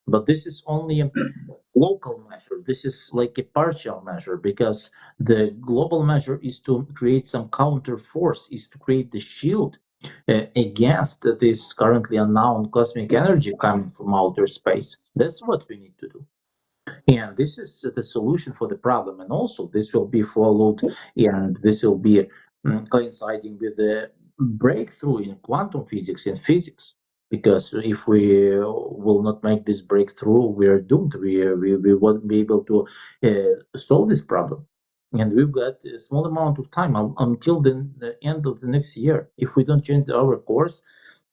But this is only a local measure. This is like a partial measure, because the global measure is to create some counter force, is to create the shield against this currently unknown cosmic energy coming from outer space. That's what we need to do. And this is the solution for the problem. And also, this will be followed, and this will be coinciding with the breakthrough in quantum physics and physics. Because if we will not make this breakthrough, we are doomed. We won't be able to solve this problem. And we've got a small amount of time until the end of the next year. If we don't change our course,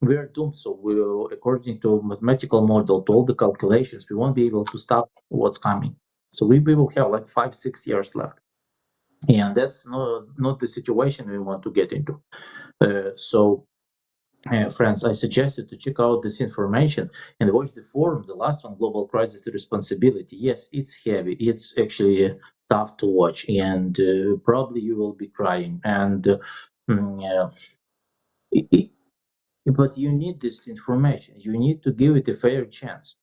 we are doomed. So we, according to mathematical model, to all the calculations, we won't be able to stop what's coming. So we will have like 5-6 years left, and that's not the situation we want to get into. Friends, I suggest you to check out this information and watch the forum, the last one, Global Crisis Responsibility. Yes, it's heavy. It's actually tough to watch, and probably you will be crying. And but you need this information. You need to give it a fair chance.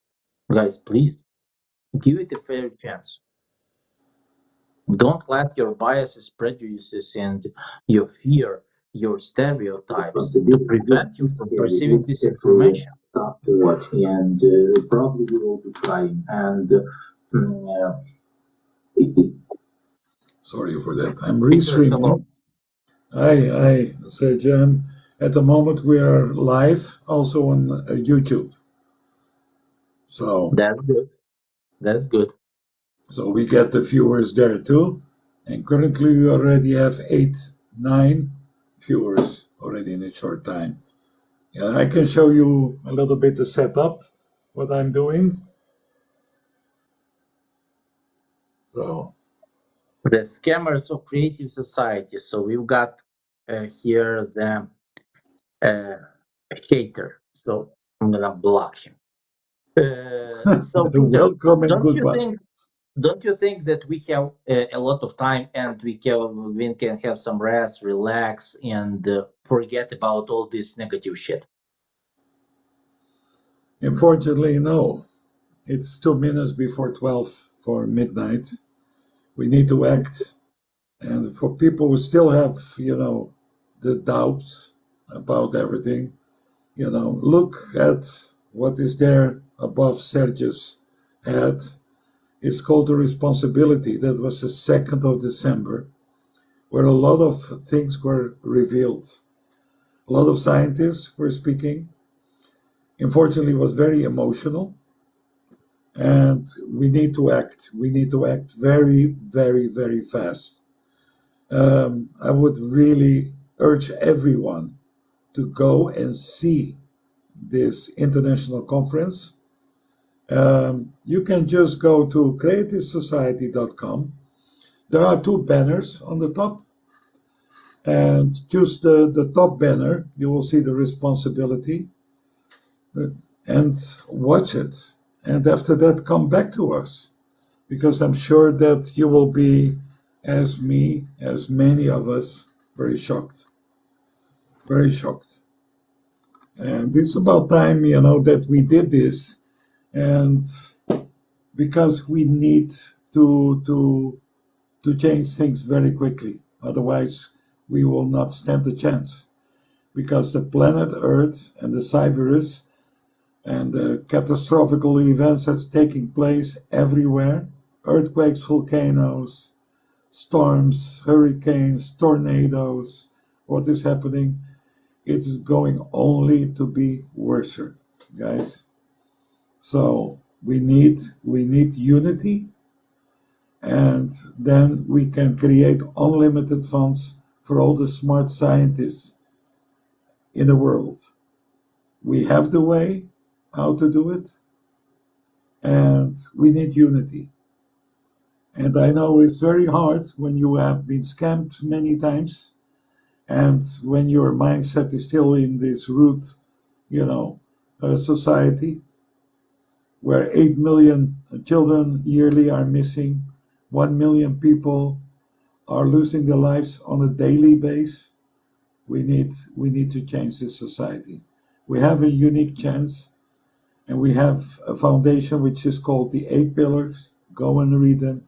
Guys, please, give it a fair chance. Don't let your biases, prejudices, and your fear, your stereotypes to prevent you from perceiving this information. Tough to watch, and probably you will be crying. And Sorry for that. I'm restreaming. Hi, Serjan. At the moment, we are live also on YouTube. So that's good. That's good. So we get the viewers there too. And currently we already have 9 viewers already in a short time. Yeah, I can show you a little bit the setup, what I'm doing. So the scammers of creative society. So we've got here the hater. So I'm gonna block him. So Peter, welcome and goodbye. Don't you think that we have a lot of time, and we can have some rest, relax, and forget about all this negative shit? Unfortunately, no. It's 2 minutes before 12 for midnight. We need to act. And for people who still have, the doubts about everything, look at what is there above Serge's head. It's called The Responsibility. That was the 2nd of December, where a lot of things were revealed. A lot of scientists were speaking. Unfortunately, it was very emotional. And we need to act. We need to act very, very, very fast. I would really urge everyone to go and see this international conference. You can just go to creativesociety.com. There are 2 banners on the top. And just the top banner, you will see the responsibility. And watch it. And after that, come back to us. Because I'm sure that you will be, as me, as many of us, very shocked. Very shocked. And it's about time, that we did this. And because we need to change things very quickly. Otherwise, we will not stand a chance. Because the planet Earth and the Cerberus and the catastrophic events that's taking place everywhere, earthquakes, volcanoes, storms, hurricanes, tornadoes, what is happening, it's going only to be worse, guys. So we need unity, and then we can create unlimited funds for all the smart scientists in the world. We have the way how to do it, and we need unity. And I know it's very hard when you have been scammed many times, and when your mindset is still in this root, society, where 8 million children yearly are missing, 1 million people are losing their lives on a daily basis. We need to change this society. We have a unique chance, And we have a foundation which is called the Eight Pillars. Go and read them,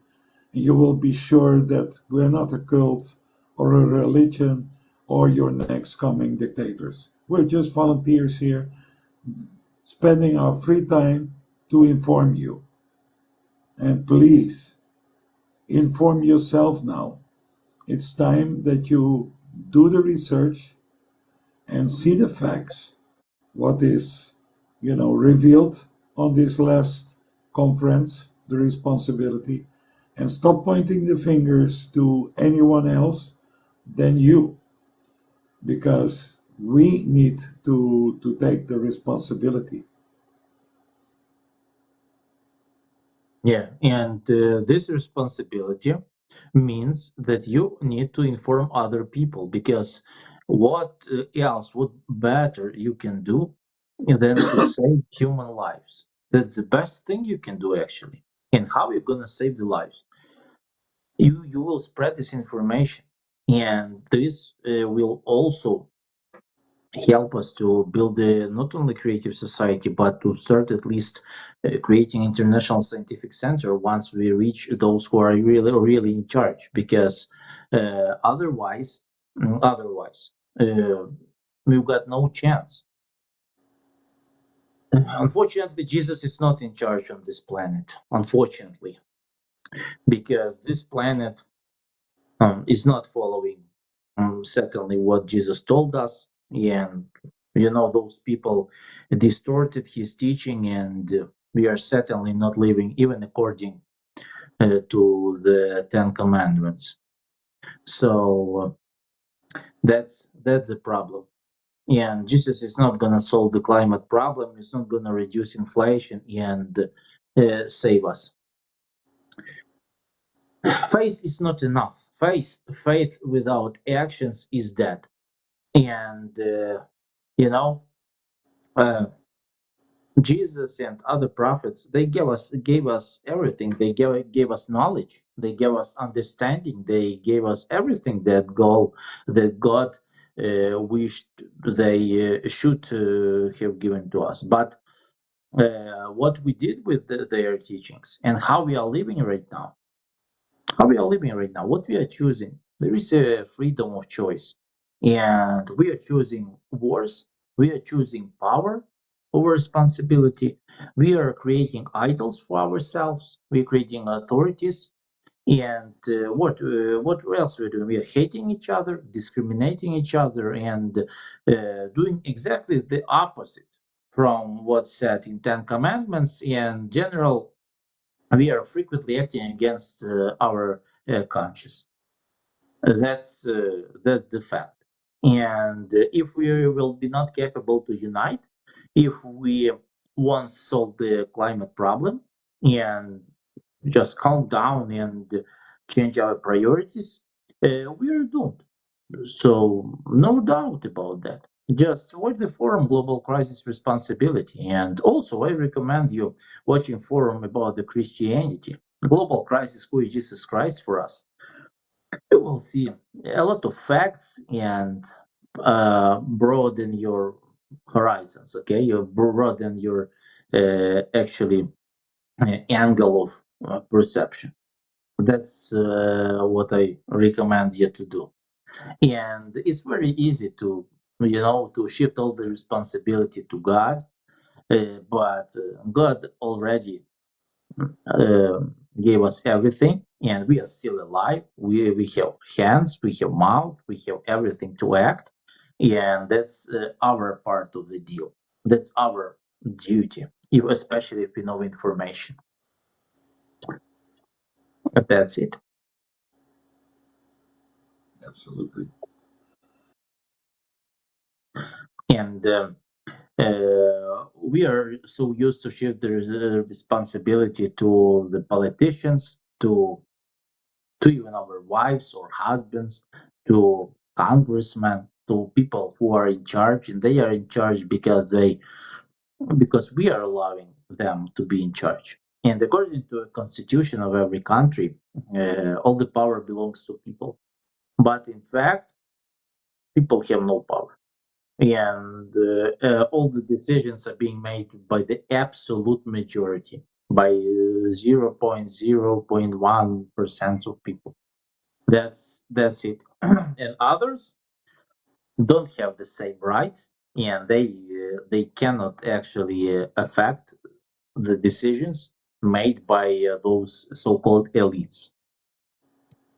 and you will be sure that we're not a cult or a religion or your next coming dictators. We're just volunteers here, spending our free time to inform you. And please inform yourself now. It's time that you do the research and see the facts, what is, revealed on this last conference, the responsibility, and stop pointing the fingers to anyone else than you, because we need to take the responsibility. Yeah, and this responsibility means that you need to inform other people, because what else would better you can do than to save human lives? That's the best thing you can do, actually. And how are you gonna save the lives? You will spread this information, and this will also help us to build not only creative society, but to start at least creating international scientific center once we reach those who are really in charge, because otherwise uh, we've got no chance. Unfortunately, Jesus is not in charge on this planet, unfortunately, because this planet is not following certainly what Jesus told us. And those people distorted his teaching, and we are certainly not living even according to the Ten Commandments. So that's the problem. And Jesus is not going to solve the climate problem. It's not going to reduce inflation and save us. Faith is not enough. Faith without actions is dead. And you know uh, Jesus and other prophets, they gave us everything. They gave us knowledge, they gave us understanding, they gave us everything that God wished they should have given to us. But what we did with their teachings, and how we are living right now, what we are choosing, there is a freedom of choice, and we are choosing wars, we are choosing power over responsibility, we are creating idols for ourselves, we're creating authorities, and what else we're doing? We are hating each other, discriminating each other, and doing exactly the opposite from what's said in Ten Commandments. In general, we are frequently acting against our conscience. That's the fact. And if we will be not capable to unite, if we won't solve the climate problem and just calm down and change our priorities, we are doomed. So no doubt about that. Just watch the forum Global Crisis Responsibility, and also I recommend you watching forum about the Christianity. Global Crisis, who is Jesus Christ for us? You will see a lot of facts and broaden your horizons. Okay, you broaden your actually angle of perception. That's what I recommend you to do. And it's very easy to to shift all the responsibility to God, but God already uh, gave us everything, and we are still alive. We have hands, we have mouth, we have everything to act, and that's our part of the deal. That's our duty, especially if we know information. But that's it. Absolutely. And we are so used to shift the responsibility to the politicians, to even our wives or husbands, to congressmen, to people who are in charge, and they are in charge because we are allowing them to be in charge. And according to a constitution of every country, all the power belongs to people. But in fact, people have no power. and all the decisions are being made by the absolute majority, by 0.0.1% of people. That's it. And others don't have the same rights, and they cannot actually affect the decisions made by those so-called elites.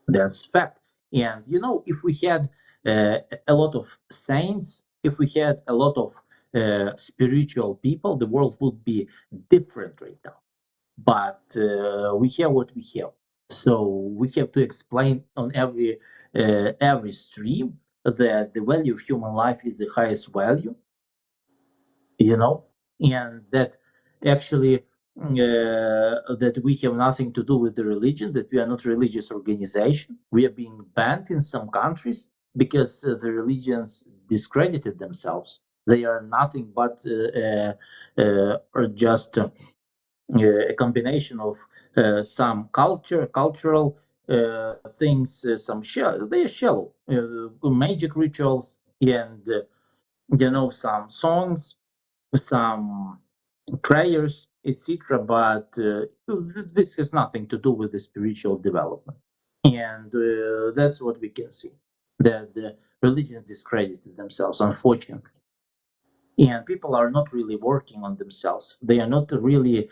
That's fact. And if we had a lot of saints, if we had a lot of spiritual people, the world would be different right now. But we have what we have, so we have to explain on every stream that the value of human life is the highest value, and that actually that we have nothing to do with the religion, that we are not a religious organization. We are being banned in some countries because the religions discredited themselves. They are nothing but or just a combination of some cultural things, they are shallow magic rituals, and some songs, some prayers, etc. But this has nothing to do with the spiritual development, and that's what we can see. That the religions discredited themselves, unfortunately, and people are not really working on themselves. They are not really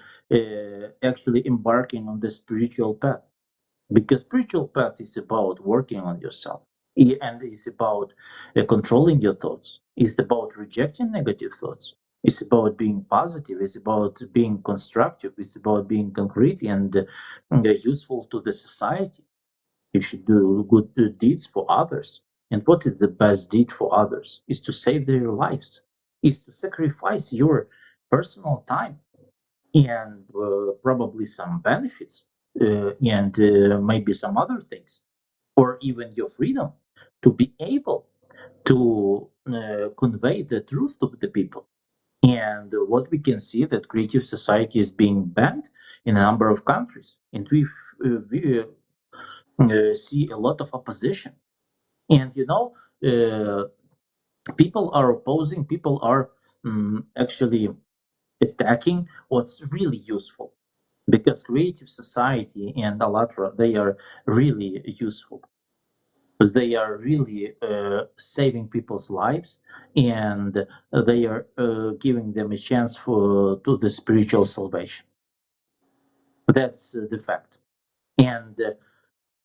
actually embarking on the spiritual path, because spiritual path is about working on yourself, and it's about controlling your thoughts. It's about rejecting negative thoughts. It's about being positive. It's about being constructive. It's about being concrete and useful to the society. You should do good deeds for others. And what is the best deed for others? Is to save their lives, is to sacrifice your personal time and probably some benefits, and maybe some other things, or even your freedom, to be able to convey the truth to the people. And what we can see, that creative society is being banned in a number of countries, and we see a lot of opposition. And people are opposing, people are actually attacking what's really useful, because creative society and Allatra, they are really useful, because they are really saving people's lives, and they are giving them a chance to the spiritual salvation. That's the fact. And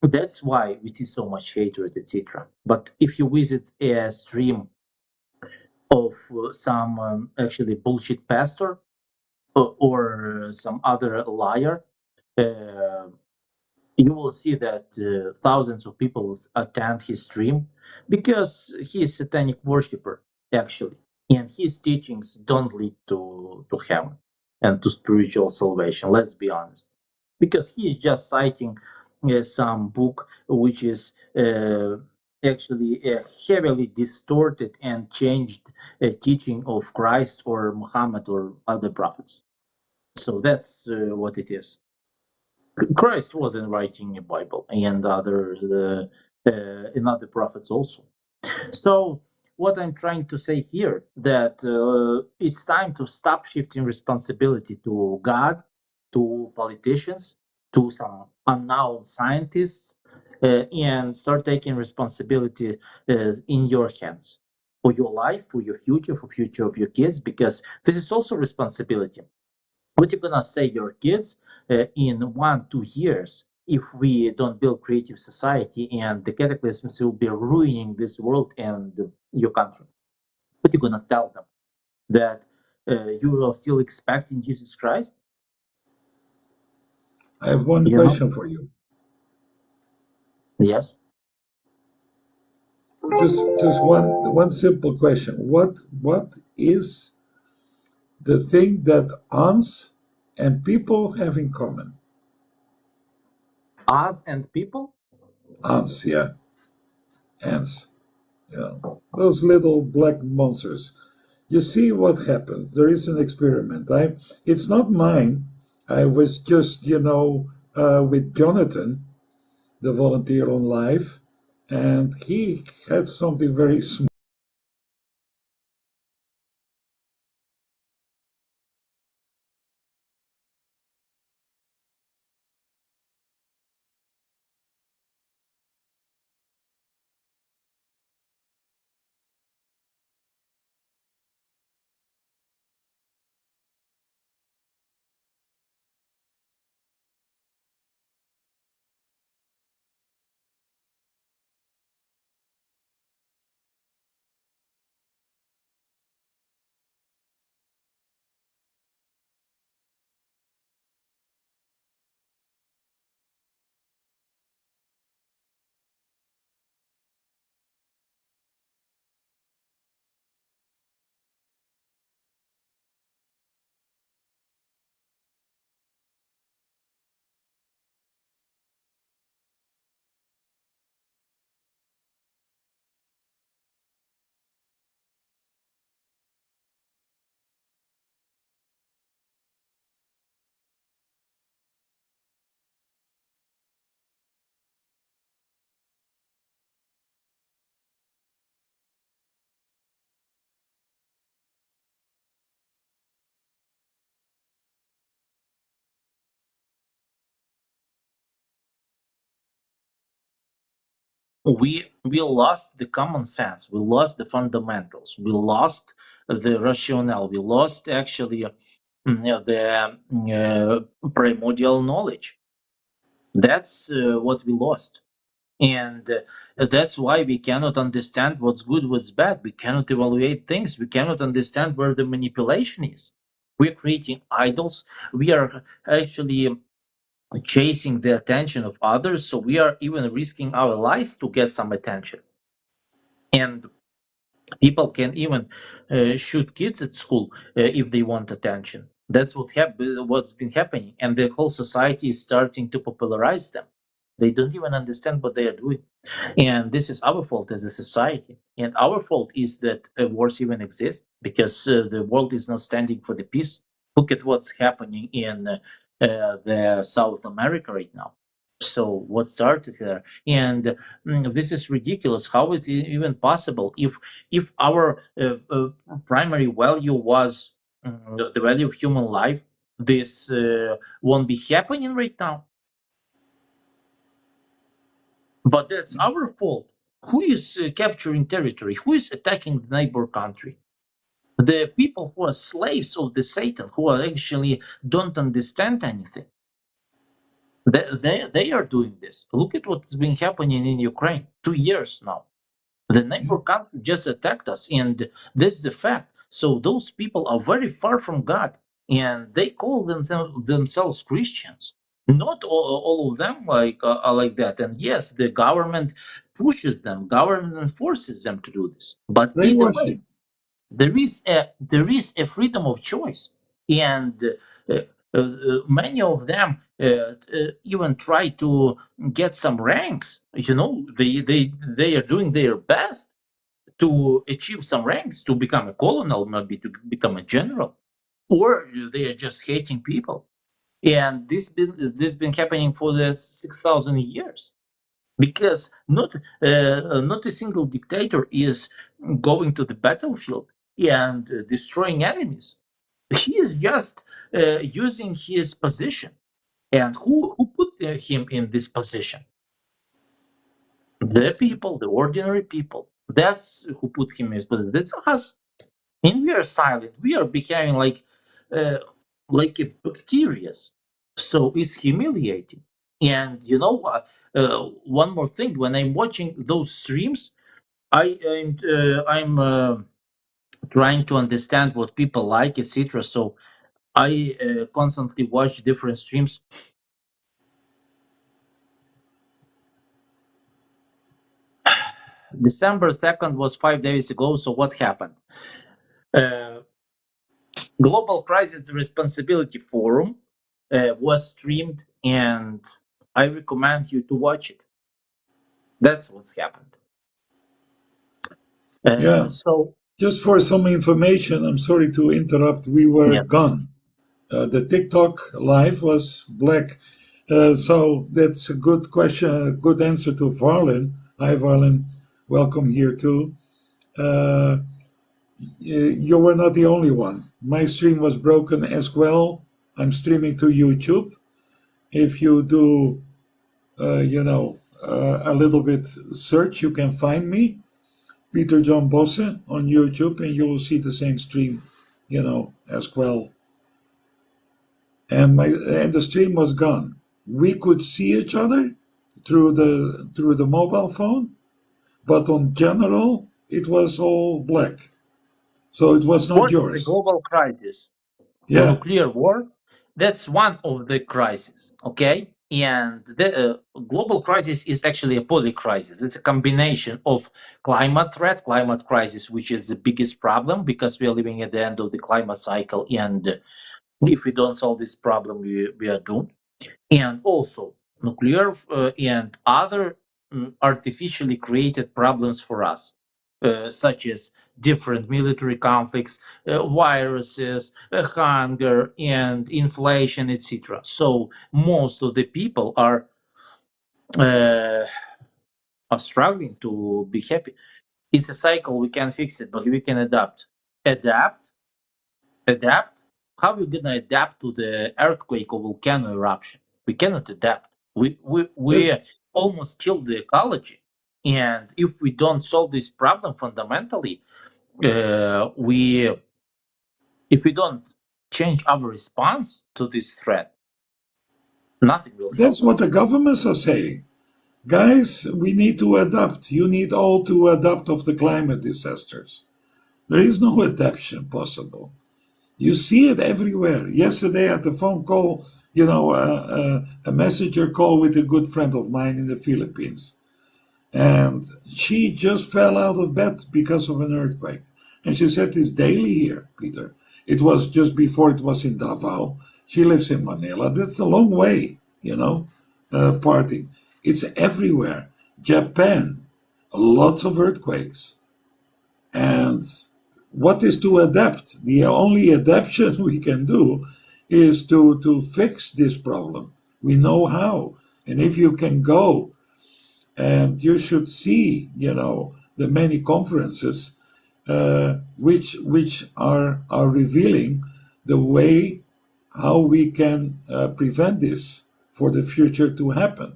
that's why we see so much hatred, etc. But if you visit a stream of some actually bullshit pastor, or some other liar, you will see that thousands of people attend his stream, because he is a satanic worshiper, actually, and his teachings don't lead to heaven and to spiritual salvation. Let's be honest, because he is just citing some book which is actually a heavily distorted and changed teaching of Christ or Muhammad or other prophets. So that's what it is. Christ wasn't writing a Bible, and other prophets also. So what I'm trying to say here, that it's time to stop shifting responsibility to God, to politicians, to some unknown scientists, and start taking responsibility in your hands, for your life, for your future, for future of your kids, because this is also responsibility. What you're gonna say your kids in 1-2 years, if we don't build creative society, and the cataclysms will be ruining this world and your country? What you gonna tell them? That you will still expect in Jesus Christ? I have one You know? question for you. Yes. Just one simple question. What is the thing that ants and people have in common? Us and people? Ants, yeah, ants. Yeah, those little black monsters. You see what happens. There is an experiment. It's not mine. I was just, with Jonathan, the volunteer on live, and he had something very small. we lost the common sense, we lost the fundamentals, we lost the rationale, we lost actually the primordial knowledge. That's what we lost. And that's why we cannot understand what's good, what's bad. We cannot evaluate things. We cannot understand where the manipulation is. We're creating idols. We are actually chasing the attention of others. So we are even risking our lives to get some attention. And people can even shoot kids at school if they want attention. That's what's been happening. And the whole society is starting to popularize them. They don't even understand what they are doing. And this is our fault as a society. And our fault is that wars even exist because the world is not standing for the peace. Look at what's happening in the South America right now. So what started there? And this is ridiculous. How it's even possible if our primary value was the value of human life, this won't be happening right now. But that's our fault. Who is capturing territory? Who is attacking the neighbor country? The people who are slaves of the Satan, who are actually don't understand anything. They are doing this. Look at what's been happening in Ukraine. 2 years now. The neighbor country just attacked us, and that's the fact. So those people are very far from God, and they call themselves Christians. Not all of them are like that. And yes, the government pushes them, government forces them to do this. But either way, Brainwashing. there is a freedom of choice, and many of them even try to get some ranks. They are doing their best to achieve some ranks, to become a colonel, maybe to become a general, or they are just hating people. And this been happening for the 6,000 years, because not a single dictator is going to the battlefield and destroying enemies. He is just using his position. And who put him in this position? The people, the ordinary people. That's who put him in this position. That's us. And we are silent. We are behaving uh, like a bacteria. So it's humiliating. And one more thing: when I'm watching those streams, I'm trying to understand what people like, etc. So I constantly watch different streams. December 2nd was 5 days ago. So what happened? Uh, Global Crisis Responsibility Forum was streamed, and I recommend you to watch it. That's what's happened. Yeah. So Just for some information, I'm sorry to interrupt. We were yeah, gone. The TikTok live was black. So that's a good question, a good answer to Varlin. Hi, Varlin. Welcome here too. Uh, you were not the only one. My stream was broken as well. I'm streaming to YouTube. If you do, a little bit search, you can find me, Peter John Bosse, on YouTube, and you will see the same stream, as well. And the stream was gone. We could see each other through the mobile phone, but on general, it was all black. So it was not what is the yours. global crisis? Yeah, Nuclear war. That's one of the crises. Okay. And the global crisis is actually a polycrisis. It's a combination of climate threat, climate crisis, which is the biggest problem because we are living at the end of the climate cycle. And if we don't solve this problem, we are doomed. And also nuclear and other artificially created problems for us, such as different military conflicts, viruses, hunger, and inflation, etc. So most of the people uh, are struggling to be happy. It's a cycle. We can't fix it, but we can adapt. Adapt, adapt. How are we gonna adapt to the earthquake or volcano eruption? We cannot adapt. We that's almost killed the ecology, And if we don't solve this problem fundamentally, if we don't change our response to this threat, nothing will That's help what us. the governments are saying. Guys, we need to adapt. You need all to adapt of the climate disasters. There is no adaptation possible. You see it everywhere. Yesterday at the phone call, a messenger call with a good friend of mine in the Philippines. And she just fell out of bed because of an earthquake. And she said it's daily here, Peter. It was just before it was in Davao. She lives in Manila. That's a long way, parting. It's everywhere. Japan, lots of earthquakes. And what is to adapt? The only adaptation we can do is to fix this problem. We know how. And if you can go, and you should see, the many conferences which are revealing the way how we can prevent this for the future to happen.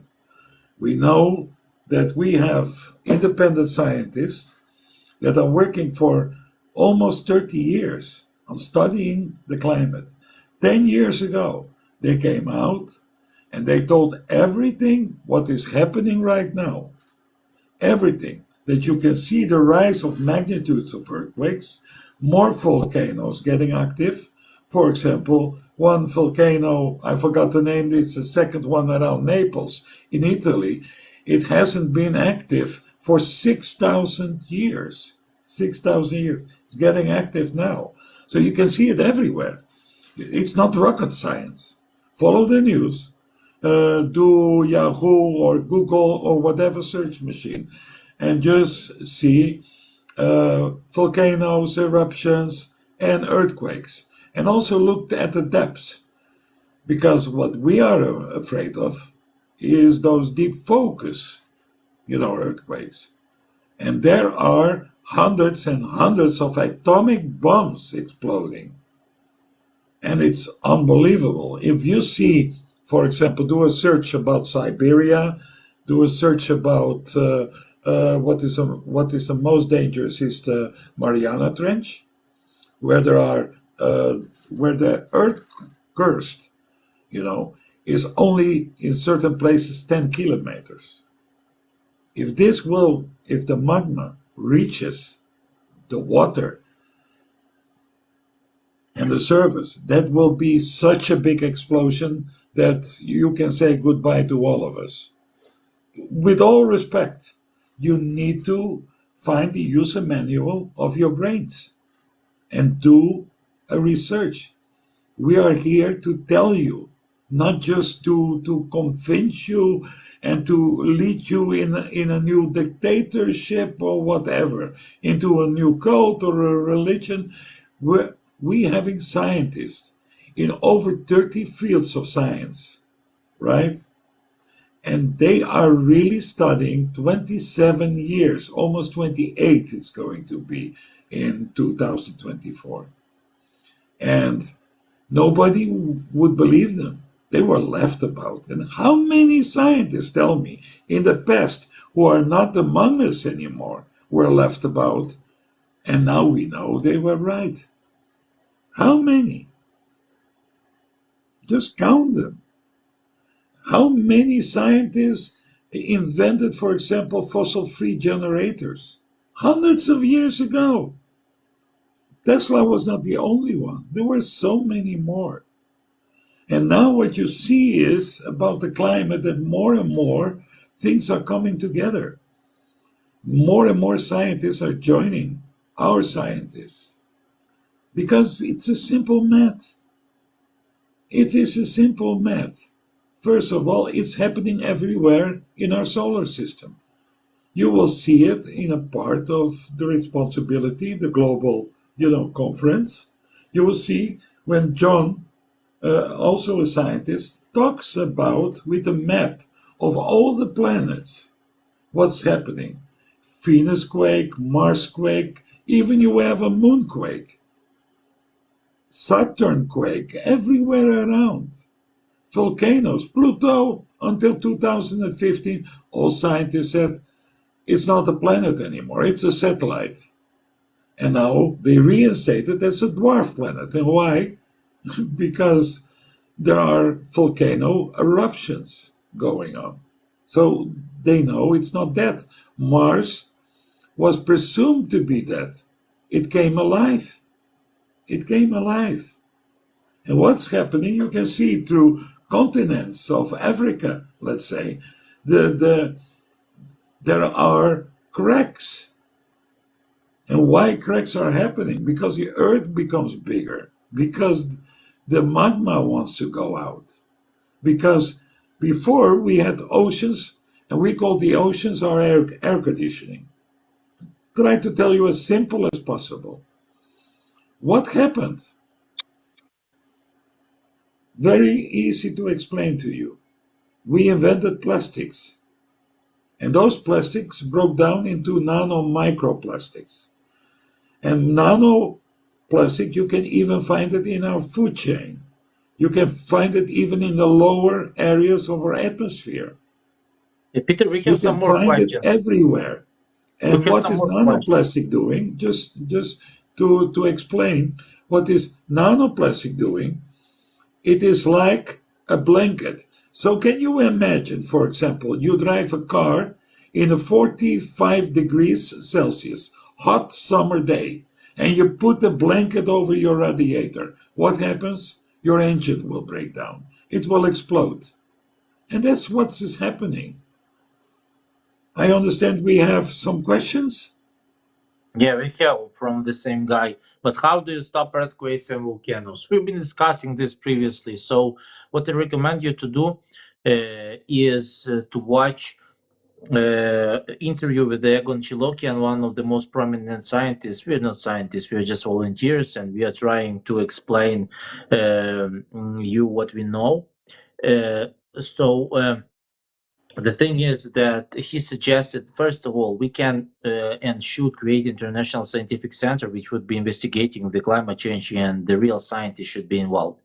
We know that we have independent scientists that are working for almost 30 years on studying the climate. 10 years ago, they came out and they told everything what is happening right now. Everything. That you can see the rise of magnitudes of earthquakes, more volcanoes getting active. For example, one volcano, I forgot the name, it's the second one around Naples in Italy. It hasn't been active for 6,000 years. 6,000 years. It's getting active now. So you can see it everywhere. It's not rocket science. Follow the news. Do Yahoo or Google or whatever search machine and just see volcanoes, eruptions, and earthquakes. And also look at the depths. Because what we are afraid of is those deep focus, earthquakes. And there are hundreds and hundreds of atomic bombs exploding. And it's unbelievable. If you see, for example, do a search about Siberia, do a search about what is the most dangerous is the Mariana Trench, where there are where the earth crust, is only in certain places 10 kilometers. If the magma reaches the water and the surface, that will be such a big explosion that you can say goodbye to all of us. With all respect, you need to find the user manual of your brains and do a research. We are here to tell you, not just to convince you and to lead you in a new dictatorship or whatever, into a new cult or a religion. We having scientists in over 30 fields of science, right? And they are really studying 27 years, almost 28 it's going to be in 2024. And nobody would believe them. They were laughed about. And how many scientists, tell me, in the past who are not among us anymore were laughed about, and now we know they were right? How many? Just count them. How many scientists invented, for example, fossil-free generators? Hundreds of years ago. Tesla was not the only one. There were so many more. And now what you see is about the climate that more and more things are coming together. More and more scientists are joining our scientists. Because it's a simple math. It is a simple math. First of all, it's happening everywhere in our solar system. You will see it in a part of the responsibility, the global, conference. You will see when John, also a scientist, talks about with a map of all the planets what's happening. Venus quake, Mars quake, even you have a moon quake. Saturn quake, everywhere around. Volcanoes, Pluto, until 2015, all scientists said It's not a planet anymore, it's a satellite. And now they reinstate it as a dwarf planet. And why? Because there are volcano eruptions going on. So they know it's not dead. Mars was presumed to be dead. It came alive. It came alive. And what's happening, you can see through continents of Africa, let's say, the there are cracks. And why cracks are happening? Because the earth becomes bigger, because the magma wants to go out. Because before we had oceans, and we called the oceans our air conditioning. Try to tell you as simple as possible. What happened? Very easy to explain to you. We invented plastics, and those plastics broke down into nano microplastics. And nanoplastic, you can even find it in our food chain. You can find it even in the lower areas of our atmosphere. Peter, we You have some can more find it questions. everywhere. We And have what some is more questions. nanoplastic doing? Just to explain what is nanoplastic doing, it is like a blanket. So can you imagine, for example, you drive a car in a 45 degrees Celsius, hot summer day, and you put a blanket over your radiator. What happens? Your engine will break down. It will explode. And that's what is happening. I understand we have some questions. Yeah, we have from the same guy. But how do you stop earthquakes and volcanoes? We've been discussing this previously. So what I recommend you to do is to watch interview with Egon Chilokian, one of the most prominent scientists. We're not scientists, we're just volunteers, and we are trying to explain you what we know. So the thing is that he suggested, first of all, we can and should create international scientific center which would be investigating the climate change, and the real scientists should be involved,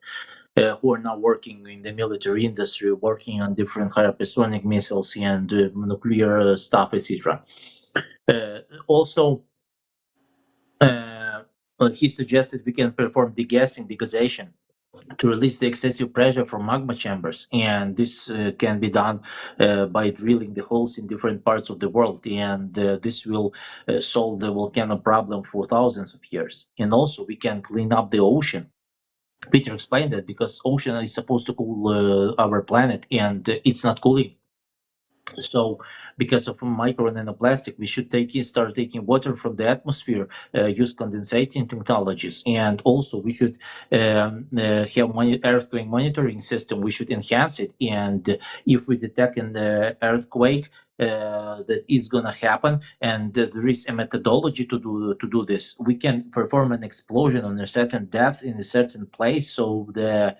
who are now working in the military industry, working on different hypersonic missiles and nuclear stuff, etc. Also, he suggested we can perform degassing, degazation, to release the excessive pressure from magma chambers, and this can be done by drilling the holes in different parts of the world, and this will solve the volcano problem for thousands of years. And also we can clean up the ocean. Peter explained that because ocean is supposed to cool our planet, and it's not cooling. So because of micro and nanoplastic, we should start taking water from the atmosphere, use condensating technologies, and also we should have earthquake monitoring system. We should enhance it, and if we detect an earthquake that is going to happen, and there is a methodology to do this, we can perform an explosion on a certain depth in a certain place, so the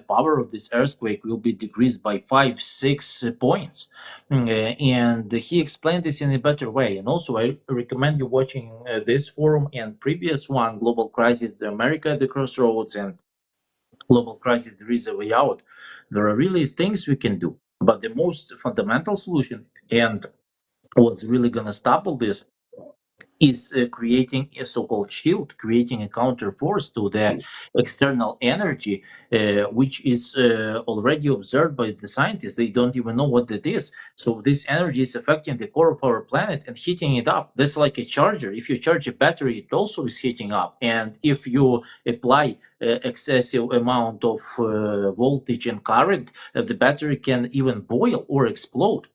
power of this earthquake will be decreased by 5-6 points. And he explained this in a better way. And also I recommend you watching this forum and previous one, Global Crisis America at the Crossroads and Global Crisis There Is a Way Out. There are really things we can do, but the most fundamental solution, and what's really going to stop all this, is creating a so-called shield, creating a counter force to the external energy, which is already observed by the scientists. They don't even know what that is. So this energy is affecting the core of our planet and heating it up. That's like a charger. If you charge a battery, it also is heating up. And if you apply excessive amount of voltage and current, the battery can even boil or explode.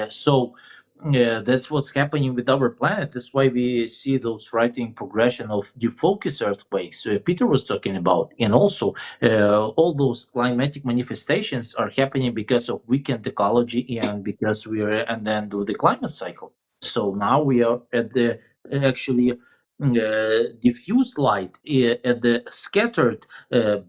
So that's what's happening with our planet. That's why we see those frightening progression of defocus earthquakes Peter was talking about, and also all those climatic manifestations are happening because of weakened ecology and because we are at the end of the climate cycle. So now we are at the actually diffuse light, at the scattered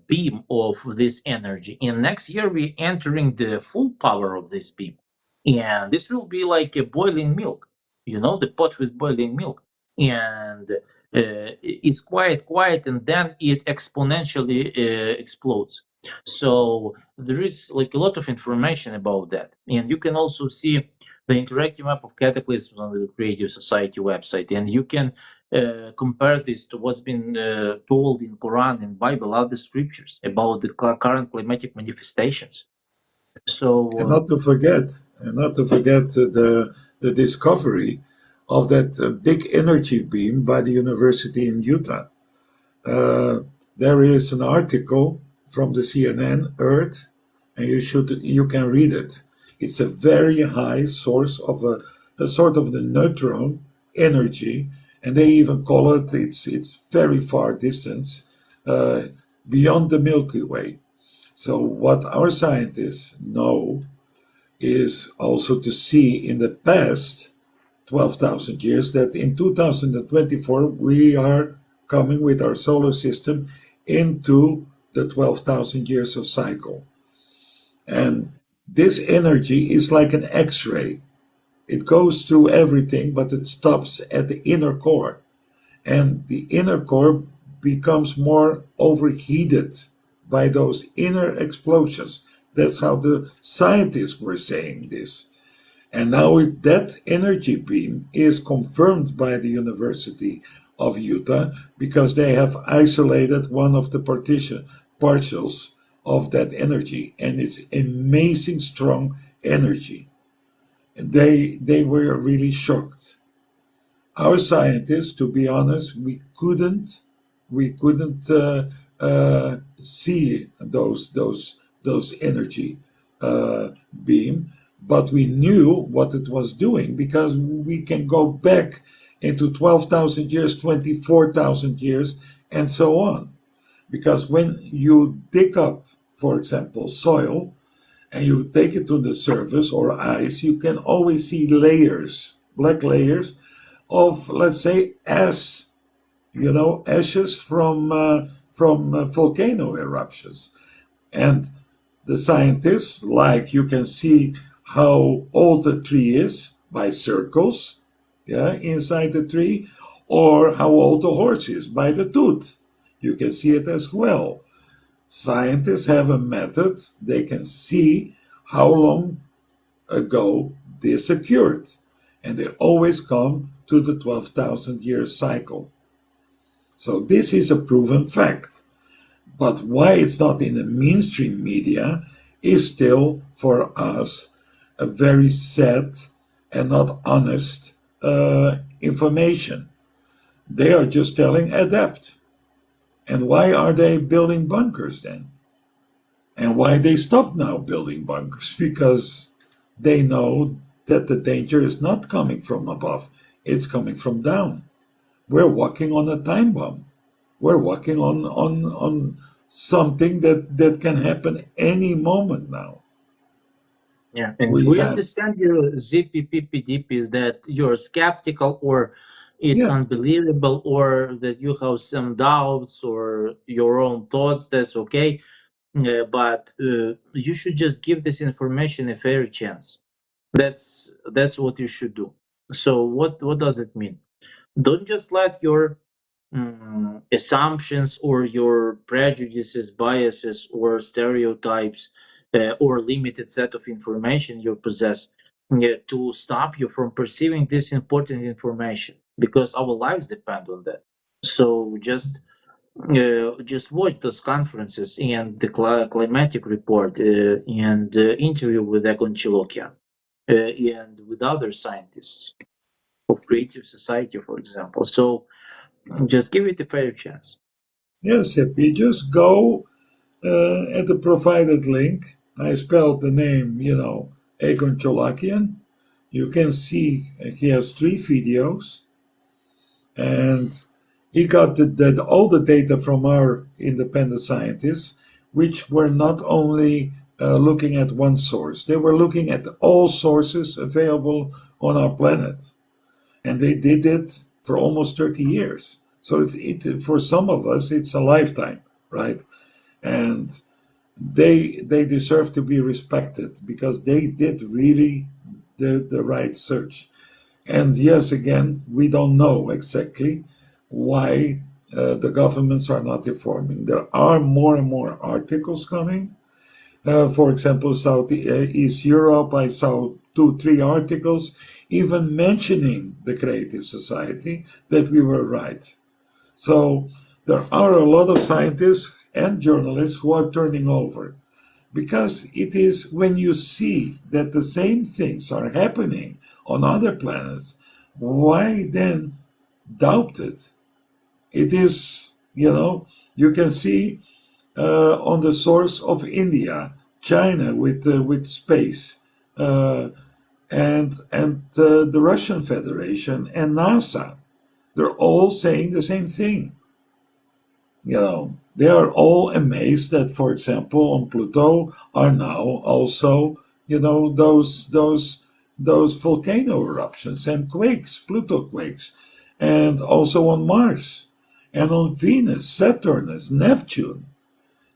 beam of this energy, and next year we're entering the full power of this beam. And this will be like a boiling milk, the pot with boiling milk. And it's quite quiet, and then it exponentially explodes. So there is like a lot of information about that, and you can also see the interactive map of cataclysms on the Creative Society website, and you can compare this to what's been told in Quran and Bible, other scriptures about the current climatic manifestations. So And not to forget the discovery of that big energy beam by the university in Utah. There is an article from the CNN Earth, and you can read it. It's a very high source of a sort of the neutron energy, and they even call it it's very far distance uh, beyond the Milky Way. So what our scientists know is also to see in the past 12,000 years that in 2024 we are coming with our solar system into the 12,000 years of cycle. And this energy is like an X ray. It goes through everything, but it stops at the inner core. And the inner core becomes more overheated by those inner explosions. That's how the scientists were saying this. And now that energy beam is confirmed by the University of Utah because they have isolated one of the partials of that energy, and it's amazing strong energy. And they were really shocked. Our scientists, to be honest, we couldn't see those energy beam, but we knew what it was doing because we can go back into 12,000 years, 24,000 years, and so on. Because when you dig up, for example, soil, and you take it to the surface or ice, you can always see layers, black layers of, let's say, ashes from volcano eruptions. And the scientists, like you can see how old a tree is by circles, yeah, inside the tree, or how old the horse is by the tooth. You can see it as well. Scientists have a method, they can see how long ago this occurred. And they always come to the 12,000 year cycle. So this is a proven fact. But why it's not in the mainstream media is still for us a very sad and not honest information. They are just telling adapt. And why are they building bunkers then? And why they stopped now building bunkers? Because they know that the danger is not coming from above, it's coming from down. We're walking on a time bomb. We're walking on something that can happen any moment now. yeah, and We we have, understand your ZPPPDP is that you're skeptical or it's yeah, unbelievable or that you have some doubts or your own thoughts. That's okay. But you should just give this information a fair chance. That's what you should do. So what does it mean? Don't just let your assumptions or your prejudices, biases, or stereotypes or limited set of information you possess to stop you from perceiving this important information because our lives depend on that. So just watch those conferences and the climatic report and interview with Egon Chilokian and with other scientists of Creative Society, for example. So just give it a fair chance. yes, Hippie, just go at the provided link. I spelled the name, Egon Cholakian. You can see he has 3 videos, and he got all the data from our independent scientists, which were not only looking at one source, they were looking at all sources available on our planet. And they did it for almost 30 years. So for some of us, it's a lifetime, right? And they deserve to be respected because they did really the right search. And yes, again, we don't know exactly why the governments are not informing. There are more and more articles coming. For example, Southeast Europe, I saw 2, 3 articles even mentioning the Creative Society, that we were right. So there are a lot of scientists and journalists who are turning over, because it is when you see that the same things are happening on other planets, why then doubt it? It is, you can see on the source of India, China with space, uh, and the Russian Federation and NASA. They're all saying the same thing. They are all amazed that, for example, on Pluto are now also, those volcano eruptions and quakes, Pluto quakes, and also on Mars and on Venus, Saturnus, Neptune.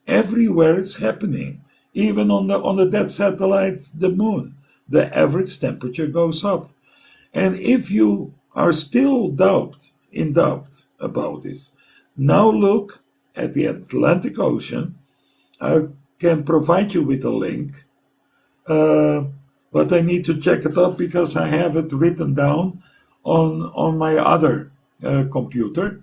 Everywhere it's happening. Even on the dead satellite, the moon, the average temperature goes up. And if you are still in doubt about this, now look at the Atlantic Ocean. I can provide you with a link, uh, but I need to check it up because I have it written down on my other computer.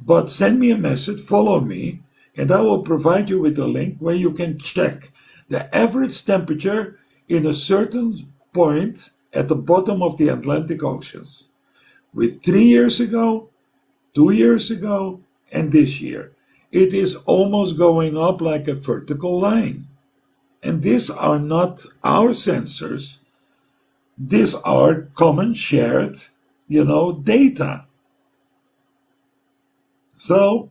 But send me a message, follow me, and I will provide you with a link where you can check the average temperature in a certain point at the bottom of the Atlantic Oceans, with 3 years ago, 2 years ago, and this year. It is almost going up like a vertical line. And these are not our sensors. These are common shared, data. So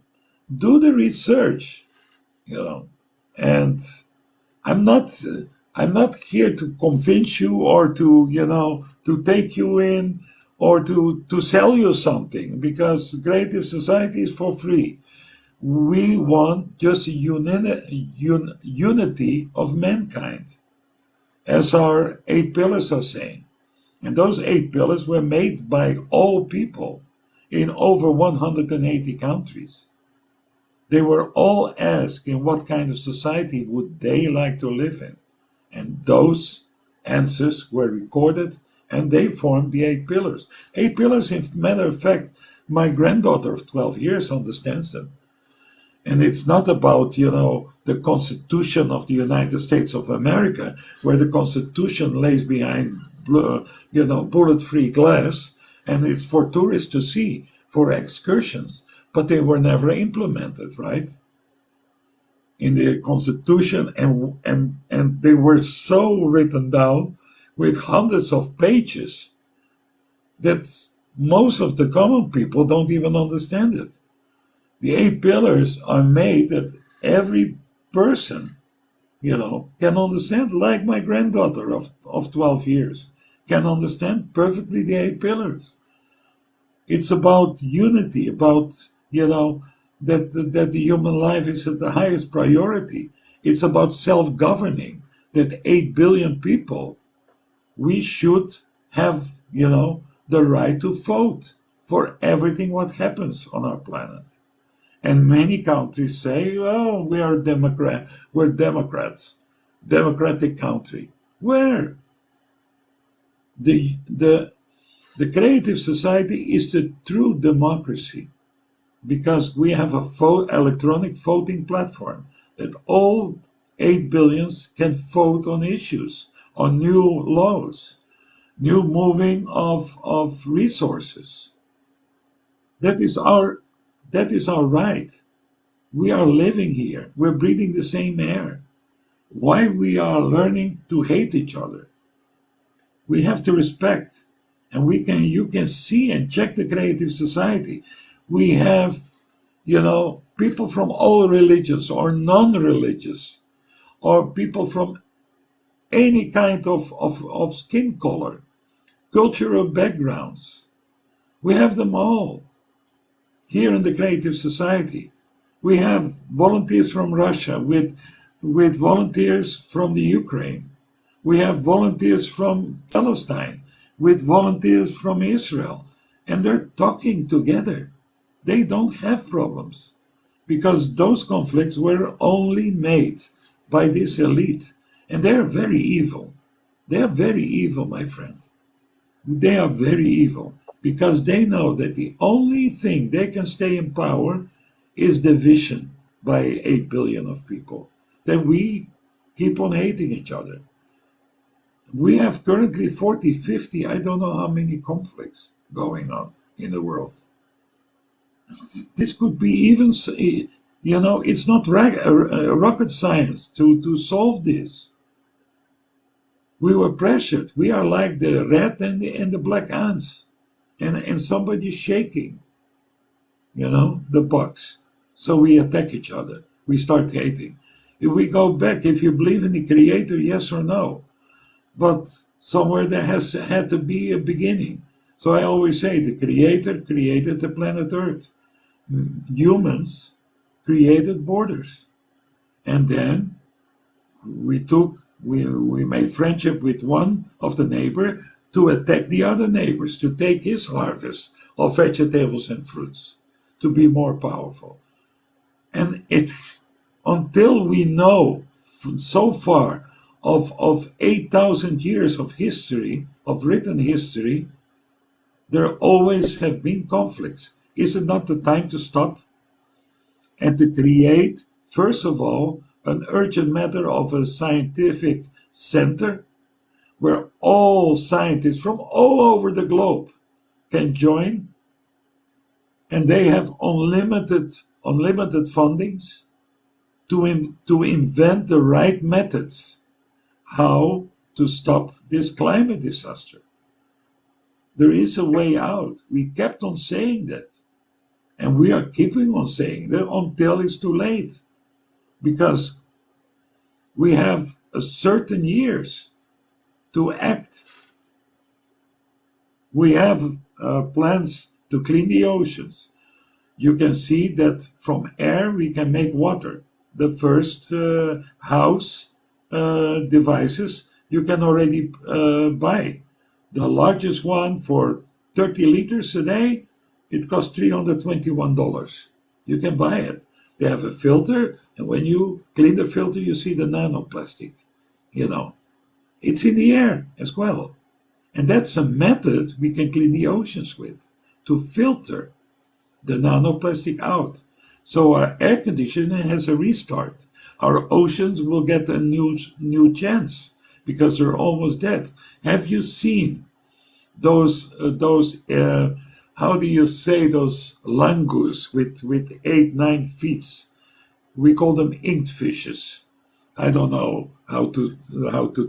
do the research, and I'm not I'm not here to convince you or to take you in or to sell you something, because Creative Society is for free. We want just unity of mankind, as our 8 pillars are saying. And those 8 pillars were made by all people in over 180 countries. They were all asked in what kind of society would they like to live in. And those answers were recorded, and they formed the 8 pillars. 8 pillars, in matter of fact, my granddaughter of 12 years understands them. And it's not about, the Constitution of the United States of America, where the Constitution lays behind, bullet-free glass, and it's for tourists to see, for excursions. But they were never implemented, right? In the Constitution, and they were so written down with hundreds of pages that most of the common people don't even understand it. The 8 pillars are made that every person, can understand, like my granddaughter of 12 years, can understand perfectly the 8 pillars. It's about unity, about, that the human life is at the highest priority. It's about self-governing, that 8 billion people, we should have, the right to vote for everything what happens on our planet. And many countries say, "Oh, we're Democrats, democratic country." Where? The Creative Society is the true democracy, because we have a electronic voting platform that all 8 billions can vote on issues, on new laws, new moving of resources. That is our right. We are living here. We're breathing the same air. Why we are learning to hate each other? We have to respect. And you can see and check the Creative Society. We have, people from all religions or non-religious, or people from any kind of skin color, cultural backgrounds. We have them all here in the Creative Society. We have volunteers from Russia with volunteers from the Ukraine. We have volunteers from Palestine with volunteers from Israel. And they're talking together. they don't have problems because those conflicts were only made by this elite. And they're very evil. They're very evil, my friend. They are very evil because they know that the only thing they can stay in power is division by 8 billion of people. Then we keep on hating each other. We have currently 40, 50, I don't know how many conflicts going on in the world. This could be even, it's not rocket science to solve this. We were pressured. We are like the red and the black ants. And somebody's shaking, the box. So we attack each other. We start hating. If we go back, if you believe in the creator, yes or no. But somewhere there has had to be a beginning. So I always say the creator created the planet Earth. Humans created borders. And then we made friendship with one of the neighbor to attack the other neighbors, to take his harvest of vegetables and fruits, to be more powerful. And until we know so far of 8,000 years of history, of written history, there always have been conflicts. Is it not the time to stop and to create, first of all, an urgent matter of a scientific center where all scientists from all over the globe can join, and they have unlimited fundings to invent the right methods how to stop this climate disaster. There is a way out. We kept on saying that. And we are keeping on saying that until it's too late. Because we have a certain years to act. We have plans to clean the oceans. You can see that from air we can make water. The first house devices you can already buy. The largest one for 30 liters a day, it costs $321. You can buy it. They have a filter, and when you clean the filter, you see the nanoplastic. It's in the air as well. And that's a method we can clean the oceans with, to filter the nanoplastic out. So our air conditioning has a restart. Our oceans will get a new chance because they're almost dead. Have you seen those how do you say, those langours with 8-9 feet? We call them inked fishes. I don't know how to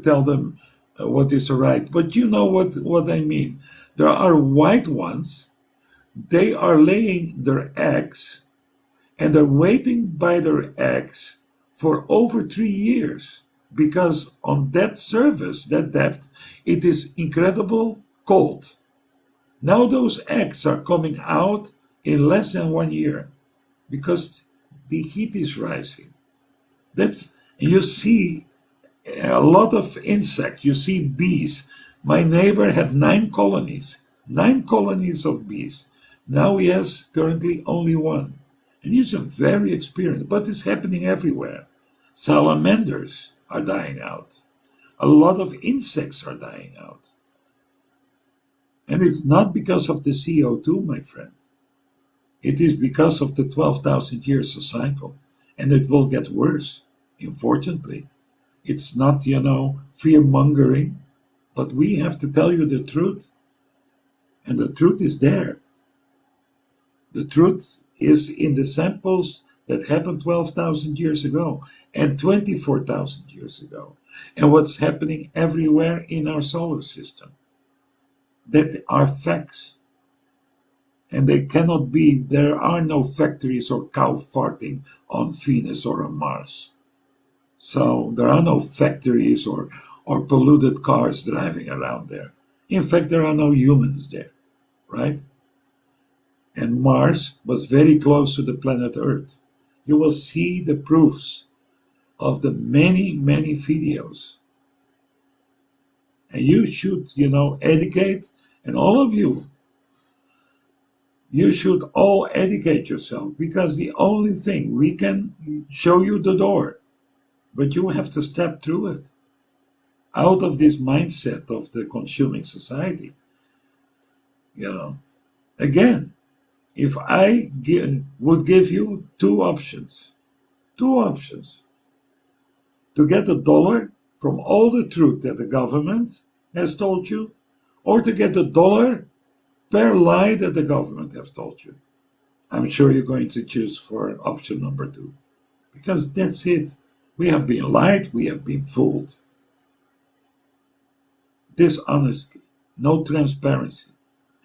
tell them what is right, but you know what I mean. There are white ones. They are laying their eggs, and they're waiting by their eggs for over 3 years, because on that surface, that depth, it is incredible cold. Now those eggs are coming out in less than 1 year because the heat is rising. You see a lot of insects. You see bees. My neighbor had 9 colonies of bees. Now he has currently only 1. And he's a very experienced, but it's happening everywhere. Salamanders are dying out. A lot of insects are dying out. And it's not because of the CO2, my friend. It is because of the 12,000 years of cycle. And it will get worse, unfortunately. It's not, fear-mongering, but we have to tell you the truth. And the truth is there. The truth is in the samples that happened 12,000 years ago and 24,000 years ago, and what's happening everywhere in our solar system. That are facts. And they cannot be, there are no factories or cow farting on Venus or on Mars. So there are no factories or polluted cars driving around there. In fact, there are no humans there, right? And Mars was very close to the planet Earth. You will see the proofs of the many, many videos. And you should, educate, and all of you, You should all educate yourself, because the only thing we can show you the door, but you have to step through it out of this mindset of the consuming society. You know, again, if would give you two options to get a dollar from all the truth that the government has told you, or to get a dollar per lie that the government have told you. I'm sure you're going to choose for option number two, because that's it. We have been lied, we have been fooled. Dishonesty, no transparency.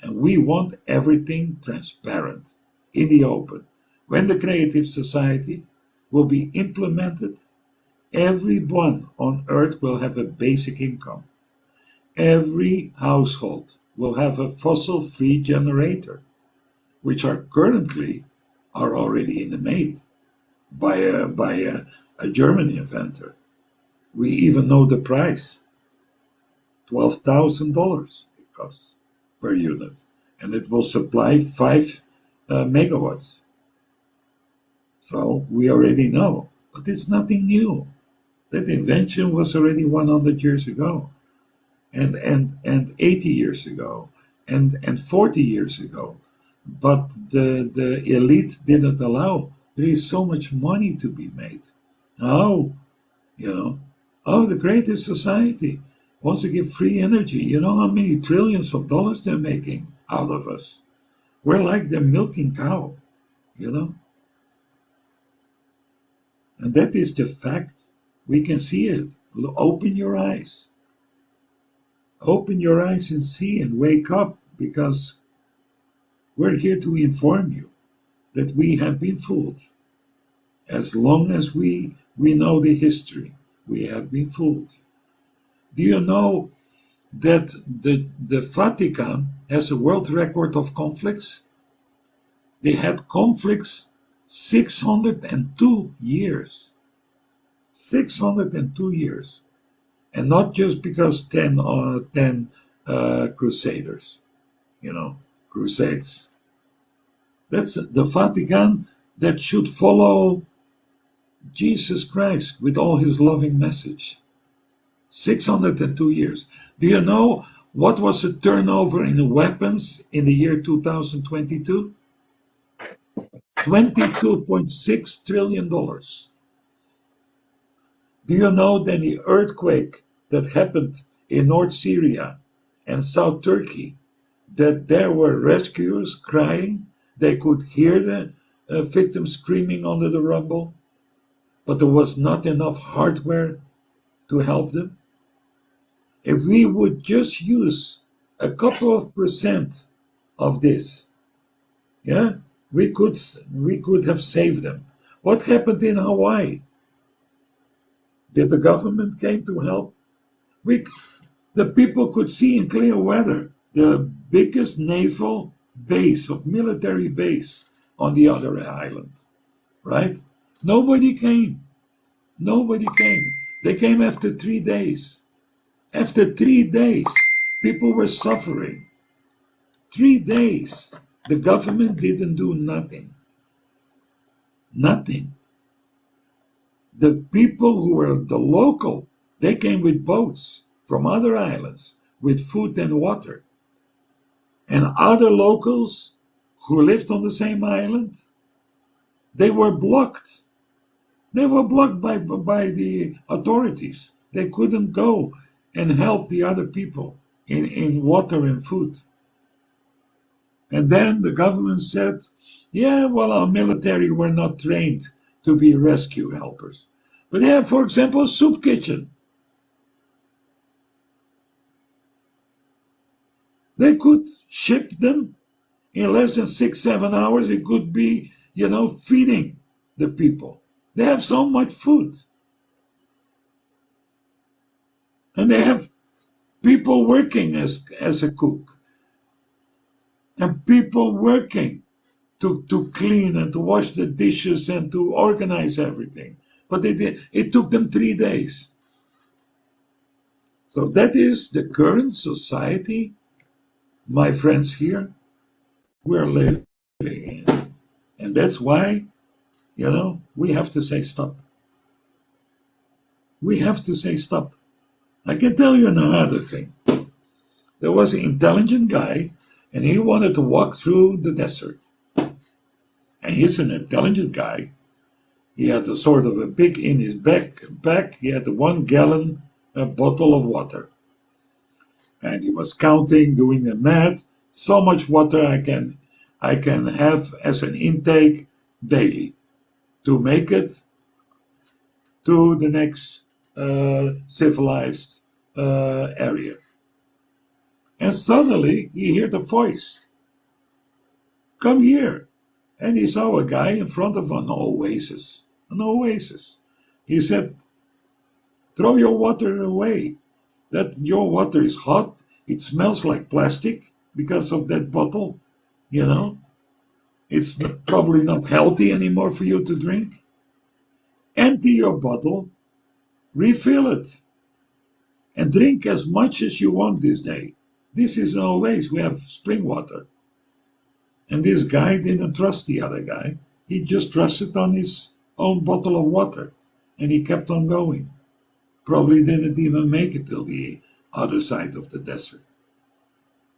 And we want everything transparent, in the open. When the Creative Society will be implemented, everyone on earth will have a basic income. Every household will have a fossil-free generator, which are already in the made by a German inventor. We even know the price. $12,000 it costs per unit, and it will supply 5 megawatts. So we already know, but it's nothing new. That invention was already 100 years ago, and 80 years ago, and 40 years ago. But the elite didn't allow. There is so much money to be made. Oh, the Creative Society wants to give free energy. You know how many trillions of dollars they're making out of us? We're like the milking cow, you know? And that is the fact. We can see it. Open your eyes. Open your eyes and see and wake up, because we're here to inform you that we have been fooled. As long as we know the history, we have been fooled. Do you know that the Vatican has a world record of conflicts? They had conflicts 602 years. 602 years. And not just because 10 crusaders, crusades. That's the Vatican that should follow Jesus Christ with all his loving message. 602 years. Do you know what was the turnover in weapons in the year 2022? $22.6 trillion. Do you know that the earthquake that happened in North Syria and South Turkey, that there were rescuers crying? They could hear the victims screaming under the rubble, but there was not enough hardware to help them. If we would just use a couple of percent of this, we could have saved them. What happened in Hawaii? Did the government came to help? The people could see in clear weather the biggest naval base of military base on the other island, right? Nobody came. Nobody came. They came after 3 days. After 3 days, people were suffering. 3 days. The government didn't do nothing. Nothing. The people who were the local, they came with boats from other islands with food and water. And other locals who lived on the same island, they were blocked. They were blocked by the authorities. They couldn't go and help the other people in water and food. And then the government said, yeah, well, our military were not trained to be rescue helpers. But they have, for example, a soup kitchen. They could ship them in less than 6-7 hours. It could be, feeding the people. They have so much food. And they have people working as a cook. And people working to clean and to wash the dishes and to organize everything. But it took them 3 days. So that is the current society, my friends here. We're living. living in. And that's why, we have to say stop. We have to say stop. I can tell you another thing. There was an intelligent guy, and he wanted to walk through the desert. And he's an intelligent guy. He had a sort of a big in his backpack. He had a 1 gallon bottle of water, and he was counting, doing the math. So much water I can have as an intake daily to make it to the next civilized area. And suddenly he heard a voice, "Come here." And he saw a guy in front of an oasis. An oasis. He said, "Throw your water away. That your water is hot. It smells like plastic because of that bottle. You know, it's probably not healthy anymore for you to drink. Empty your bottle, refill it, and drink as much as you want this day. This is an oasis. We have spring water." And this guy didn't trust the other guy. He just trusted on his own bottle of water. And he kept on going. Probably didn't even make it till the other side of the desert.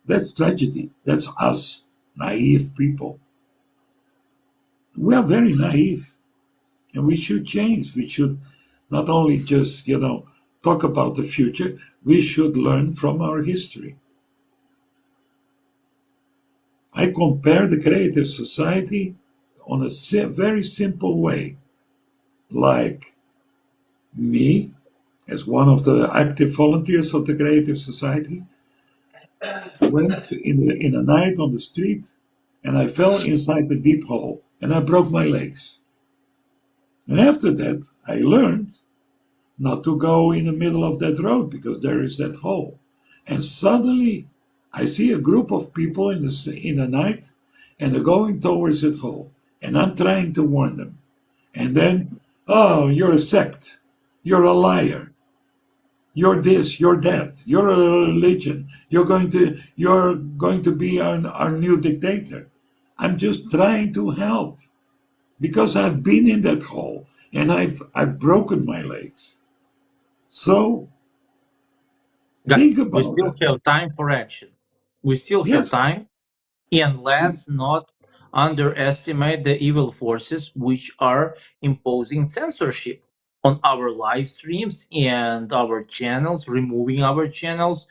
That's tragedy. That's us, naive people. We are very naive. And we should change. We should not only just, talk about the future, we should learn from our history. I compare the creative society on a very simple way. Like me, as one of the active volunteers of the Creative Society, went in a night on the street, and I fell inside the deep hole, and I broke my legs. And after that, I learned not to go in the middle of that road because there is that hole. And suddenly, I see a group of people in the night, and they're going towards that hole, and I'm trying to warn them. And then, "Oh, you're a sect. You're a liar. You're this, you're that. You're a religion. You're going to be our new dictator." I'm just trying to help because I've been in that hole and I've broken my legs. So think Guys, we about still it. have time for action. We still have Yes. time, and let's not underestimate the evil forces which are imposing censorship on our live streams and our channels, removing our channels,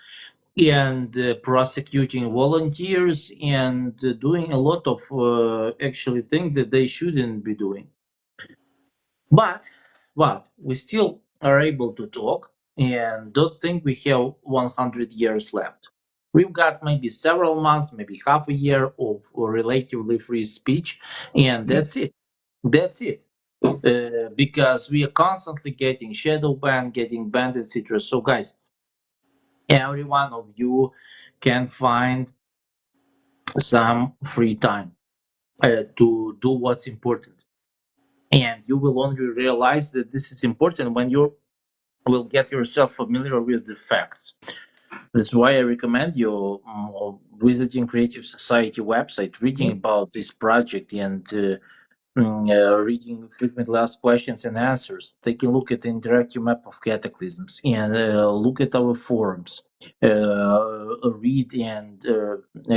and prosecuting volunteers, and doing a lot of actually things that they shouldn't be doing. But we still are able to talk, and don't think we have 100 years left. We've got maybe several months, maybe half a year of relatively free speech, and Yeah. that's it. That's it. Because we are constantly getting shadow banned, getting banned, etc. So, guys, every one of you can find some free time to do what's important, and you will only realize that this is important when you will get yourself familiar with the facts. That's why I recommend you visiting Creative Society website, reading about this project, and reading frequently asked questions and answers. Take a look at the interactive map of cataclysms, and look at our forums. Read and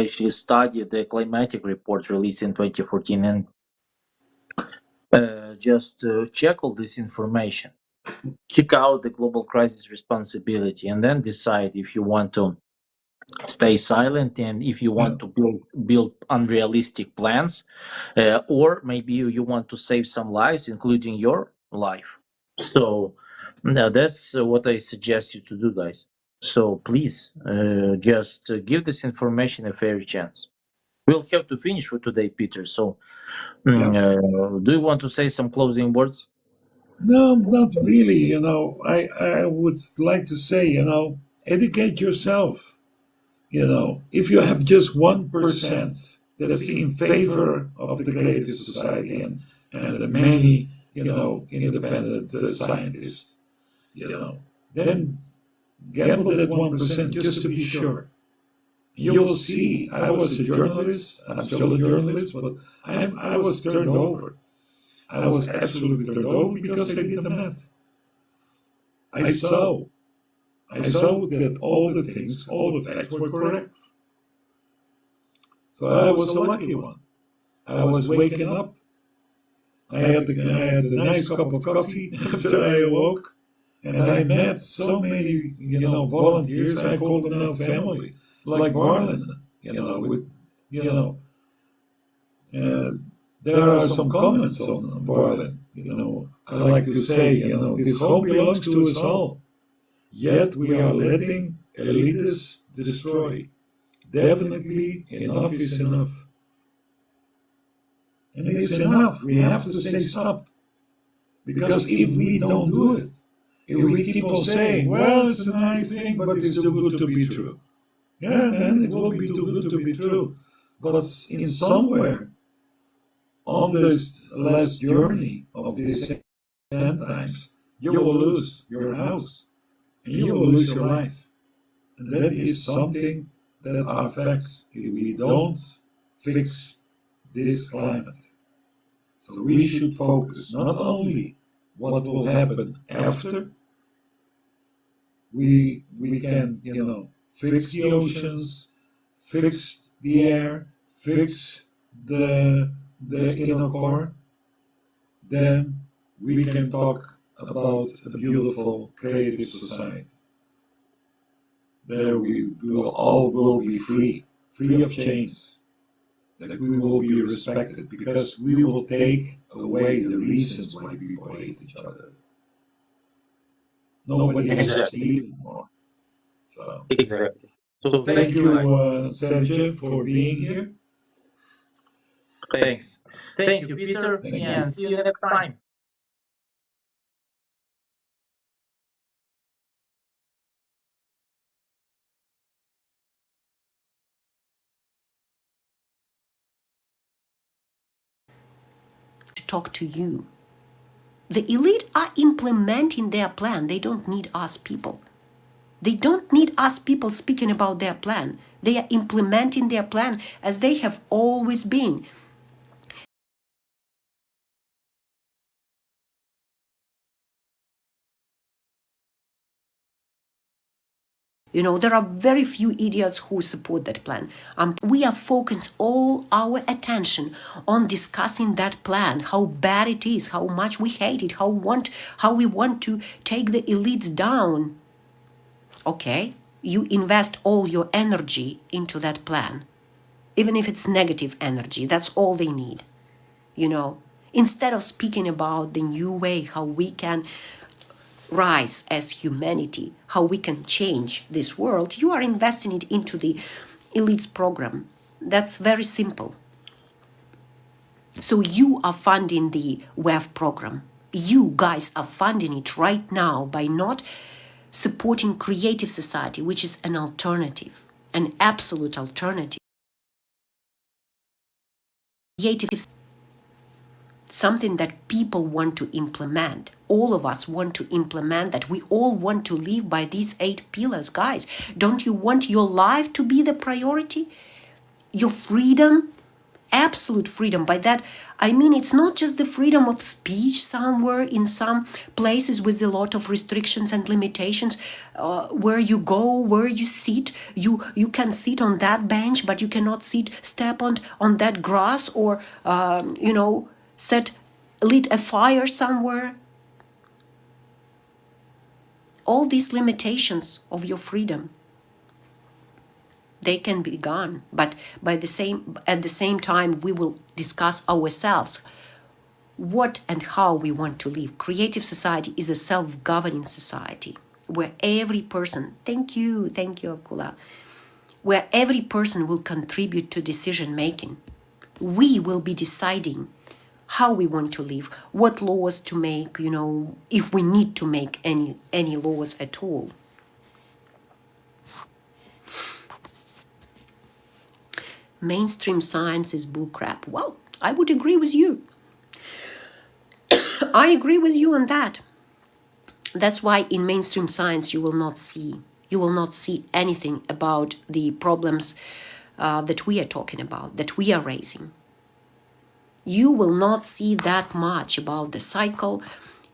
actually study the climatic report released in 2014, and just check all this information. Check out the global crisis responsibility, and then decide if you want to stay silent and if you want to build unrealistic plans, or maybe you want to save some lives, including your life. So that's what I suggest you to do, guys. So please just give this information a fair chance. We'll have to finish for today, Peter. So do you want to say some closing words? No, not really. I would like to say, educate yourself. If you have just 1% that's in favor of the Creative Society and the many, independent scientists, then gamble that 1% just to be sure. You will see, I was a journalist, I'm still a journalist, but I was turned over. I was absolutely turned over because I did the math. I saw that all the things, all the facts were correct. So I was a lucky one. I was waking up. I had a nice cup of coffee after I awoke, and I met so many, volunteers. I call them now family, like Varlin, with, you know, there are some comments on Varlin. I like to say, this home belongs to us all. Yet we are letting elitists destroy. Definitely enough is enough. And it's enough. We have to say stop. Because if we don't do it, if we keep on saying, well, it's a nice thing, but it's too good to be true. Yeah, man, it will be too good to be true. But in somewhere on this last journey of these end times, you will lose your house and you will lose your life. And that is something that affects if we don't fix this climate. So we should focus not only what will happen after we can, fix the oceans, fix the air, fix the inner core, then we can talk about a beautiful creative society. There we will all will be free of chains, that we will be respected because we will take away the reasons why people hate each other. Nobody is stealing more. So Exactly. So thank you, Sergej, for being here. thanks. Thank you, Peter, Thank you. and see you next time. To talk to you. The elite are implementing their plan. They don't need us people. They don't need us people speaking about their plan. They are implementing their plan as they have always been. There are very few idiots who support that plan. We are focused all our attention on discussing that plan, how bad it is, how much we hate it, how we want to take the elites down. Okay, you invest all your energy into that plan, even if it's negative energy. That's all they need. Instead of speaking about the new way, how we can rise as humanity, how we can change this world, you are investing it into the elites program. That's very simple. So you are funding the WEF program. You guys are funding it right now by not supporting creative society, which is an alternative, an absolute alternative. Creative, something that people want to implement. All of us want to implement that. We all want to live by these 8 pillars, guys. Don't you want your life to be the priority? Your freedom? Absolute freedom. By that, I mean it's not just the freedom of speech somewhere in some places with a lot of restrictions and limitations, where you go, where you sit. You can sit on that bench, but you cannot step on that grass, or lit a fire somewhere. All these limitations of your freedom, they can be gone, but at the same time we will discuss ourselves what and how we want to live. Creative society is a self-governing society where every person, thank you Akula, where every person will contribute to decision making. We will be deciding how we want to live, what laws to make, if we need to make any laws at all. Mainstream science is bullcrap. Well, I would agree with you. I agree with you on that. That's why in mainstream science you will not see You will not see anything about the problems that we are talking about, that we are raising. You will not see that much about the cycle.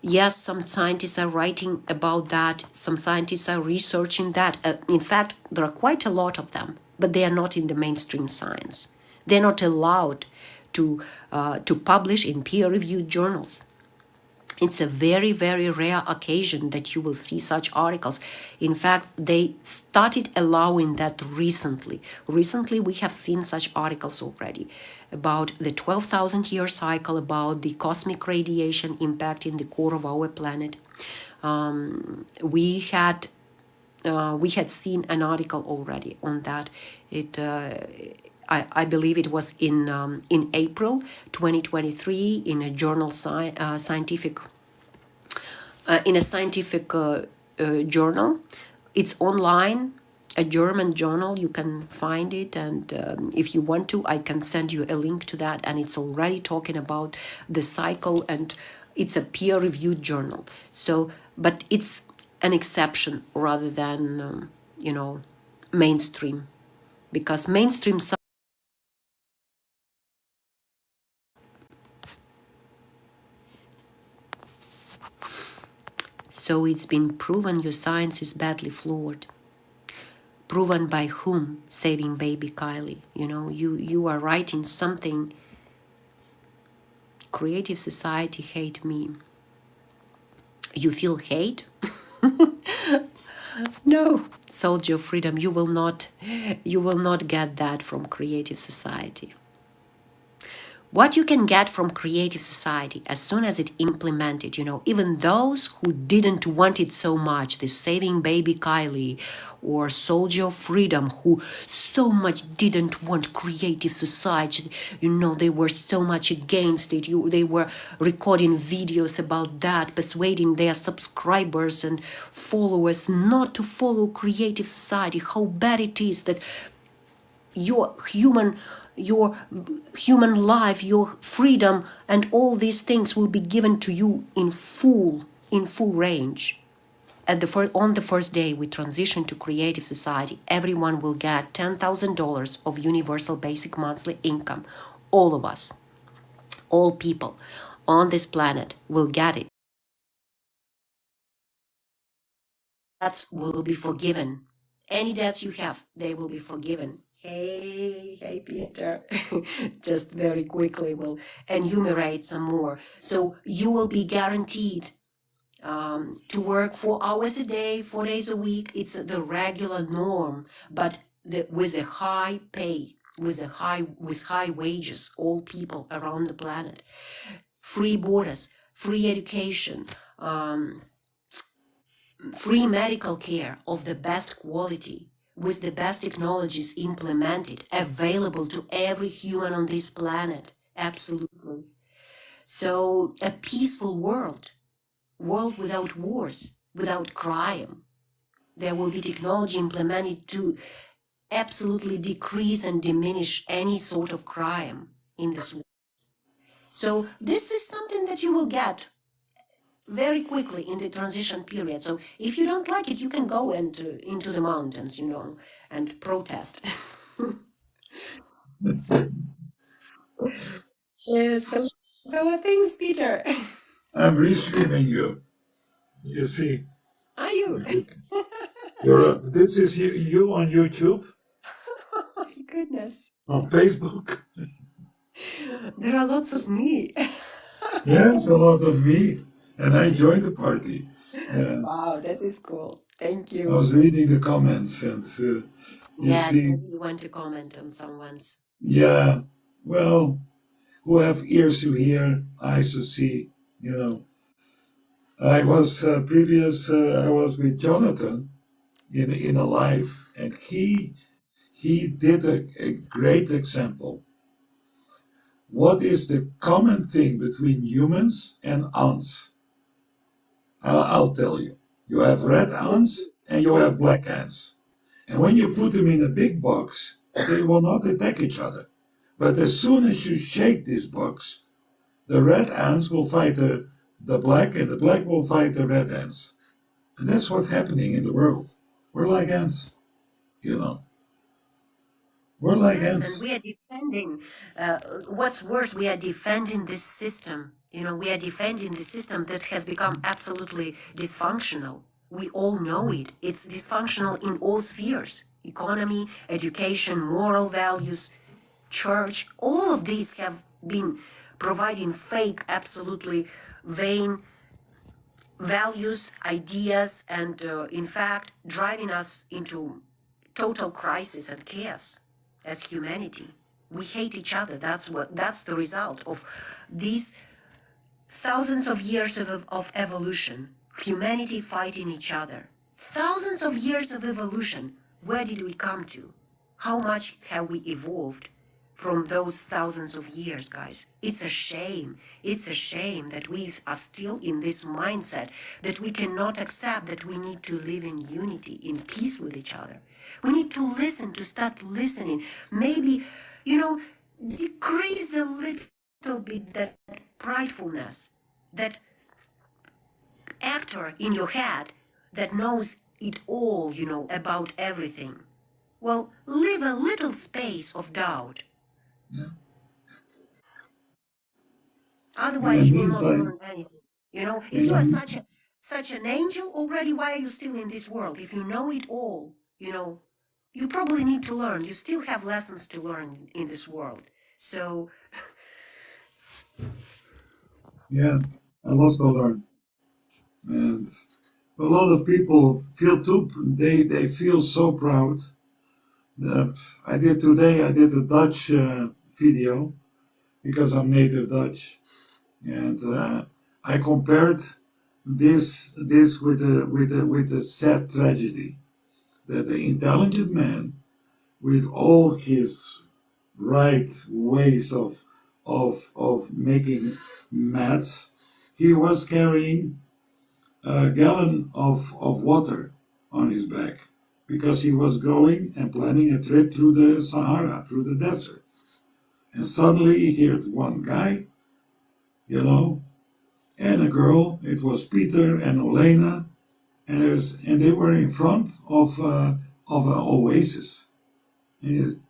Yes, some scientists are writing about that. Some scientists are researching that. In fact, there are quite a lot of them, but they are not in the mainstream science. They're not allowed to publish in peer-reviewed journals. It's a very, very rare occasion that you will see such articles. In fact, they started allowing that recently. Recently, we have seen such articles already about the 12,000-year cycle, about the cosmic radiation impacting the core of our planet. We had seen an article already on that. I believe it was in April 2023 in a journal scientific journal. It's online, a German journal. You can find it, and if you want to, I can send you a link to that. And it's already talking about the cycle, and it's a peer-reviewed journal. So, but it's an exception rather than mainstream, because mainstream. So it's been proven your science is badly flawed. Proven by whom? Saving baby Kylie. You are writing something. Creative Society hate me. You feel hate? No, Soldier of Freedom, you will not get that from Creative Society. What you can get from Creative Society as soon as it implemented, even those who didn't want it so much, the Saving Baby Kylie or Soldier of Freedom, who so much didn't want Creative Society, they were so much against it. They were recording videos about that, persuading their subscribers and followers not to follow Creative Society, how bad it is that your human life, your freedom, and all these things will be given to you in full range. On the first day we transition to Creative Society, everyone will get $10,000 of universal basic monthly income. All of us, all people on this planet will get it. Debts will be forgiven. Any debts you have, they will be forgiven. Hey, Peter. Just very quickly we'll enumerate some more. So you will be guaranteed to work 4 hours a day, 4 days a week. It's the regular norm, but with a high pay, with high wages, all people around the planet. Free borders, free education, free medical care of the best quality, with the best technologies implemented, available to every human on this planet. Absolutely. So a peaceful world without wars, without crime. There will be technology implemented to absolutely decrease and diminish any sort of crime in this world. So this is something that you will get very quickly in the transition period. So if you don't like it, you can go into the mountains, and protest. Yes. How are things, Peter? I'm restreaming you. You see, Are you? this is you on YouTube, Oh my goodness. on Facebook. There are lots of me. Yes, a lot of me, and I joined the party. Wow, that is cool. Thank I you. was reading the comments, and Yes, see, you want to comment on someone's. yeah, well, who have ears to hear, eyes to see, I was I was with Jonathan in a live, and he did a great example. What is the common thing between humans and ants? I'll tell you. You have red ants and you have black ants. And when you put them in a big box, they will not attack each other. But as soon as you shake this box, the red ants will fight the black, and the black will fight the red ants. And that's what's happening in the world. We're like ants, you know. We're like Yes, and ants. we are defending, what's worse, we are defending this system. You know, we are defending the system that has become absolutely dysfunctional. We all know it. It's dysfunctional in all spheres: economy, education, moral values, church. All of these have been providing fake, absolutely vain values, ideas, and in fact, driving us into total crisis and chaos as humanity. We hate each other. That's the result of these thousands of years of evolution. Humanity fighting each other. Thousands of years of evolution. Where did we come to? How much have we evolved from those thousands of years, guys? It's a shame. It's a shame that we are still in this mindset that we cannot accept that we need to live in unity, in peace with each other. We need to listen, to start listening. Maybe, decrease a little bit that pridefulness, that actor in your head that knows it all, about everything. Well, leave a little space of doubt. Yeah. And Otherwise, you will indeed, not like, learn anything. If you are and such an angel already, why are you still in this world? If you know it all, you probably need to learn. You still have lessons to learn in this world. So, yeah, I love to learn. And a lot of people feel too, they feel so proud. I did a Dutch video because I'm native Dutch. And I compared this with a sad tragedy that the intelligent man, with all his right ways of making maths, he was carrying a gallon of water on his back because he was going and planning a trip through the Sahara, through the desert. And suddenly he hears one guy, you know, and a girl. It was Peter and Olena, and they were in front of an oasis. And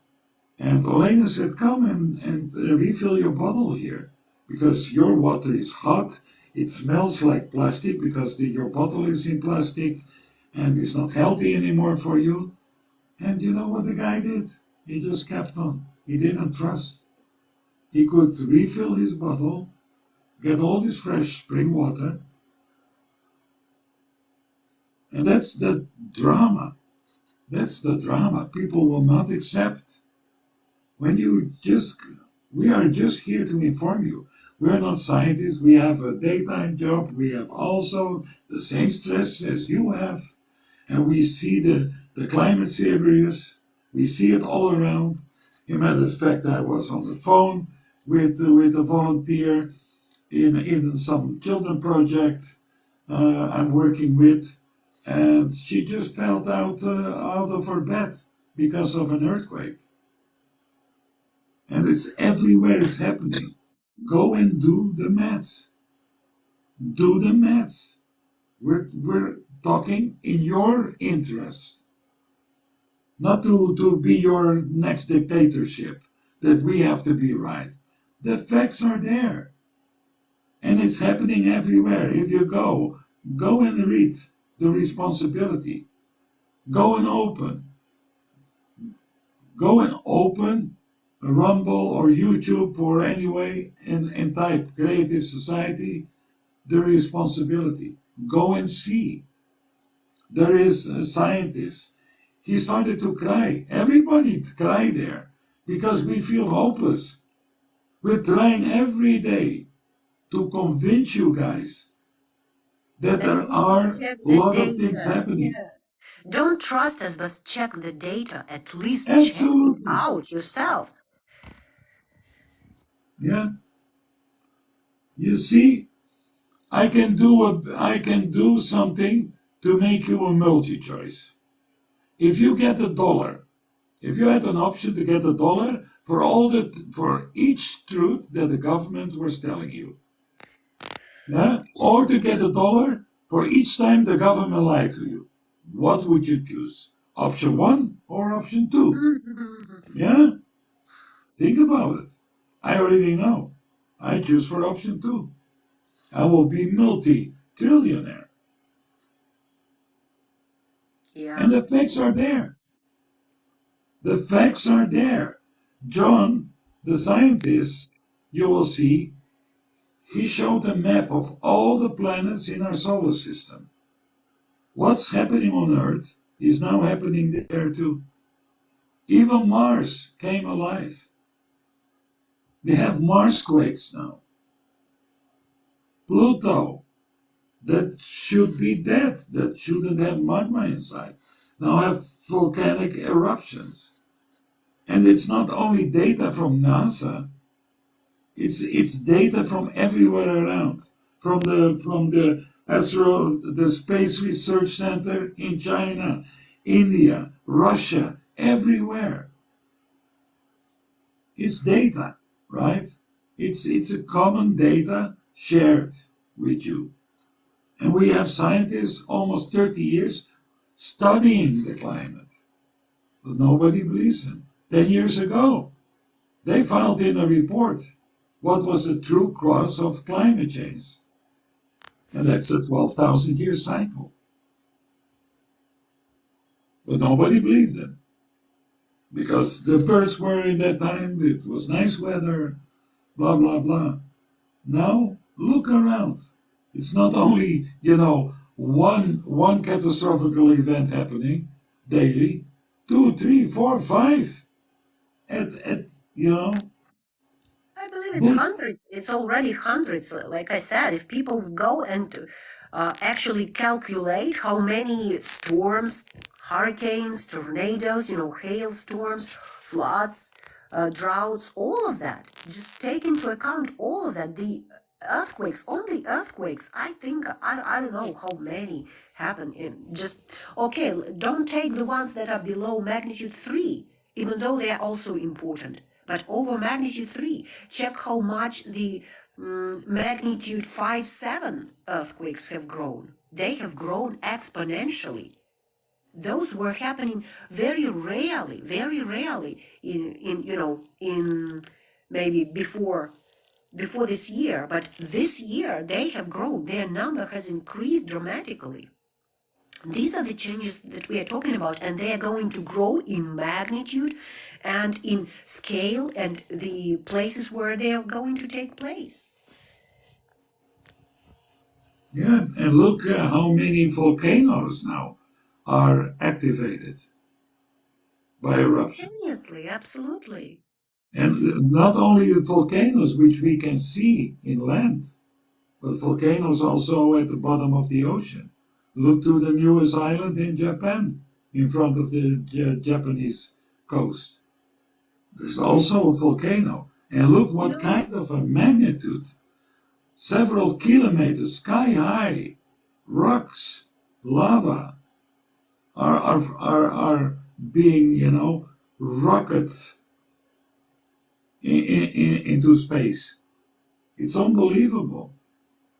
Olena said, "Come and refill your bottle here, because your water is hot. It smells like plastic because your bottle is in plastic, and it's not healthy anymore for you." And you know what the guy did? He just kept on. He didn't trust. He could refill his bottle, get all this fresh spring water, and that's the drama. That's the drama people will not accept. When we are just here to inform you. We are not scientists. We have a daytime job. We have also the same stress as you have. And we see the climate serious. We see it all around. As a matter of fact, I was on the phone with a volunteer in some children project I'm working with, and she just fell out of her bed because of an earthquake. And it's everywhere it's happening. Go and do the maths. Do the maths. We're talking in your interest, not to be your next dictatorship, that we have to be right. The facts are there. And it's happening everywhere. If you go and read the responsibility. Go and open. Go and open Rumble or YouTube or anyway and type Creative Society, the responsibility. Go and see. There is a scientist. He started to cry. Everybody cried there because we feel hopeless. We're trying every day to convince you guys that at there least are a check the lot of things data. happening. Yeah. Don't trust us, but check the data. At least check it Absolutely. out yourself. Yeah. You see, I can do something to make you a multi-choice. If you get $1, if you had an option to get $1 for each truth that the government was telling you, yeah, or to get $1 for each time the government lied to you, what would you choose? Option 1 or option 2? Yeah? Think about it. I already know. I choose for option 2. I will be multi-trillionaire. Yeah. And the facts are there. The facts are there. John, the scientist, you will see, he showed a map of all the planets in our solar system. What's happening on Earth is now happening there too. Even Mars came alive. We have Mars quakes now. Pluto, that should be dead, that shouldn't have magma inside, now have volcanic eruptions. And it's not only data from NASA, it's data from everywhere around. From the Space Research Center in China, India, Russia, everywhere. It's data, right? It's a common data shared with you. And we have scientists almost 30 years studying the climate. But nobody believes them. 10 years ago, they filed in a report what was the true cause of climate change. And that's a 12,000 year cycle. But nobody believed them. Because the birds were in that time, it was nice weather, blah, blah, blah. Now, look around. It's not only, one catastrophic event happening daily, 2, 3, 4, 5 at I believe it's bush. hundreds. It's already hundreds. Like I said, if people go and actually calculate how many storms, hurricanes, tornadoes, hailstorms, floods, droughts, all of that, just take into account all of that. The earthquakes, only earthquakes, I think, I don't know how many happen in just, okay, don't take the ones that are below magnitude 3, even though they are also important. But over magnitude 3, check how much the magnitude 5, 7 earthquakes have grown. They have grown exponentially. Those were happening very rarely in maybe before this year. But this year they have grown. Their number has increased dramatically. These are the changes that we are talking about, and they are going to grow in magnitude and in scale and the places where they are going to take place. Yeah, and look how many volcanoes now are activated by eruptions. Simultaneously, absolutely. And not only the volcanoes which we can see inland, but volcanoes also at the bottom of the ocean. Look to the newest island in Japan, in front of the Japanese coast. There's also a volcano. And look what kind of a magnitude. Several kilometers sky high. Rocks, lava are being, rocketed into space. It's unbelievable.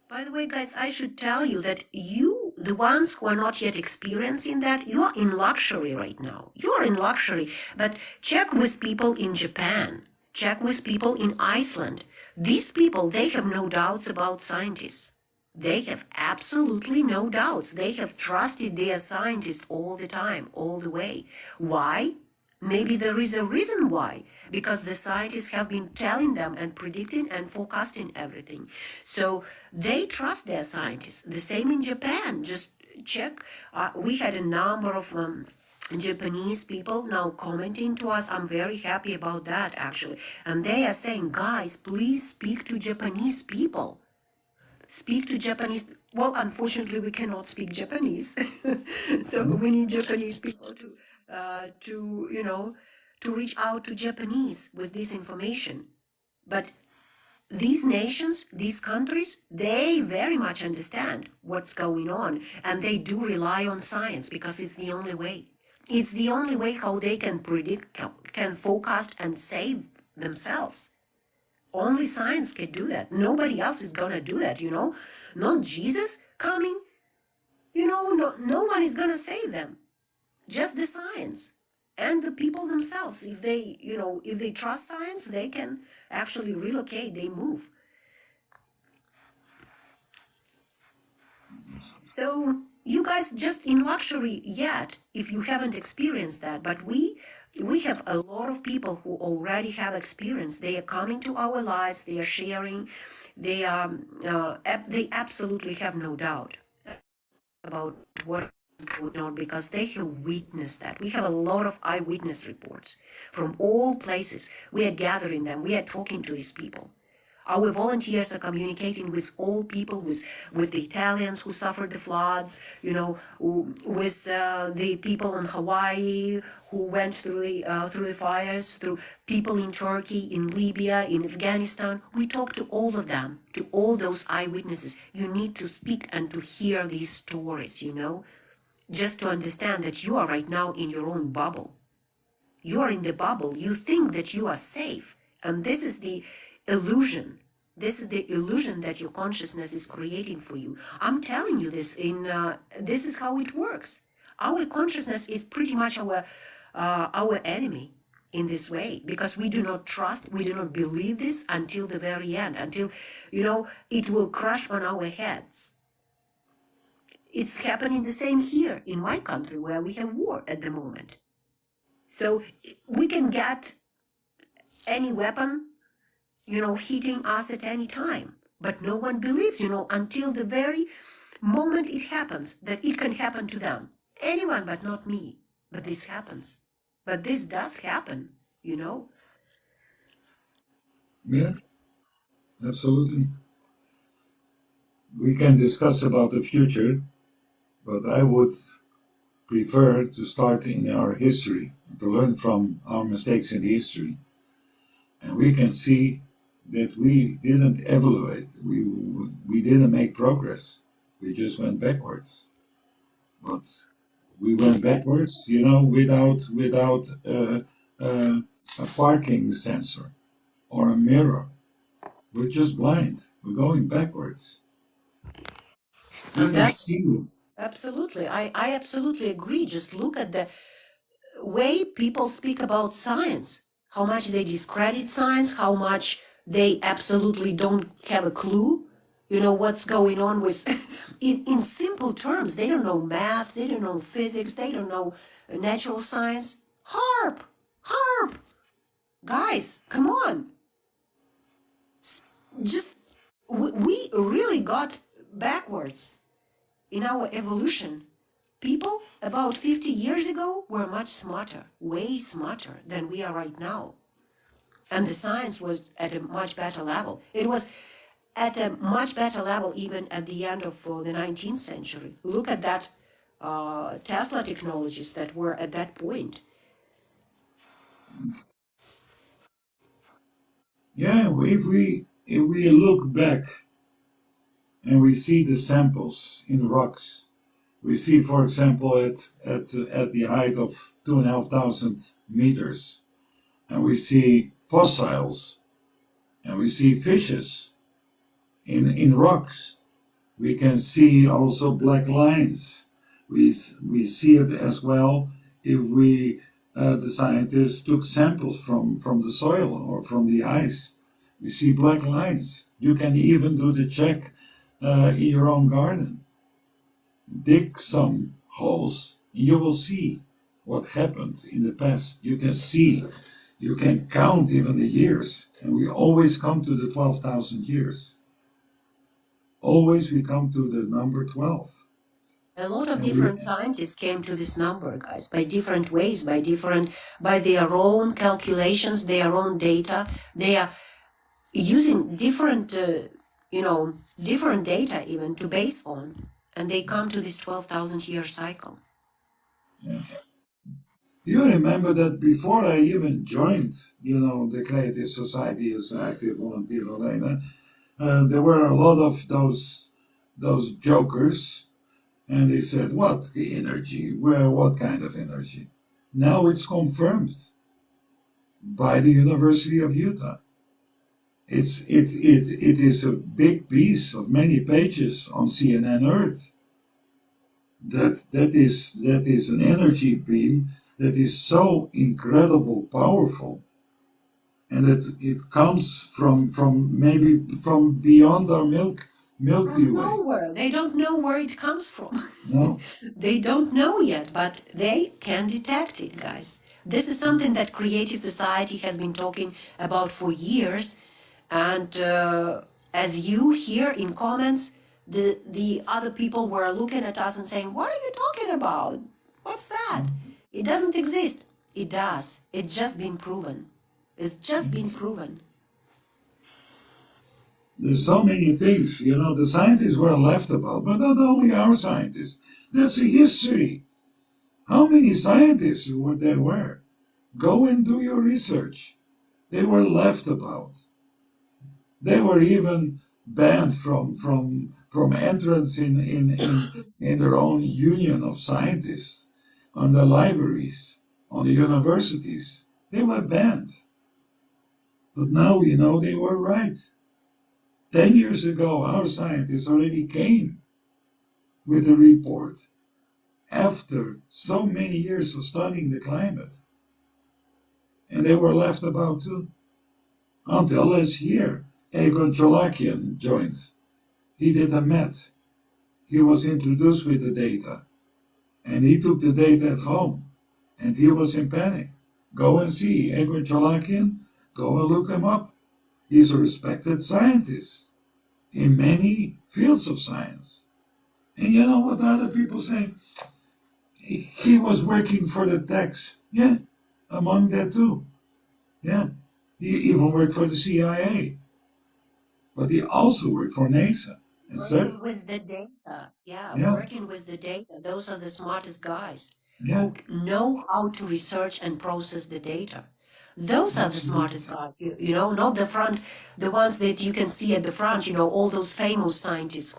By the way, guys, I should tell you that you, the ones who are not yet experiencing that, you are in luxury right now. You are in luxury. But check with people in Japan. Check with people in Iceland. These people, they have no doubts about scientists. They have absolutely no doubts. They have trusted their scientists all the time, all the way. Why? Maybe there is a reason why, because the scientists have been telling them and predicting and forecasting everything. So they trust their scientists. The same in Japan. Just check. We had a number of Japanese people now commenting to us. I'm very happy about that, actually. And they are saying, guys, please speak to Japanese people. Speak to Japanese. Well, unfortunately, we cannot speak Japanese. So we need Japanese people to reach out to Japanese with this information. But these nations, these countries, they very much understand what's going on, and they do rely on science because it's the only way. It's the only way how they can predict, can forecast and save themselves. Only science can do that. Nobody else is gonna do that, Not Jesus coming no one is going to save them. Just the science and the people themselves. If they trust science, they can actually relocate, they move. So you guys just in luxury yet, if you haven't experienced that. But we have a lot of people who already have experience. They are coming to our lives. They are sharing. They they absolutely have no doubt about what is going on because they have witnessed that. We have a lot of eyewitness reports from all places. We are gathering them. We are talking to these people. Our volunteers are communicating with all people, with the Italians who suffered the floods, with the people in Hawaii who went through the fires, through people in Turkey, in Libya, in Afghanistan. We talk to all of them, to all those eyewitnesses. You need to speak and to hear these stories, just to understand that you are right now in your own bubble. You are in the bubble. You think that you are safe. And this is the illusion. This is the illusion that your consciousness is creating for you. I'm telling you this this is how it works. Our consciousness is pretty much our enemy in this way, because we do not trust, we do not believe this until the very end, until, it will crash on our heads. It's happening the same here in my country where we have war at the moment. So we can get any weapon, hitting us at any time. But no one believes, until the very moment it happens, that it can happen to them. Anyone but not me. But this happens. But this does happen, Yeah, absolutely. We can discuss about the future, but I would prefer to start in our history, to learn from our mistakes in history. And we can see that we didn't evaluate, we didn't make progress. We just went backwards. But we went backwards, without a parking sensor or a mirror. We're just blind. We're going backwards. We And can that's see. absolutely, I absolutely agree. Just look at the way people speak about science, how much they discredit science, how much they absolutely don't have a clue, what's going on with, in simple terms, they don't know math, they don't know physics, they don't know natural science. HAARP, guys, come on. Just, we really got backwards in our evolution. People about 50 years ago were much smarter, way smarter than we are right now. And the science was at a much better level. It was at a much better level even at the end of the 19th century. Look at that Tesla technologies that were at that point. Yeah, if we look back and we see the samples in rocks, we see, for example, at the height of 2,500 meters, and we see fossils, and we see fishes in rocks. We can see also black lines. We see it as well if the scientists took samples from the soil or from the ice. We see black lines. You can even do the check in your own garden. Dig some holes. You will see what happened in the past. You can see, you can count even the years. And we always come to the 12,000 years. Always we come to the number 12. A lot of different scientists came to this number, guys, by different ways, by their own calculations, their own data. They are using different, different data even to base on, and they come to this 12,000 year cycle. Yeah. You remember that before I even joined, the Creative Society as an active volunteer, Elena, there were a lot of those jokers, and they said, "What the energy? Well, what kind of energy?" Now it's confirmed by the University of Utah. It is a big piece of many pages on CNN Earth. that is an energy beam that is so incredible powerful, and that it comes from maybe from beyond our Milky From Way. nowhere. They don't know where it comes from. No, They don't know yet, but they can detect it, guys. This is something that Creative Society has been talking about for years. And as you hear in comments, the other people were looking at us and saying, "What are you talking about? What's that? It doesn't exist." It does. It's just been proven. It's just been proven. there's so many things, the scientists were left about, but not only our scientists. There's a history. How many scientists there were? Go and do your research. They were left about. They were even banned from entrance in their own union of scientists, on the libraries, on the universities. They were banned. But now, they were right. 10 years ago, our scientists already came with a report after so many years of studying the climate. And they were left about too. Until last year, Egon Cholakian joined. He did a MET. He was introduced with the data. And he took the data at home. And he was in panic. Go and see Egon Cholakian. Go and look him up. He's a respected scientist in many fields of science. And you know what other people say? He was working for the tax. Yeah, among that too. Yeah, he even worked for the CIA. But he also worked for NASA. And Working with the data. Yeah. Working with the data. Those are the smartest guys Yeah. who know how to research and process the data. Those are the smartest guys, not the ones that you can see at the front, all those famous scientists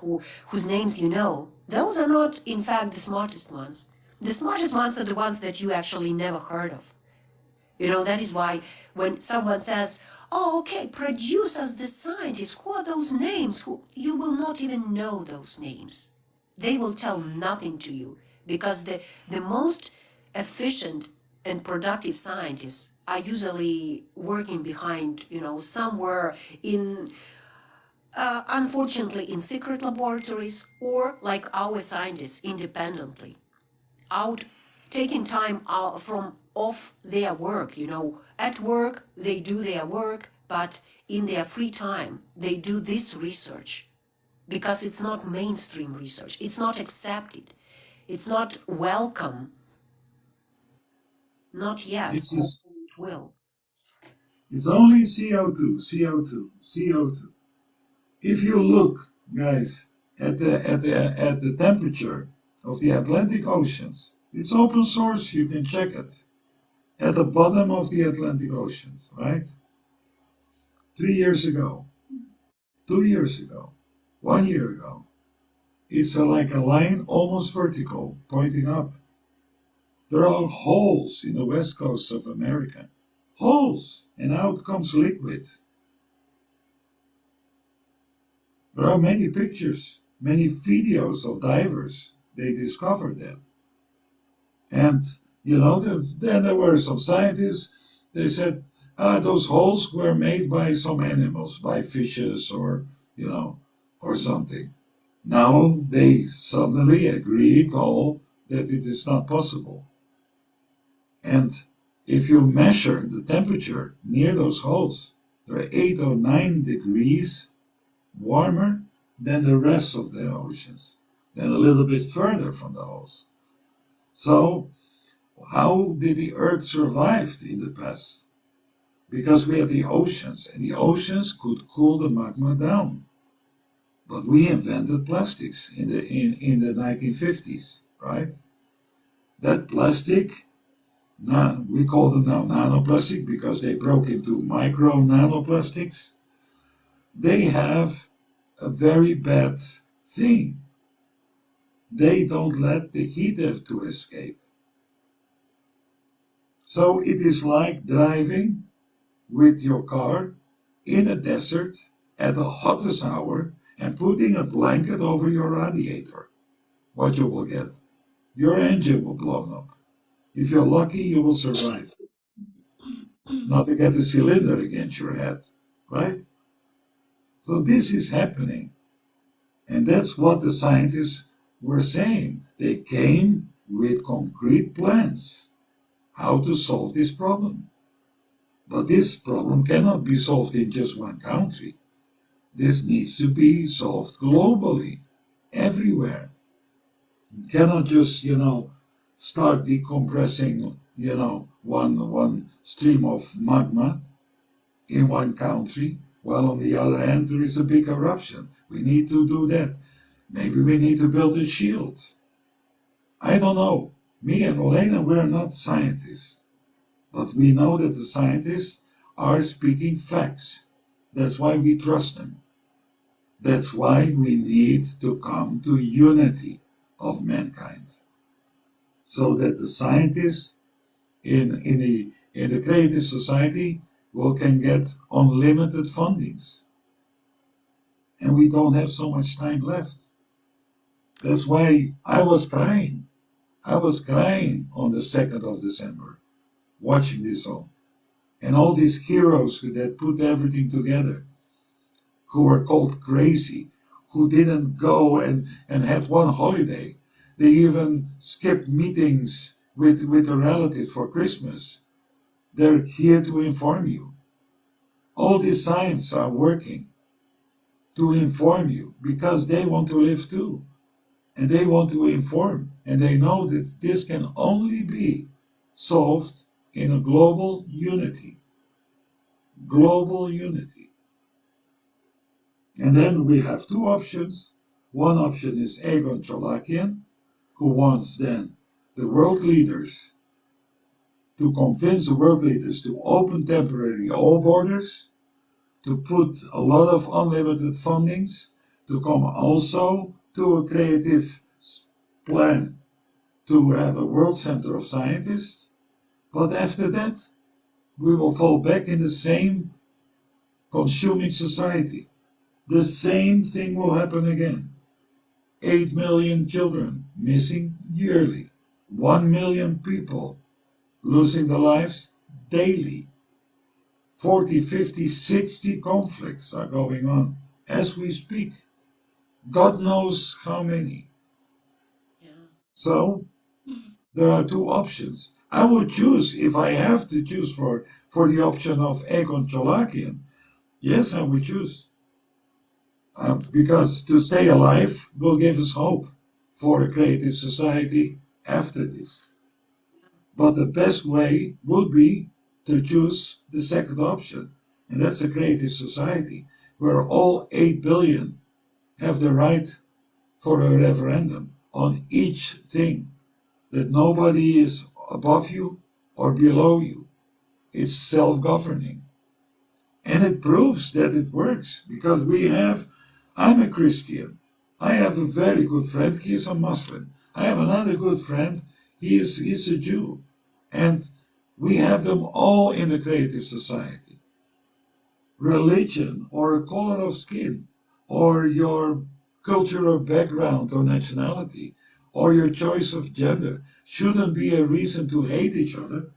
whose names you know. Those are not, in fact, the smartest ones. The smartest ones are the ones that you actually never heard of. That is why when someone says, "Oh, okay, produce us the scientists, who are those names?" You will not even know those names. They will tell nothing to you, because the most efficient and productive scientists are usually working behind, somewhere in, unfortunately, in secret laboratories, or like our scientists independently, out taking time out from off their work. At work they do their work, but in their free time they do this research, because it's not mainstream research, it's not accepted, it's not welcome, not yet. It's just, It will. it's only CO2, CO2, CO2. If you look, guys, at the temperature of the Atlantic Oceans, it's open source, you can check it. At the bottom of the Atlantic Oceans, right? 3 years ago, 2 years ago, 1 year ago, it's like a line almost vertical, pointing up. There are holes in the west coast of America. Holes, and out comes liquid. There are many pictures, many videos of divers. They discovered that. And, then there were some scientists, they said, those holes were made by some animals, by fishes or something. Now they suddenly agreed all that it is not possible. And if you measure the temperature near those holes, they're 8 or 9 degrees warmer than the rest of the oceans, then a little bit further from the holes. So, how did the Earth survive in the past? Because we had the oceans, and the oceans could cool the magma down. But we invented plastics in the 1950s, right? That plastic, we call them now nanoplastic because they broke into micro nanoplastics. They have a very bad thing. They don't let the heat to escape. So it is like driving with your car in a desert at the hottest hour and putting a blanket over your radiator. What you will get? your engine will blow up. If you're lucky, you will survive. Not to get a cylinder against your head, right? So this is happening. And that's what the scientists were saying. They came with concrete plans how to solve this problem. But this problem cannot be solved in just one country. This needs to be solved globally, everywhere. You cannot just, start decompressing, one stream of magma in one country, while on the other hand there is a big eruption. We need to do that. Maybe we need to build a shield. I don't know. Me and Olena, we're not scientists. But we know that the scientists are speaking facts. That's why we trust them. That's why we need to come to unity of mankind. So that the scientists in the creative society can get unlimited fundings. And we don't have so much time left. That's why I was crying. I was crying on the 2nd of December, watching this all. And all these heroes that put everything together, who were called crazy, who didn't go and had one holiday. They even skipped meetings with a relative for Christmas. They're here to inform you. All these science are working to inform you because they want to live too. And they want to inform. And they know that this can only be solved in a global unity. Global unity. And then we have two options. One option is Egon Cholakian, who wants then the world leaders to convince the world leaders to open temporarily all borders, to put a lot of unlimited fundings, to come also to a creative plan to have a world center of scientists. But after that, we will fall back in the same consuming society. The same thing will happen again. 8 million children missing yearly. 1 million people losing their lives daily. 40, 50, 60 conflicts are going on as we speak. God knows how many. Yeah. So there are two options. I would choose, if I have to choose for the option of Egon Cholakian, yes, I would choose. Because to stay alive will give us hope for a creative society after this. But the best way would be to choose the second option, and that's a creative society where all 8 billion have the right for a referendum on each thing, that nobody is above you or below you. It's self-governing. And it proves that it works because I'm a Christian. I have a very good friend, he is a Muslim. I have another good friend, he's a Jew. And we have them all in a creative society. Religion or a color of skin or your cultural background or nationality or your choice of gender shouldn't be a reason to hate each other.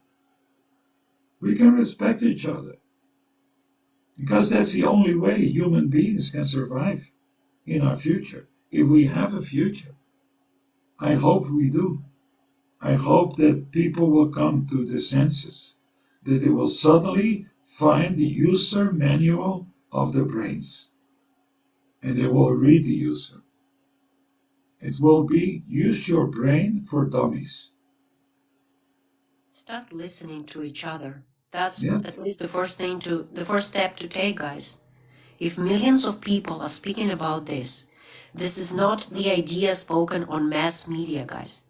We can respect each other. Because that's the only way human beings can survive in our future, if we have a future. I hope we do. I hope that people will come to the senses, that they will suddenly find the user manual of their brains, and they will read the user. It will be use your brain for dummies. Start listening to each other. That's Yeah. at least the first step to take, guys. If millions of people are speaking about this is not the idea spoken on mass media, guys.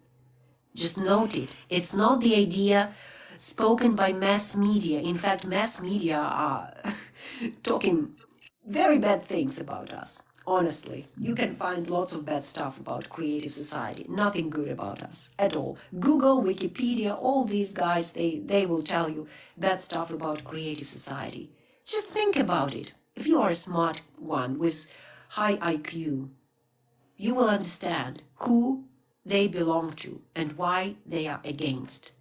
Just note it. It's not the idea spoken by mass media. In fact, mass media are talking very bad things about us. Honestly, you can find lots of bad stuff about creative society. Nothing good about us at all. Google, Wikipedia, all these guys, they will tell you bad stuff about creative society. Just think about it. If you are a smart one with high IQ, you will understand who they belong to and why they are against,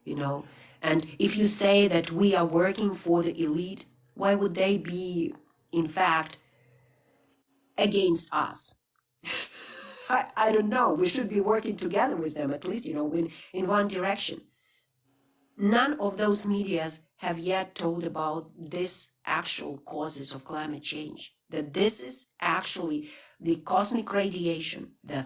you know. And if you say that we are working for the elite, why would they be, in fact, against us? I don't know. We should be working together with them, at least, in one direction. None of those medias have yet told about this actual causes of climate change, that this is actually the cosmic radiation, the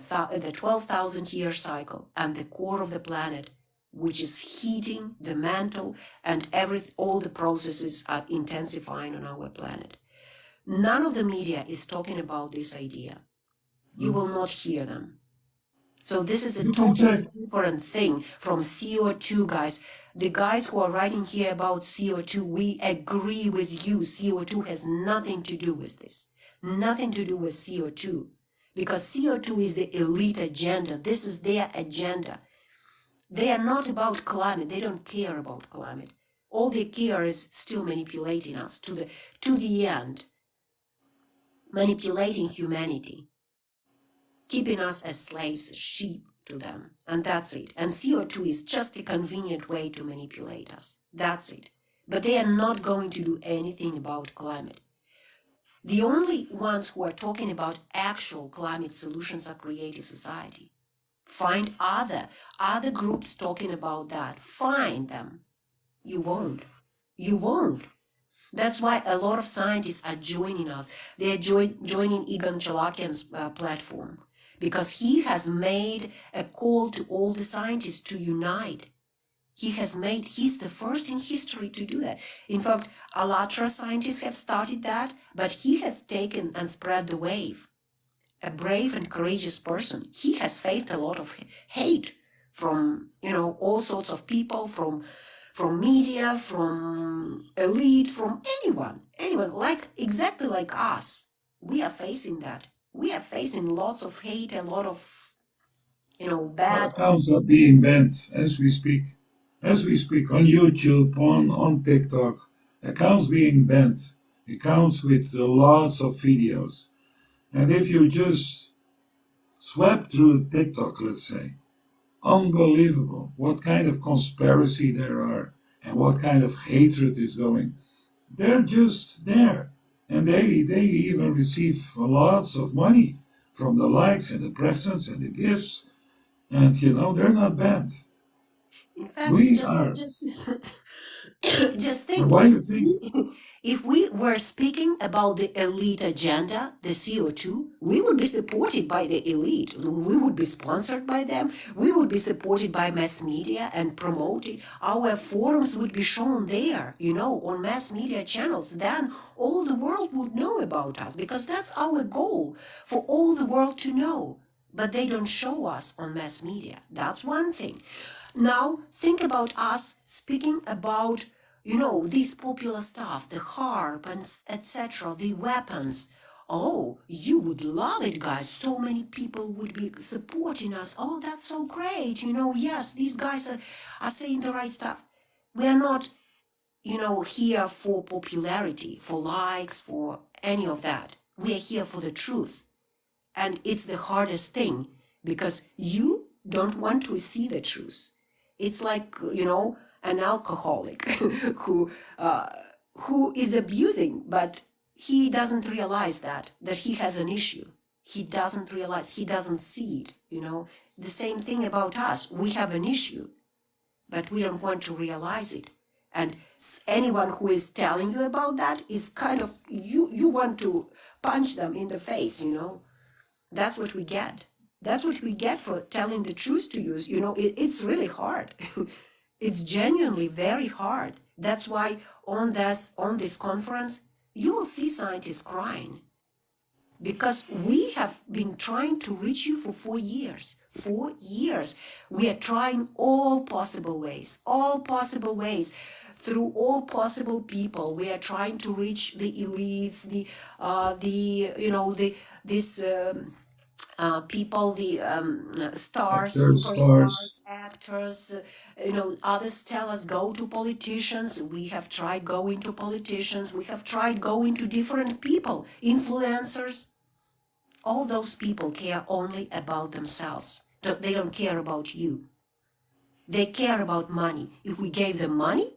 12,000 year cycle and the core of the planet, which is heating the mantle, and all the processes are intensifying on our planet. None of the media is talking about this idea. You will not hear them. So this is a You can totally check. different thing from CO2, guys. The guys who are writing here about CO2, we agree with you. CO2 has nothing to do with this. Nothing to do with CO2. Because CO2 is the elite agenda. This is their agenda. They are not about climate. They don't care about climate. All they care is still manipulating us to the end. Manipulating humanity. Keeping us as slaves, as sheep to them. And that's it. And CO2 is just a convenient way to manipulate us. That's it. But they are not going to do anything about climate. The only ones who are talking about actual climate solutions are Creative Society. Find other groups talking about that. Find them. You won't. You won't. That's why a lot of scientists are joining us. They are joining Egon Chalakian's platform, because he has made a call to all the scientists to unite. He's the first in history to do that. In fact, Alatra scientists have started that, but he has taken and spread the wave. A brave and courageous person. He has faced a lot of hate from, all sorts of people, from media, from elite, from anyone, exactly like us. We are facing that. We are facing lots of hate, a lot of, bad. Accounts are being banned as we speak. As we speak, on YouTube, on TikTok, accounts being banned. Accounts with lots of videos. And if you just swept through TikTok, let's say, unbelievable what kind of conspiracy there are and what kind of hatred is going. They're just there. And they even receive lots of money from the likes and the presents and the gifts. And they're not banned. In fact, We are. just think, Why do you think? if we were speaking about the elite agenda, the CO2, we would be supported by the elite. We would be sponsored by them. We would be supported by mass media and promoted. Our forums would be shown there, on mass media channels. Then all the world would know about us, because that's our goal, for all the world to know. But they don't show us on mass media. That's one thing. Now, think about us speaking about, this popular stuff, the harp and etc., the weapons. Oh, you would love it, guys. So many people would be supporting us. Oh, that's so great. Yes, these guys are saying the right stuff. We are not, here for popularity, for likes, for any of that. We are here for the truth. And it's the hardest thing, because you don't want to see the truth. It's like, an alcoholic who is abusing, but he doesn't realize that he has an issue. He doesn't realize, he doesn't see it, The same thing about us. We have an issue, but we don't want to realize it. And anyone who is telling you about that is kind of, you want to punch them in the face, That's what we get. That's what we get for telling the truth to you. It's really hard. It's genuinely very hard. That's why on this conference, you will see scientists crying. Because we have been trying to reach you for 4 years. 4 years. We are trying all possible ways, through all possible people. We are trying to reach the elites, people, the stars, superstars, actors. Others tell us go to politicians. We have tried going to politicians. We have tried going to different people, influencers. All those people care only about themselves. They don't care about you. They care about money. If we gave them money,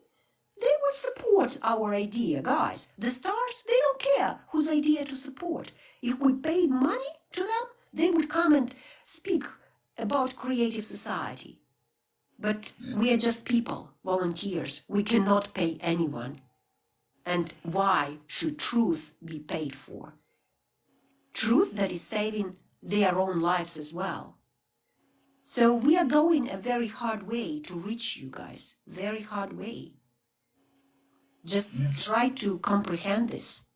they would support our idea, guys. The stars, they don't care whose idea to support. If we paid money to them, they would come and speak about creative society. But we are just people, volunteers. We cannot pay anyone. And why should truth be paid for? Truth that is saving their own lives as well. So we are going a very hard way to reach you guys. Very hard way. Just try to comprehend this.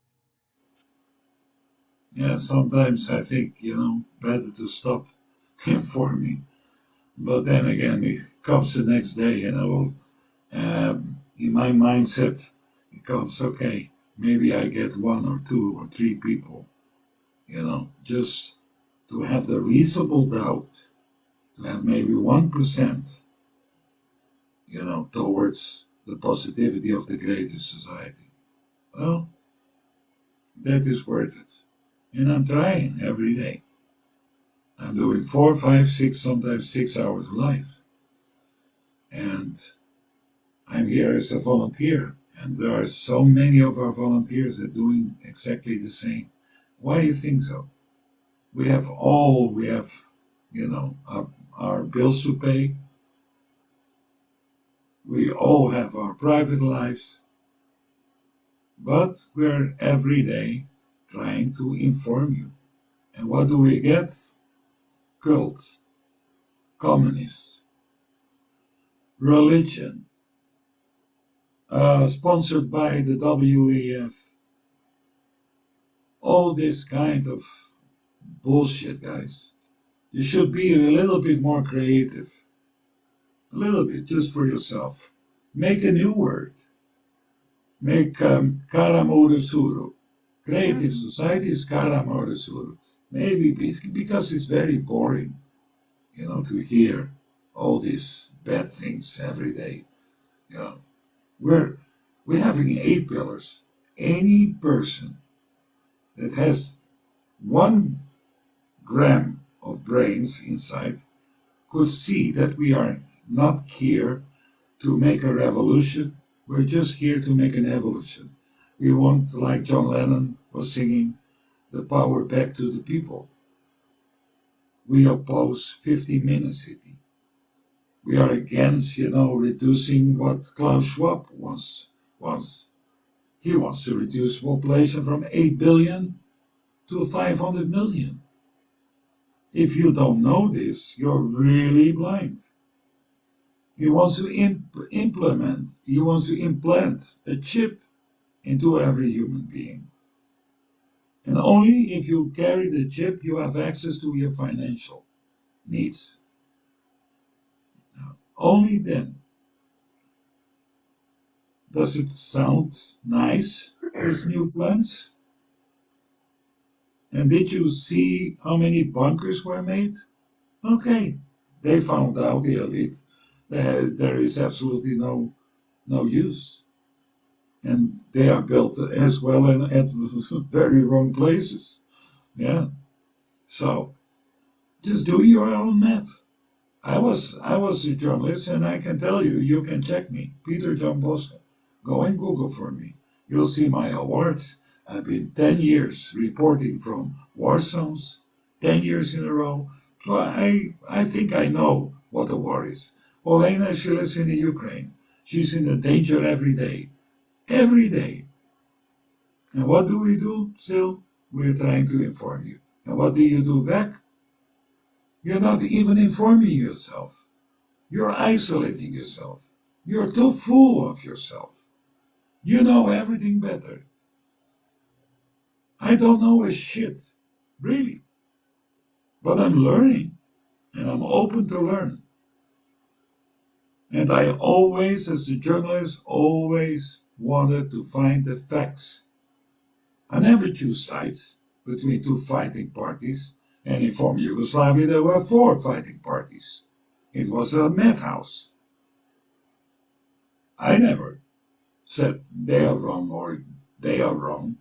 Yeah, sometimes I think, better to stop informing. But then again, it comes the next day, and I will, in my mindset, it comes, okay, maybe I get 1 or 2 or 3 people, just to have the reasonable doubt, to have maybe 1%, towards the positivity of the greater society. Well, that is worth it. And I'm trying every day. I'm doing 4, 5, 6, sometimes 6 hours live. And I'm here as a volunteer. And there are so many of our volunteers that are doing exactly the same. Why do you think so? We have, our bills to pay. We all have our private lives. But we're every day trying to inform you. And what do we get? Cult, communists, religion, sponsored by the WEF. All this kind of bullshit, guys. You should be a little bit more creative. A little bit, just for yourself. Make a new word. Make Karamurusuru. Creative society is Karamurusuru. Maybe because it's very boring, to hear all these bad things every day. We're having 8 pillars. Any person that has 1 gram of brains inside could see that we are not here to make a revolution. We're just here to make an evolution. We want, like John Lennon was singing, the power back to the people. We oppose 50-minute city. We are against, reducing what Klaus Schwab wants. He wants to reduce population from 8 billion to 500 million. If you don't know this, you're really blind. He wants to implant a chip into every human being. And only if you carry the chip, you have access to your financial needs. Now, only then. Does it sound nice, these new plans? And did you see how many bunkers were made? Okay, they found out, the elite, that there is absolutely no use. And they are built as well at very wrong places. Yeah. So just do your own math. I was a journalist, and I can tell you, you can check me, Peter John Bosco. Go and Google for me. You'll see my awards. I've been 10 years reporting from war zones, 10 years in a row. So I think I know what a war is. Olena, she lives in the Ukraine. She's in a danger every day. Every day. And what do we do still? We're trying to inform you. And what do you do back? You're not even informing yourself. You're isolating yourself. You're too full of yourself. You know everything better. I don't know a shit. Really. But I'm learning. And I'm open to learn. And I always, as a journalist, always wanted to find the facts. I never choose sides between 2 fighting parties. And in former Yugoslavia there were 4 fighting parties. It was a madhouse. I never said they are wrong or they are wrong.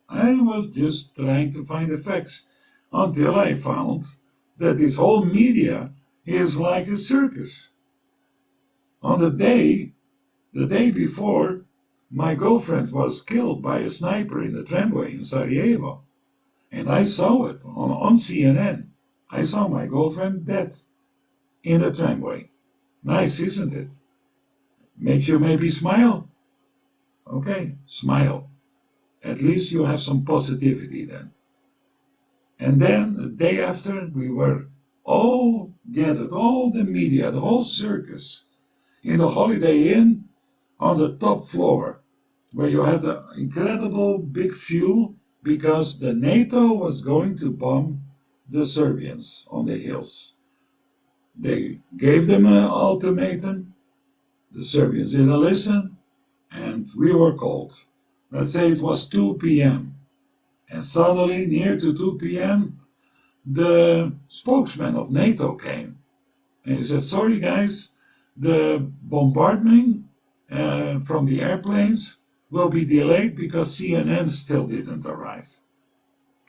I was just trying to find the facts until I found that this whole media is like a circus. On the day before, my girlfriend was killed by a sniper in the tramway in Sarajevo. And I saw it on CNN. I saw my girlfriend dead in the tramway. Nice, isn't it? Makes you maybe smile? Okay, smile. At least you have some positivity then. And then the day after, we were all gathered, all the media, the whole circus, in the Holiday Inn on the top floor, where you had an incredible big view because the NATO was going to bomb the Serbians on the hills. They gave them an ultimatum. The Serbians didn't listen, and we were called. Let's say it was 2 p.m. And suddenly, near to 2 p.m., the spokesman of NATO came. And he said, sorry guys, the bombardment from the airplanes will be delayed because CNN still didn't arrive.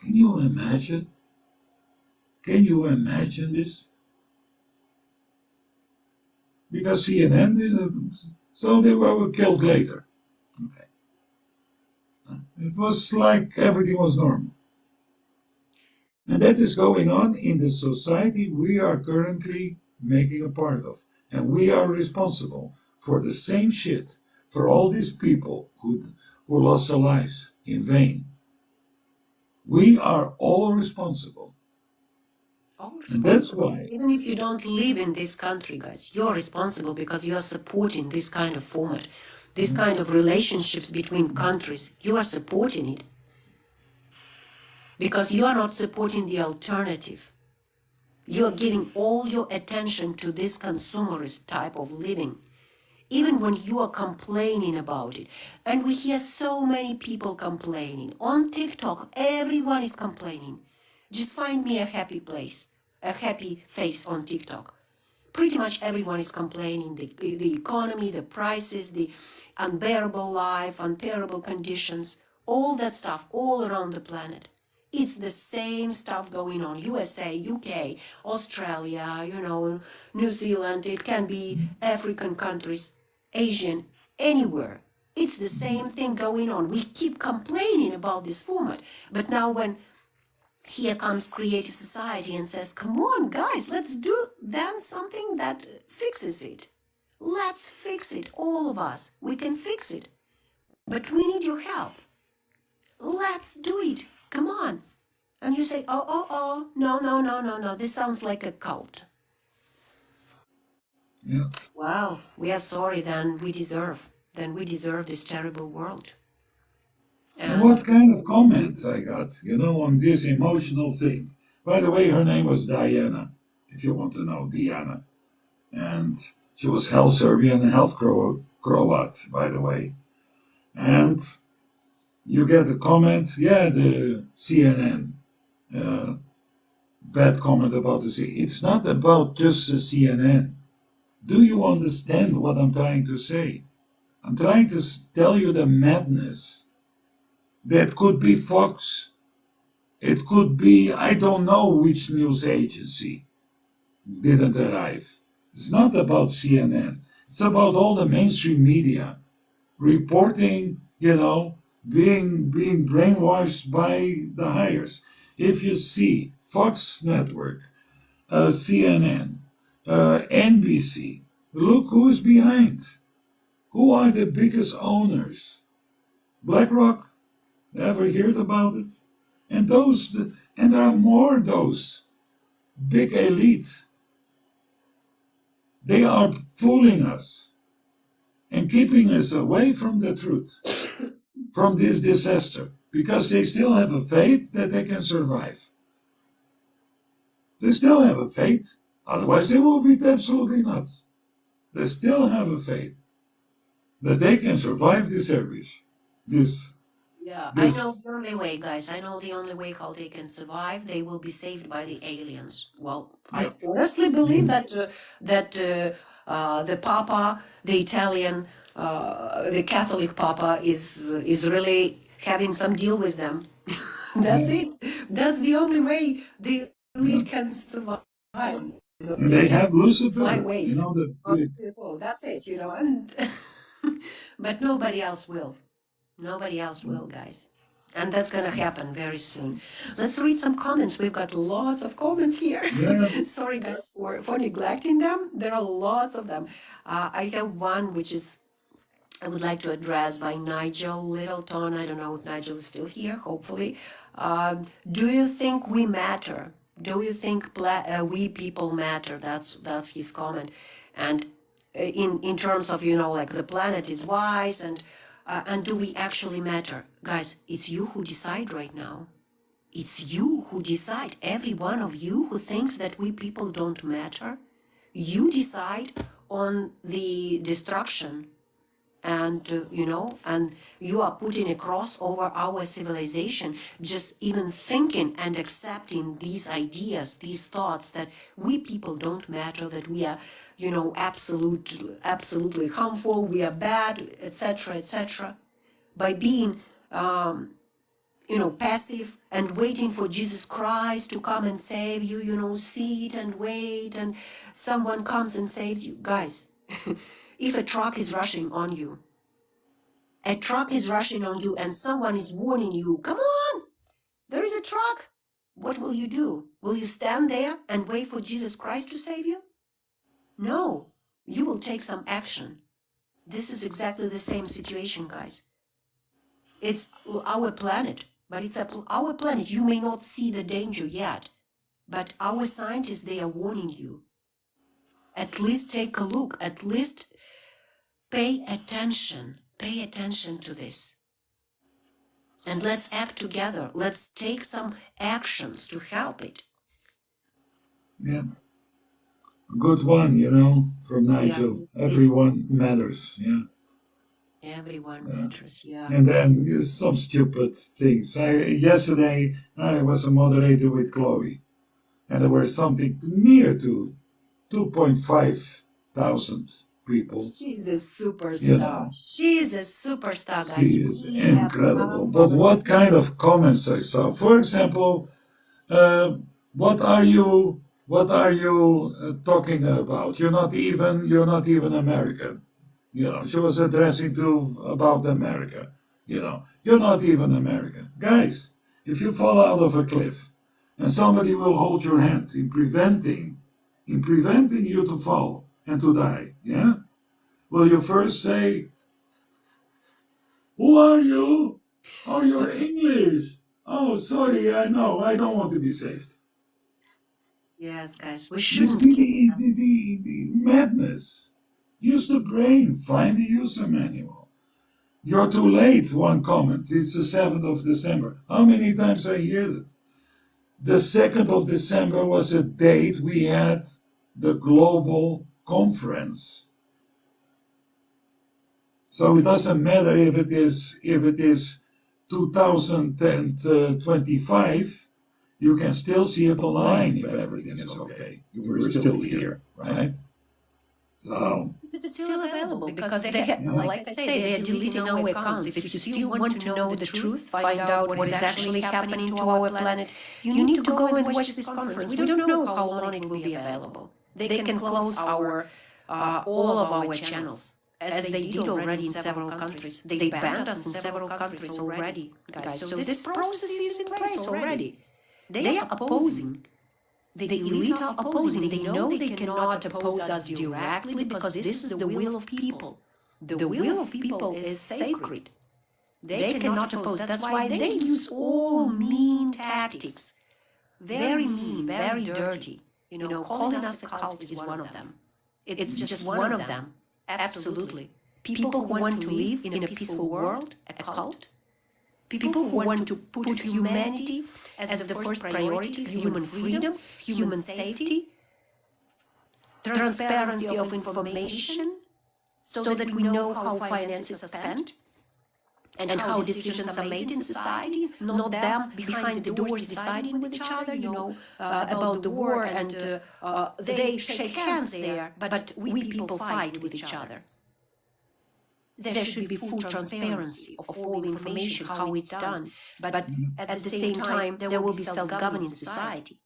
Can you imagine? Can you imagine this? Because CNN didn't, so they were killed later. Okay. It was like everything was normal. And that is going on in the society we are currently making a part of. And we are responsible for the same shit for all these people who lost their lives in vain. We are all responsible. All And that's responsible. why, Even if you don't live in this country, guys, you're responsible because you are supporting this kind of format, this kind of relationships between countries. You are supporting it because you are not supporting the alternative. You are giving all your attention to this consumerist type of living, even when you are complaining about it. And we hear so many people complaining. On TikTok, everyone is complaining. Just find me a happy place, a happy face on TikTok. Pretty much everyone is complaining, the economy, the prices, the unbearable life, unbearable conditions, all that stuff all around the planet. It's the same stuff going on. USA, UK, Australia, New Zealand, it can be African countries, Asian, anywhere. It's the same thing going on. We keep complaining about this format, but now when here comes Creative Society and says, come on, guys, let's do then something that fixes it. Let's fix it, all of us. We can fix it. But we need your help. Let's do it. Come on. And you say, oh, no. This sounds like a cult. yeah. Well, we are sorry, then we deserve this terrible world. And what kind of comments I got, on this emotional thing. By the way, her name was Diana, if you want to know, Diana. And she was half Serbian and half Croat, by the way. And you get a comment, the CNN, bad comment about the CNN. It's not about just the CNN. Do you understand what I'm trying to say? I'm trying to tell you the madness. That could be Fox. It could be, I don't know which news agency didn't arrive. It's not about CNN. It's about all the mainstream media reporting, being brainwashed by the hires. If you see Fox Network, CNN, NBC, look who is behind. Who are the biggest owners? BlackRock, ever heard about it? And there are more those big elite. They are fooling us and keeping us away from the truth, from this disaster, because they still have a faith that they can survive. They still have a faith, otherwise they will be absolutely nuts. They still have a faith that they can survive this service. I know the only way, guys. I know the only way how they can survive. They will be saved by the aliens. Well, I honestly believe that the Papa, the Italian, the Catholic Papa, is really having some deal with them. That's it. That's the only way the elite can survive. And they have Lucifer, fly away. you know, Oh, beautiful. That's it, and but nobody else will. Nobody else will, guys. And that's gonna happen very soon. Let's read some comments. We've got lots of comments here. Yeah. Sorry, guys, for neglecting them. There are lots of them. I have one which is I would like to address by Nigel Littleton. I don't know if Nigel is still here, hopefully. Do you think we matter? Do you think we people matter? That's his comment. And in terms of, like the planet is wise and do we actually matter? Guys, it's you who decide right now. It's you who decide. Every one of you who thinks that we people don't matter, you decide on the destruction and and you are putting a cross over our civilization, just even thinking and accepting these ideas, these thoughts that we people don't matter, that we are absolutely harmful, we are bad, etc., etc. By being passive and waiting for Jesus Christ to come and save you, sit and wait and someone comes and saves you. Guys, if a truck is rushing on you and someone is warning you, come on, there is a truck, what will you do? Will you stand there and wait for Jesus Christ to save you? No, you will take some action. This is exactly the same situation, guys. It's our planet, but it's our planet. You may not see the danger yet, but our scientists, they are warning you. At least take a look, at least pay attention to this. And let's act together. Let's take some actions to help it. Yeah. Good one, from Nigel. Yeah. Everyone matters. Yeah. Everyone matters, yeah. And then some stupid things. Yesterday I was a moderator with Chloe, and there were something near to 2.5 thousand people. She's a superstar. She's a superstar, guys. She is incredible. But what kind of comments I saw? For example, what are you talking about? You're not even American. She was addressing about America. You're not even American. Guys, if you fall out of a cliff and somebody will hold your hand in preventing you to fall and to die, yeah? Will you first say, who are you? Oh, you're English. Oh, sorry, I know. I don't want to be saved. Yes, guys, we You shouldn't. see the madness. Use the brain. Find the user manual. You're too late, one comment. It's the 7th of December. How many times I hear that? The 2nd of December was a date we had the global conference. So it doesn't matter if it is 2025, you can still see it online if everything is okay. We're still here, right? So It's still available because they, like I say, they're deleting our accounts. If you still want to know the truth, find out what is actually happening to our planet, you need to go and watch this conference. We don't know how long it will be available. They can close all of our channels, as they did already in several countries. They banned us in several countries already, guys. So this process is in place already. They are opposing. The elite are opposing. They know they cannot oppose us directly because this is the will of people. The will of people is sacred. They cannot oppose. That's why they use all mean tactics. Very mean, very dirty. Calling us a cult is one of them. It's just one of them. Absolutely. People who want to live in a peaceful world, a cult. People who want to put humanity as the first priority, human freedom, human safety, transparency of information, so that we know how finances are spent and how decisions are made in society, not them behind the doors deciding with each other, about the war, and they shake hands there, but we people fight with each other. There should be full transparency of all the information, how it's done. But at the same time, there will be self-governing society.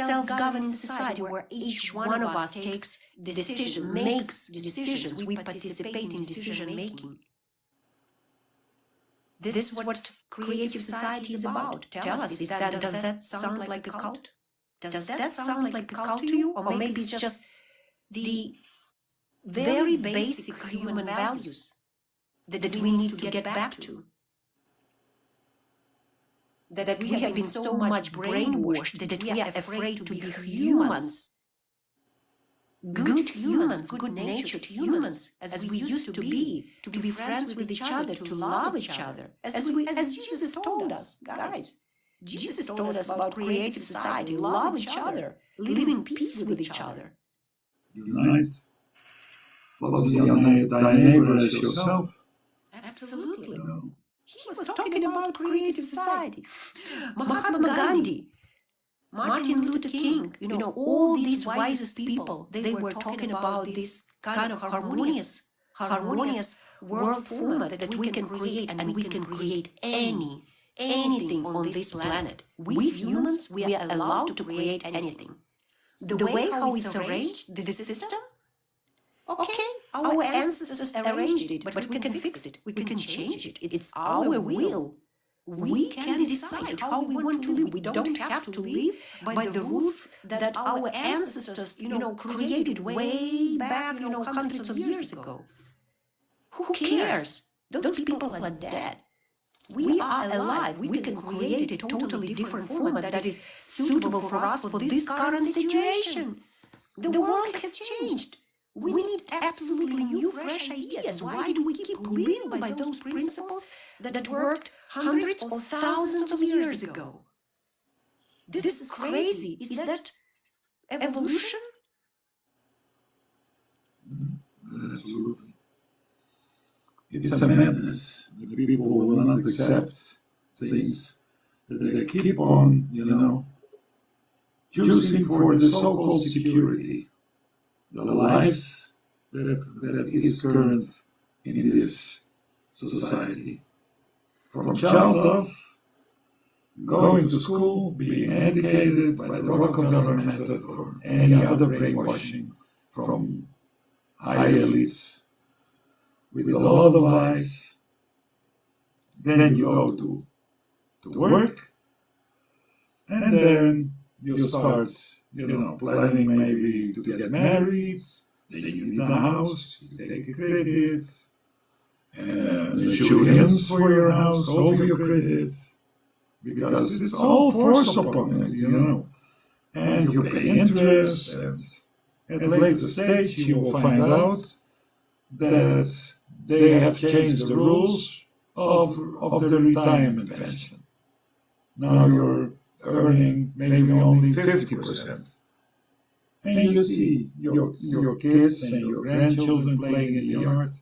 self-governing society where each one of us takes makes decisions, we participate in decision making. This is what creative society is about. Tell us, does that sound like a cult? Does that sound like a cult to you? Or maybe it's just the very basic human values that we need to get back to? That we have been so much brainwashed that we are afraid to be humans. Good humans, good-natured humans, as we used to be friends with each other, to love each other, as Jesus told us, guys. Jesus told us about creative society, love each other, live in peace with each other. Unite. Love thy neighbor as yourself. Absolutely. You know. He was talking about creative society. Mahatma Gandhi, Martin Luther King, all these wisest people, they were talking about this kind of harmonious world format that we can create, and we can create anything on this planet. We humans, we are allowed to create anything. The way how it's arranged, this system, okay, our ancestors arranged it, but we can fix it, we can change it. It's our will. We can decide how we want to live. We don't have to live by the rules that our ancestors, created way back, hundreds of years ago. Who cares? Those people are dead. We are alive. We can create a totally different format that is suitable for us for this current situation. The world has changed. We need absolutely new, fresh ideas. Why do we keep living by those principles that worked hundreds or thousands of years ago? This is crazy. Is that evolution? Absolutely. It's a madness. The people will not accept things that they keep on, choosing for the so-called security, the lives that is current in this society. From child of going to school, being educated by the Rockefeller method or any other brainwashing from high elites with a lot of lies. Then you go to work, and then you start, planning maybe to get married. Then you need a house, you take a credit, and insurance for your house over your credit, because it's all forced upon it, and you pay interest, and at a later stage you will find out that they have changed the rules of the retirement pension. Now you're earning maybe only 50%. And you see your kids and your grandchildren playing in the yard,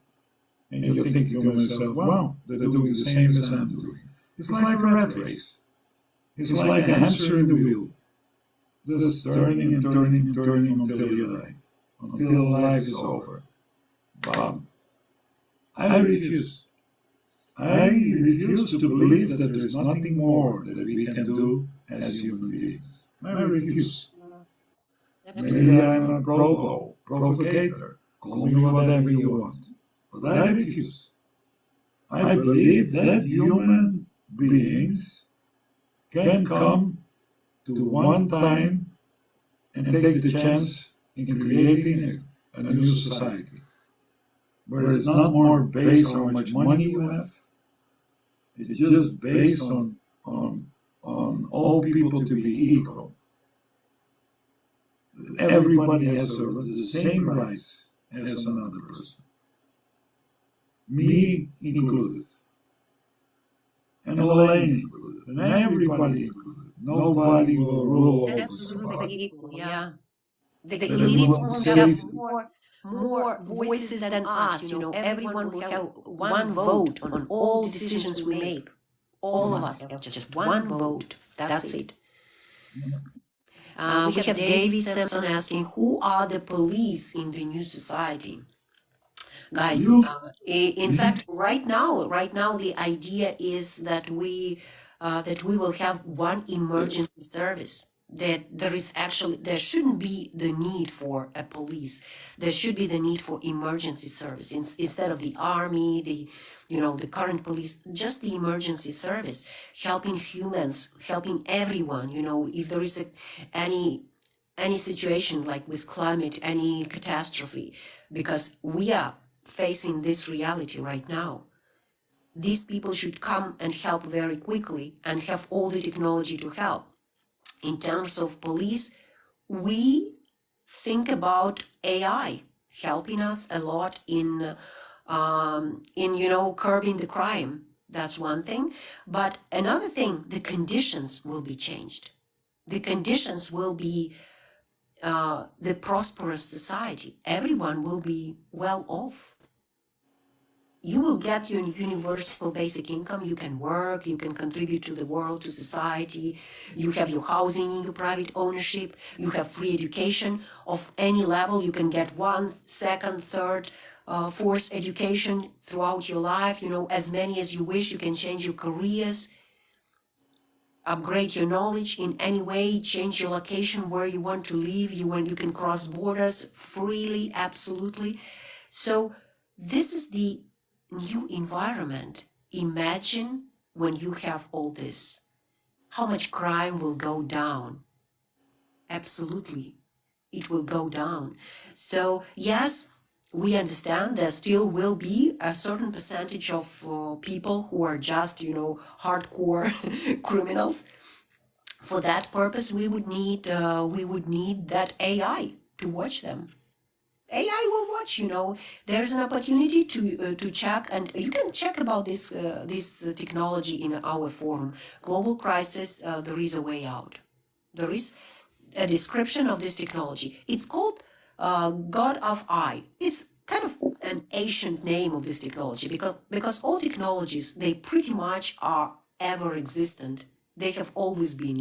and you're thinking to yourself, wow, they're doing the same as I'm doing. It's like a rat race. It's like a hamster in the wheel, just turning and turning and turning until you die, until life is over. Bam. I refuse. I refuse to believe that there's nothing more that we can do as human beings. I refuse. Maybe I'm a provocator. Call me whatever you want. But I refuse. I believe that human beings can come to one time and take the chance in creating a new society, where it's not more based on how much money you have. It's just based on all people to be equal. Everybody has the same rights as another person, me included, and Elaine included, and everybody included. Nobody will rule over somebody. Equal, yeah. The elites won't have more voices than us. Everyone will have one vote on all decisions we make. All of us have just one vote. That's it. We have Davy Sampson asking, who are the police in the new society? Guys, in fact, right now, the idea is that we will have one emergency service. that there shouldn't be the need for a police. There should be the need for emergency service instead of the army, the current police, just the emergency service, helping humans, helping everyone. If there is any situation like with climate, any catastrophe, because we are facing this reality right now. These people should come and help very quickly and have all the technology to help. In terms of police, we think about AI helping us a lot in curbing the crime. That's one thing. But another thing, the conditions will be changed. The conditions will be the prosperous society. Everyone will be well off. You will get your universal basic income. You can work, you can contribute to the world, to society. You have your housing in your private ownership. You have free education of any level. You can get one, second, third, fourth education throughout your life. As many as you wish. You can change your careers, upgrade your knowledge in any way, change your location where you want to live. You can cross borders freely, absolutely. So this is the new environment. Imagine when you have all this, how much crime will go down. Absolutely, it will go down. So yes, we understand there still will be a certain percentage of people who are just, hardcore criminals. For that purpose, we would need that AI to watch them. AI will watch. There's an opportunity to check, and you can check about this technology in our forum. Global Crisis. There is a way out. There is a description of this technology. It's called God of I. It's kind of an ancient name of this technology because all technologies, they pretty much are ever existent. They have always been,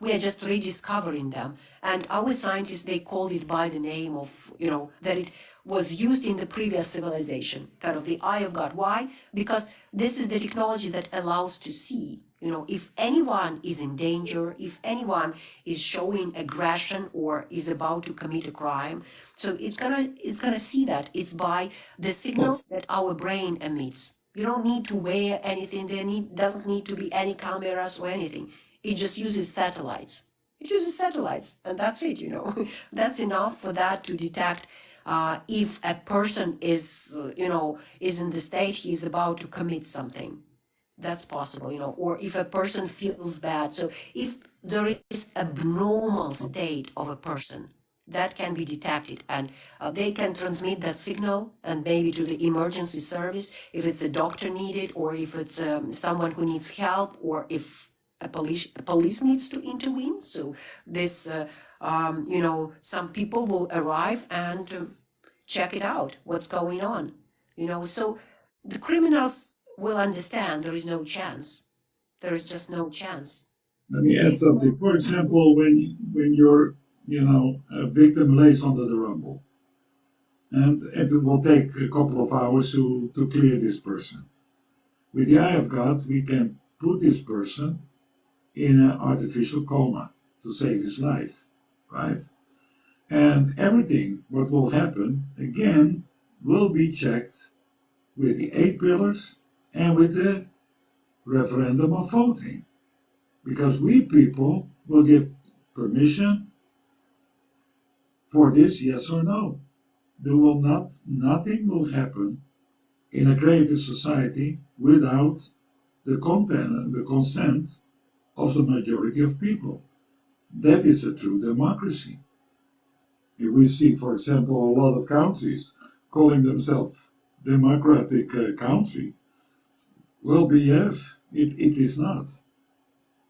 we are just rediscovering them. And our scientists, they called it by the name of, that it was used in the previous civilization, kind of the eye of God. Why? Because this is the technology that allows to see, if anyone is in danger, if anyone is showing aggression or is about to commit a crime. So it's gonna see that. It's by the signals that our brain emits. You don't need to wear anything. Doesn't need to be any cameras or anything. It just uses satellites. And that's it. That's enough for that to detect if a person is in the state he is about to commit something. That's possible, or if a person feels bad. So if there is abnormal state of a person, that can be detected, and they can transmit that signal and maybe to the emergency service if it's a doctor needed, or if it's someone who needs help, or if a police needs to intervene. So this some people will arrive and check it out, what's going on. So the criminals will understand there is no chance. There is just no chance. Let me add something. For example, when your a victim lays under the rubble, and it will take a couple of hours to clear this person. With the eye of God, we can put this person in an artificial coma to save his life, right? And everything what will happen again will be checked with the 8 pillars and with the referendum of voting, because we people will give permission for this, yes or no. Nothing will happen in a creative society without the consent of the majority of people. That is a true democracy. If we see, for example, a lot of countries calling themselves democratic country, well, yes, it is not.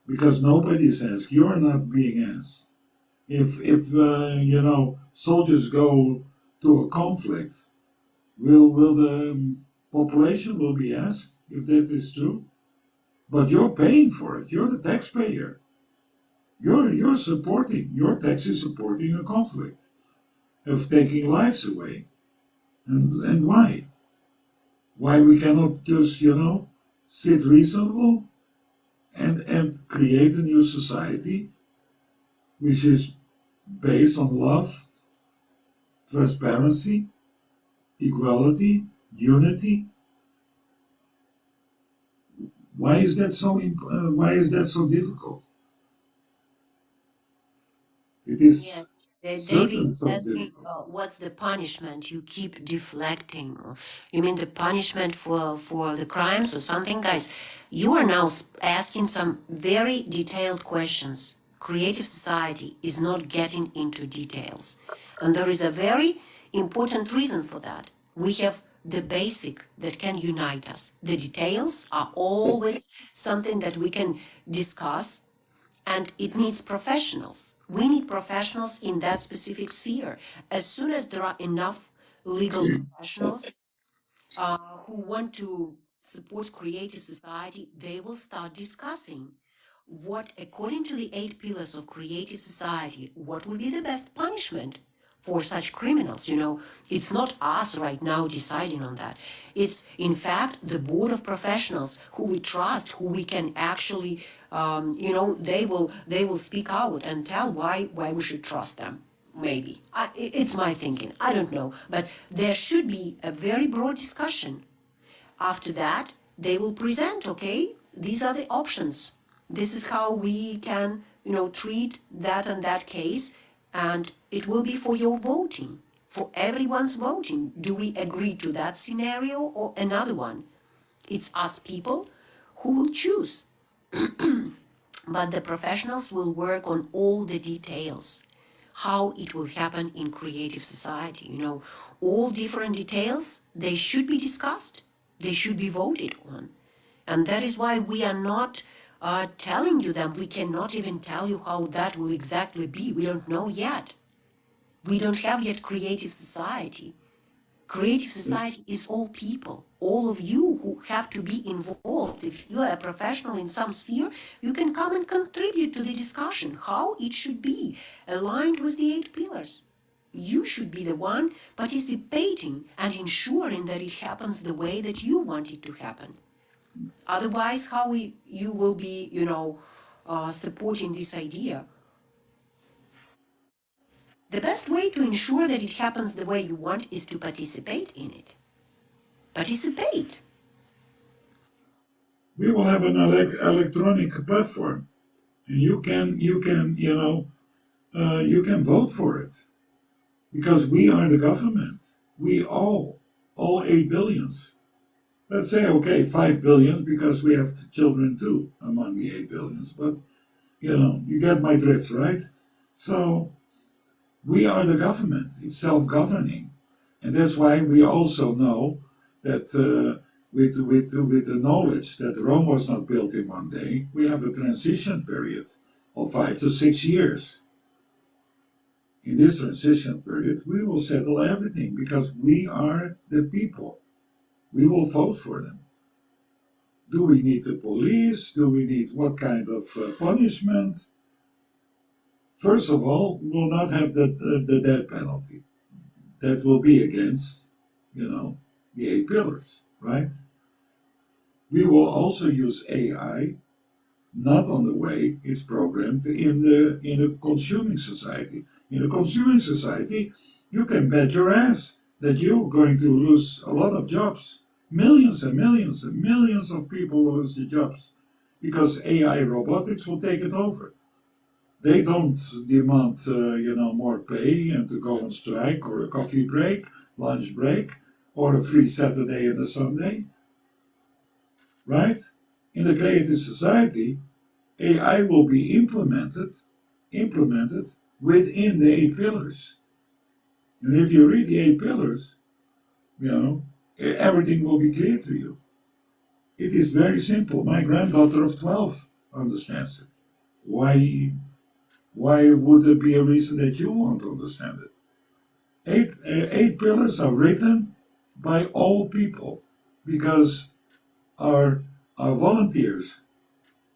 Because nobody is asked. You're not being asked. If soldiers go to a conflict, will the population will be asked if that is true? But you're paying for it. You're the taxpayer. You're supporting. Your tax is supporting a conflict of taking lives away. And why? Why we cannot just sit reasonable and create a new society which is based on love, transparency, equality, unity. Why is that so difficult? It Yeah, is David certainly is so asking, difficult. what's the punishment? You keep deflecting. You mean the punishment for the crimes or something? Guys, you are now asking some very detailed questions. Creative society is not getting into details. And there is a very important reason for that. We have the basic that can unite us. The details are always something that we can discuss, and it needs professionals. We need professionals in that specific sphere. As soon as there are enough legal professionals who want to support creative society, they will start discussing what, according to the 8 pillars of creative society, what would be the best punishment for such criminals. It's not us right now deciding on that. It's in fact the board of professionals who we trust, who we can actually, they will speak out and tell why we should trust them. Maybe it's my thinking. I don't know, but there should be a very broad discussion. After that, they will present, okay, these are the options. This is how we can, treat that and that case, and it will be for your voting, for everyone's voting. Do we agree to that scenario or another one? It's us people who will choose. But the professionals will work on all the details, how it will happen in creative society. All different details, they should be discussed, they should be voted on. And that is why we are not telling you them. We cannot even tell you how that will exactly be. We don't know yet. We don't have yet creative society. Creative society is all people, all of you who have to be involved. If you are a professional in some sphere, you can come and contribute to the discussion how it should be aligned with the 8 pillars. You should be the one participating and ensuring that it happens the way that you want it to happen. Otherwise, how you will be, supporting this idea? The best way to ensure that it happens the way you want is to participate in it. Participate. We will have an electronic platform, and you can you can vote for it because we are the government. We all 8 billions. Let's say okay, 5 billions because we have children too among the 8 billions. But you get my drift, right? So we are the government. It's self-governing, and that's why we also know that with the knowledge that Rome was not built in one day, we have a transition period of 5 to 6 years. In this transition period, we will settle everything because we are the people. We will vote for them. Do we need the police? Do we need what kind of punishment? First of all, we will not have the death penalty. That will be against, the 8 pillars, right? We will also use AI, not on the way it's programmed in a consuming society. In a consuming society, you can bet your ass that you're going to lose a lot of jobs. Millions and millions and millions of people will lose their jobs because AI robotics will take it over. They don't demand, more pay and to go on strike or a coffee break, lunch break, or a free Saturday and a Sunday, right? In the creative society, AI will be implemented within the 8 pillars. And if you read the 8 pillars, everything will be clear to you. It is very simple. My granddaughter of 12 understands it. Why would there be a reason that you won't understand it? 8 pillars are written by all people because our volunteers,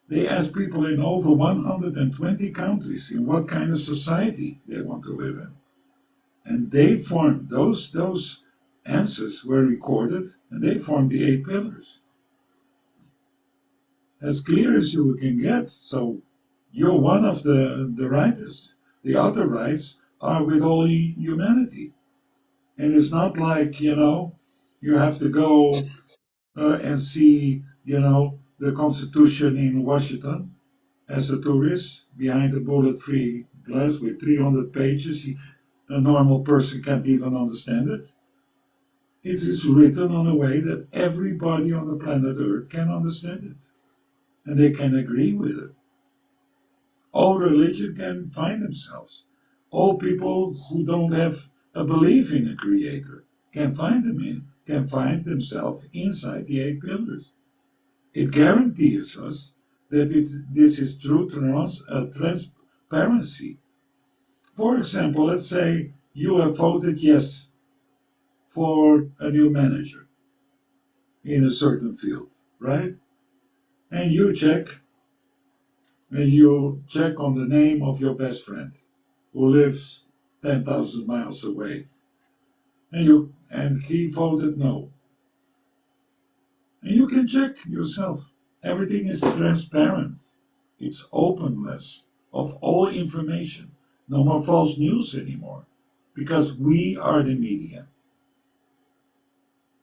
they ask people in over 120 countries in what kind of society they want to live in. And they formed, those answers were recorded and they formed the 8 pillars. As clear as you can get. So you're one of the writers. The other rights are with all humanity. And it's not like, you have to go and see, the Constitution in Washington as a tourist behind a bullet-free glass with 300 pages. A normal person can't even understand it. It is written on a way that everybody on the planet Earth can understand it. And they can agree with it. All religion can find themselves. All people who don't have a belief in a creator can find themselves inside the 8 pillars. It guarantees us that this is true transparency. For example, let's say you have voted yes for a new manager in a certain field, right? And you check on the name of your best friend who lives 10,000 miles away. And he voted no. And you can check yourself. Everything is transparent. It's openness of all information. No more false news anymore. Because we are the media.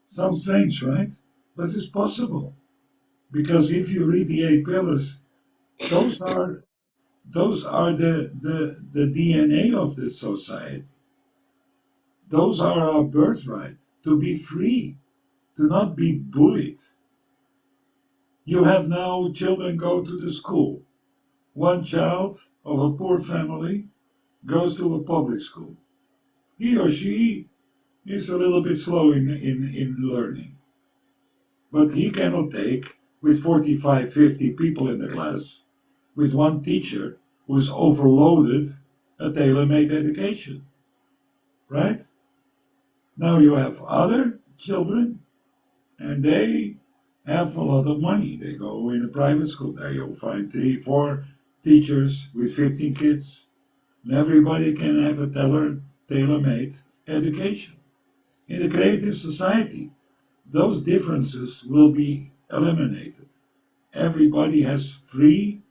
Sounds strange, right? But it's possible. Because if you read the 8 pillars, those are the DNA of this society. Those are our birthright, to be free, to not be bullied. You have now children go to the school. One child of a poor family goes to a public school. He or she is a little bit slow in learning. But he cannot take, with 45, 50 people in the class, with one teacher who is overloaded, a tailor-made education. Right? Now you have other children, and they have a lot of money. They go in a private school. There you'll find 3, 4 teachers with 15 kids. And everybody can have a tailor-made education. In a creative society, those differences will be eliminated. Everybody has free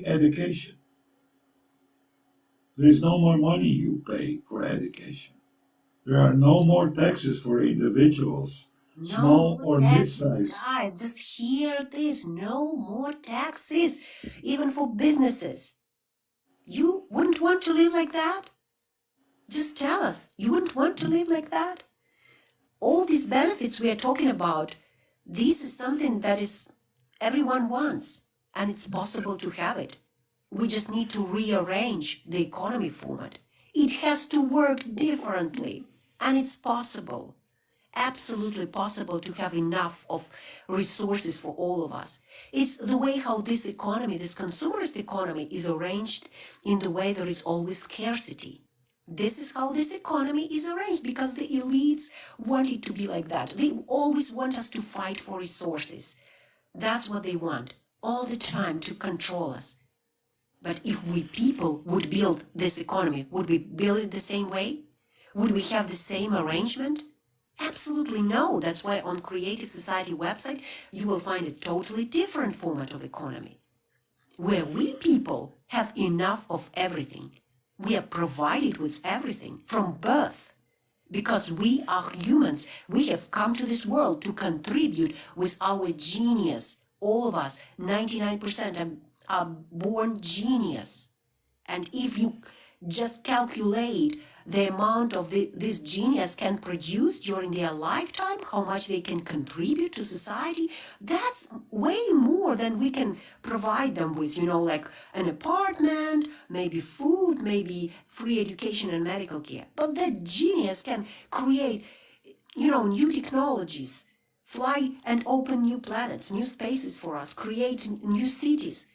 education. There is no more money you pay for education. There are no more taxes for individuals, small or mid-sized. Guys, just hear this. No more taxes, even for businesses. You wouldn't want to live like that? Just tell us, you wouldn't want to live like that? All these benefits we are talking about, this is something that is everyone wants, and it's possible to have it. We just need to rearrange the economy format. It has to work differently, and it's possible. Absolutely possible to have enough of resources for all of us. It's the way how this economy, this consumerist economy, is arranged in the way there is always scarcity. This is how this economy is arranged because the elites want it to be like that. They always want us to fight for resources. That's what they want, all the time, to control us. But if we people would build this economy, would we build it the same way? Would we have the same arrangement? Absolutely no. That's why on Creative Society website, you will find a totally different format of economy, where we people have enough of everything. We are provided with everything from birth. Because we are humans, we have come to this world to contribute with our genius. All of us, 99% are born genius. And if you just calculate the amount of this genius can produce during their lifetime, how much they can contribute to society, that's way more than we can provide them with, like an apartment, maybe food, maybe free education and medical care. But that genius can create, new technologies, fly and open new planets, new spaces for us, create new cities.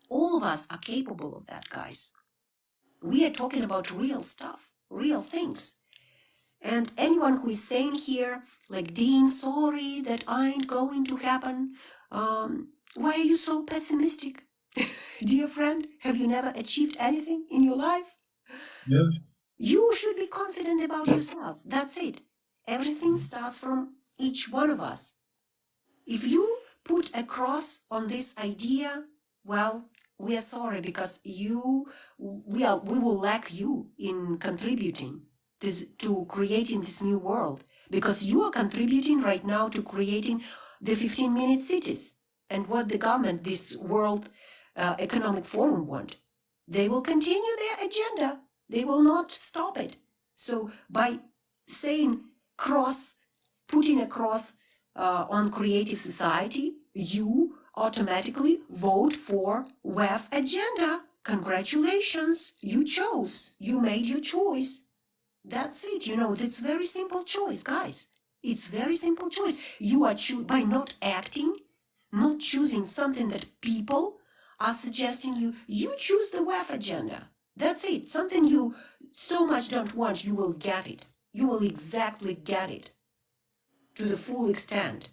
All of us are capable of that, guys. We are talking about real stuff, real things. And anyone who is saying here, like, Dean, sorry, that ain't going to happen, why are you so pessimistic? Dear friend, have you never achieved anything in your life? Yeah. You should be confident about yourself. That's it. Everything starts from each one of us. If you put a cross on this idea, well, We are sorry because we will lack you in contributing to creating this new world, because you are contributing right now to creating the 15-minute cities and what the government, this World Economic Forum want. They will continue their agenda. They will not stop it. So by saying putting a cross on creative society, you automatically vote for WEF agenda. Congratulations, you chose. You made your choice. That's it. That's very simple choice, guys. It's very simple choice. You are by not acting, not choosing something that people are suggesting you choose the WEF agenda. That's it. Something you so much don't want, you will get it. You will exactly get it to the full extent.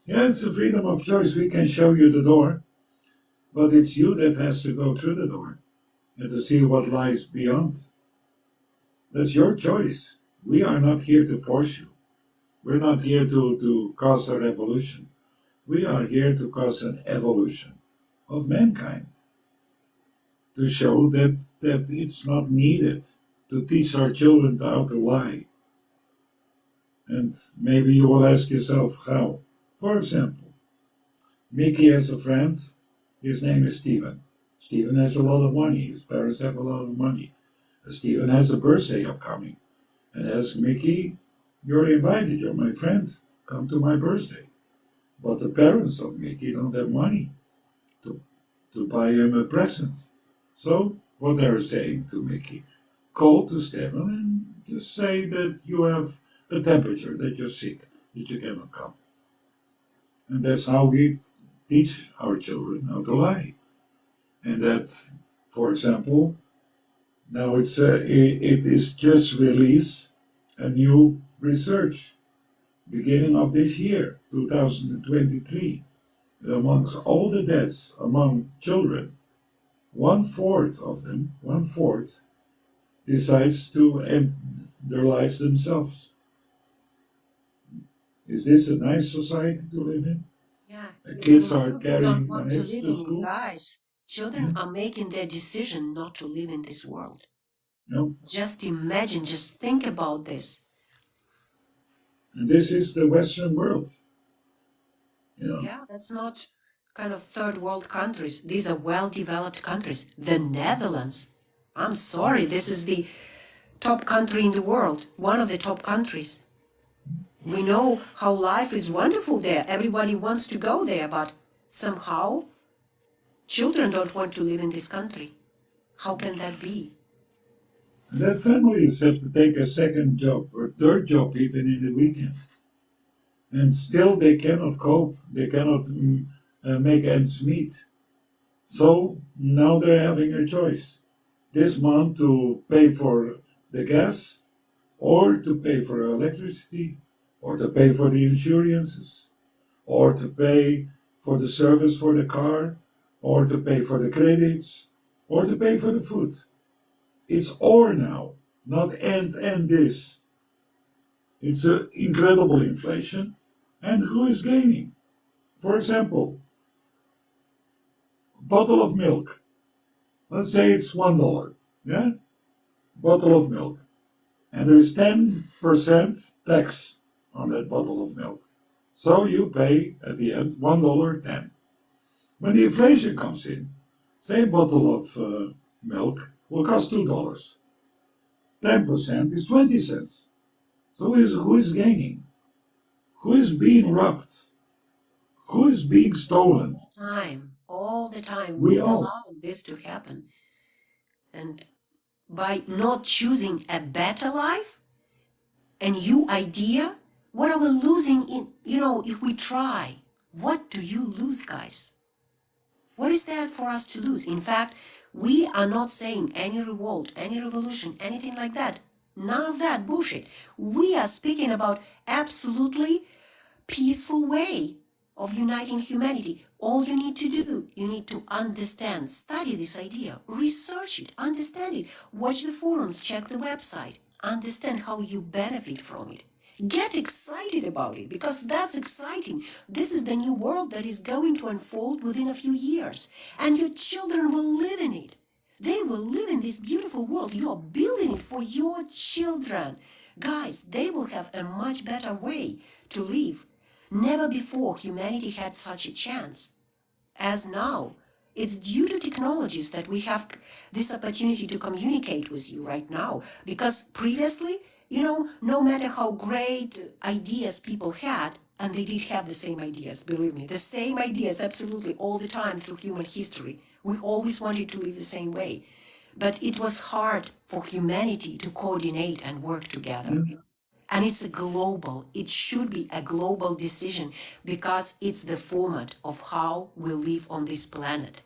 Yeah, it's a freedom of choice. We can show you the door, but it's you that has to go through the door and to see what lies beyond. That's your choice. We are not here to force you. We're not here to cause a revolution. We are here to cause an evolution of mankind, to show that it's not needed to teach our children how to lie. And maybe you will ask yourself how. For example, Mickey has a friend. His name is Steven. Steven has a lot of money. His parents have a lot of money. Steven has a birthday upcoming and asks Mickey, "You're invited. You're my friend. Come to my birthday." But the parents of Mickey don't have money to, to buy him a present. So what they're saying to Mickey, call to Steven and just say that you have a temperature, that you're sick, that you cannot come. And that's how we teach our children how to lie. And that, for example, now it is just released a new research beginning of this year, 2023. Amongst all the deaths among children, 1/4 of them, 1/4, decides to end their lives themselves. Is this a nice society to live in? Yeah, Kids are children don't carrying want to knives live to in, school. guys. Children are making their decision not to live in this world. No. Just imagine, just think about this. And this is the Western world. Yeah, that's not kind of third world countries. These are well-developed countries. The Netherlands. I'm sorry, this is the top country in the world, one of the top countries. We know how life is wonderful there. Everybody wants to go there, but somehow children don't want to live in this country. How can that be? And that families have to take a second job or third job even in the weekend. And still they cannot cope. They cannot make ends meet. So now they're having a choice. This month to pay for the gas, or to pay for electricity, or to pay for the insurances, or to pay for the service for the car, or to pay for the credits, or to pay for the food. It's or now, not and this. It's an incredible inflation, and who is gaining? For example, bottle of milk. Let's say it's $1, yeah? Bottle of milk. And there is 10% tax on that bottle of milk. So you pay at the end $1.10. When the inflation comes in, same bottle of milk will cost $2. 10% is 20 cents. So who is gaining? Who is being robbed? Who is being stolen? All the time, We we all. allow this to happen. And by not choosing a better life, a new idea, what are we losing in, if we try? What do you lose, guys? What is there for us to lose? In fact, we are not saying any revolt, any revolution, anything like that. None of that bullshit. We are speaking about absolutely peaceful way of uniting humanity. All you need to do, you need to understand, study this idea, research it, understand it, watch the forums, check the website, understand how you benefit from it. Get excited about it, because that's exciting. This is the new world that is going to unfold within a few years, and your children will live in it. They will live in this beautiful world. You are building it for your children. Guys, they will have a much better way to live. Never before humanity had such a chance as now. It's due to technologies that we have this opportunity to communicate with you right now. Because previously, no matter how great ideas people had, and they did have the same ideas, believe me, the same ideas absolutely all the time through human history. We always wanted to live the same way. But it was hard for humanity to coordinate and work together. And it should be a global decision, because it's the format of how we live on this planet.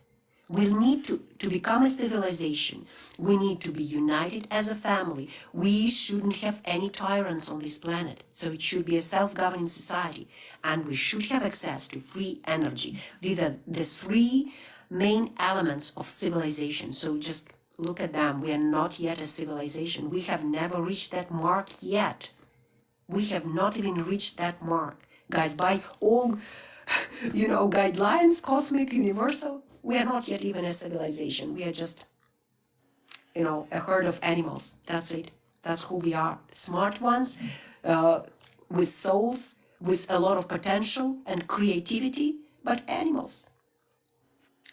We need to become a civilization. We need to be united as a family. We shouldn't have any tyrants on this planet. So it should be a self-governing society. And we should have access to free energy. These are the three main elements of civilization. So just look at them. We are not yet a civilization. We have never reached that mark yet. We have not even reached that mark. Guys, by all, guidelines, cosmic, universal, we are not yet even a civilization. We are just, a herd of animals. That's it. That's who we are. Smart ones, with souls, with a lot of potential and creativity, but animals,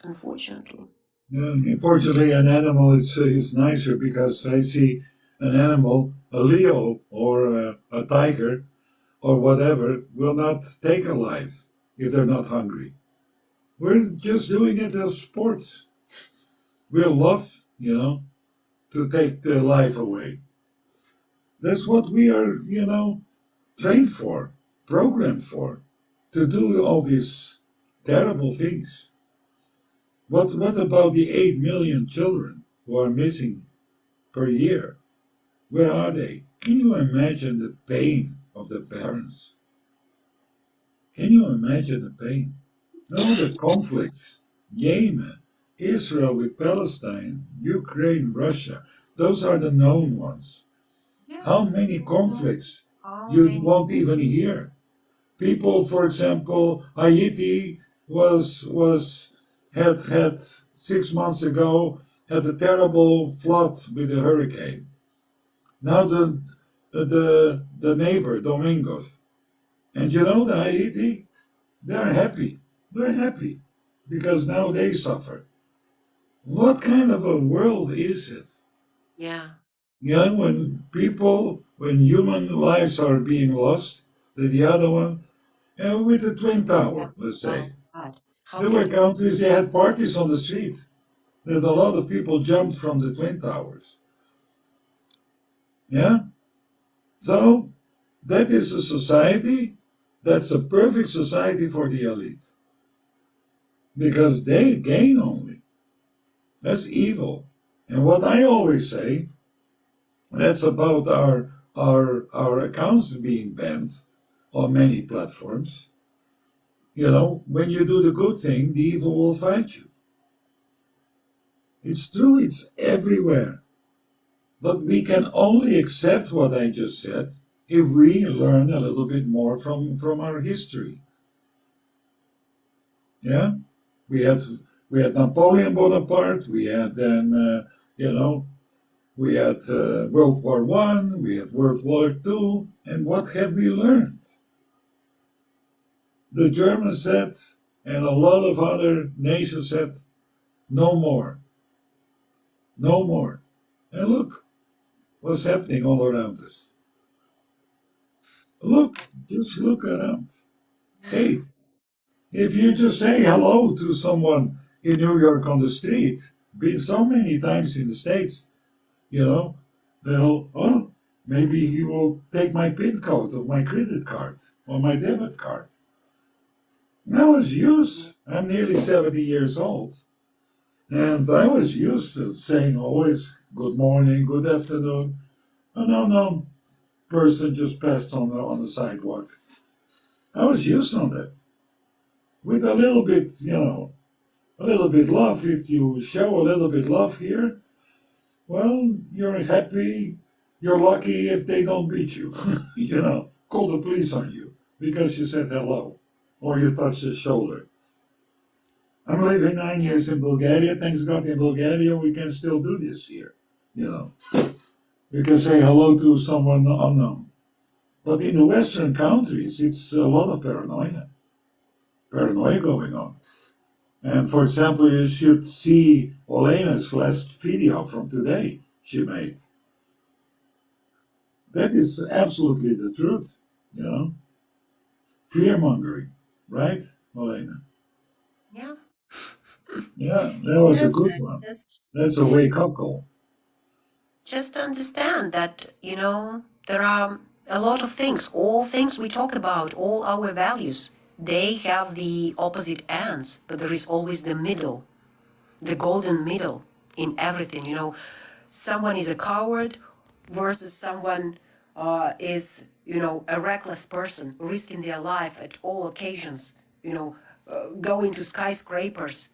unfortunately. Unfortunately, an animal is nicer, because I see an animal, a leo or a tiger or whatever, will not take a life if they're not hungry. We're just doing it as sports. We love, to take their life away. That's what we are, trained for, programmed for, to do all these terrible things. What about the 8 million children who are missing per year? Where are they? Can you imagine the pain of the parents? Can you imagine the pain? All the conflicts, Yemen, Israel with Palestine, Ukraine, Russia, those are the known ones. How many conflicts you won't even hear? People, for example, Haiti had 6 months ago had a terrible flood with a hurricane. Now the neighbor Domingos, and the Haiti, they're happy. They're happy because now they suffer. What kind of a world is it? Yeah. When human lives are being lost, the other one, with the Twin Tower, let's say. There were countries, they had parties on the street. That a lot of people jumped from the Twin Towers. Yeah? So, that is a society, that's a perfect society for the elite. Because they gain only. That's evil. And what I always say, that's about our accounts being banned on many platforms. When you do the good thing, the evil will fight you. It's true, it's everywhere. But we can only accept what I just said if we learn a little bit more from our history. Yeah? We had Napoleon Bonaparte, we had then, we had World War One, we had World War Two, and what have we learned? The Germans said, and a lot of other nations said, no more. No more. And look what's happening all around us. Just look around. Hate. If you just say hello to someone in New York on the street, been so many times in the States, they'll, maybe he will take my PIN code of my credit card or my debit card. I was used, I'm nearly 70 years old, and I was used to saying always good morning, good afternoon. An unknown person just passed on the sidewalk. I was used to that. With a little bit, a little bit love, if you show a little bit love here, well, you're happy, you're lucky if they don't beat you, call the police on you because you said hello or you touched his shoulder. I'm living 9 years in Bulgaria. Thanks God in Bulgaria we can still do this here. You know, we can say hello to someone unknown. But in the Western countries, it's a lot of paranoia going on. And for example, you should see Olena's last video from today she made. That is absolutely the truth, you know. Fear mongering, right, Olena? Yeah. Yeah, that was a Yes, good one. just That's a wake up call. just understand that, there are a lot of things, all things we talk about, all our values, they have the opposite ends, but there is always the middle, the golden middle in everything. Someone is a coward versus someone is, a reckless person, risking their life at all occasions, going to skyscrapers,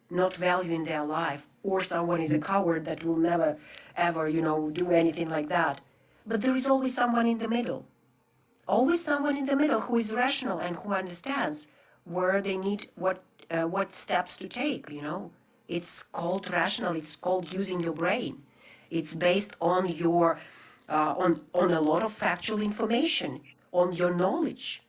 not valuing their life, or someone is a coward that will never ever, do anything like that. But there is always someone in the middle. Always someone in the middle who is rational and who understands where they need what steps to take. It's called rational. It's called using your brain. It's based on your on a lot of factual information, on your knowledge.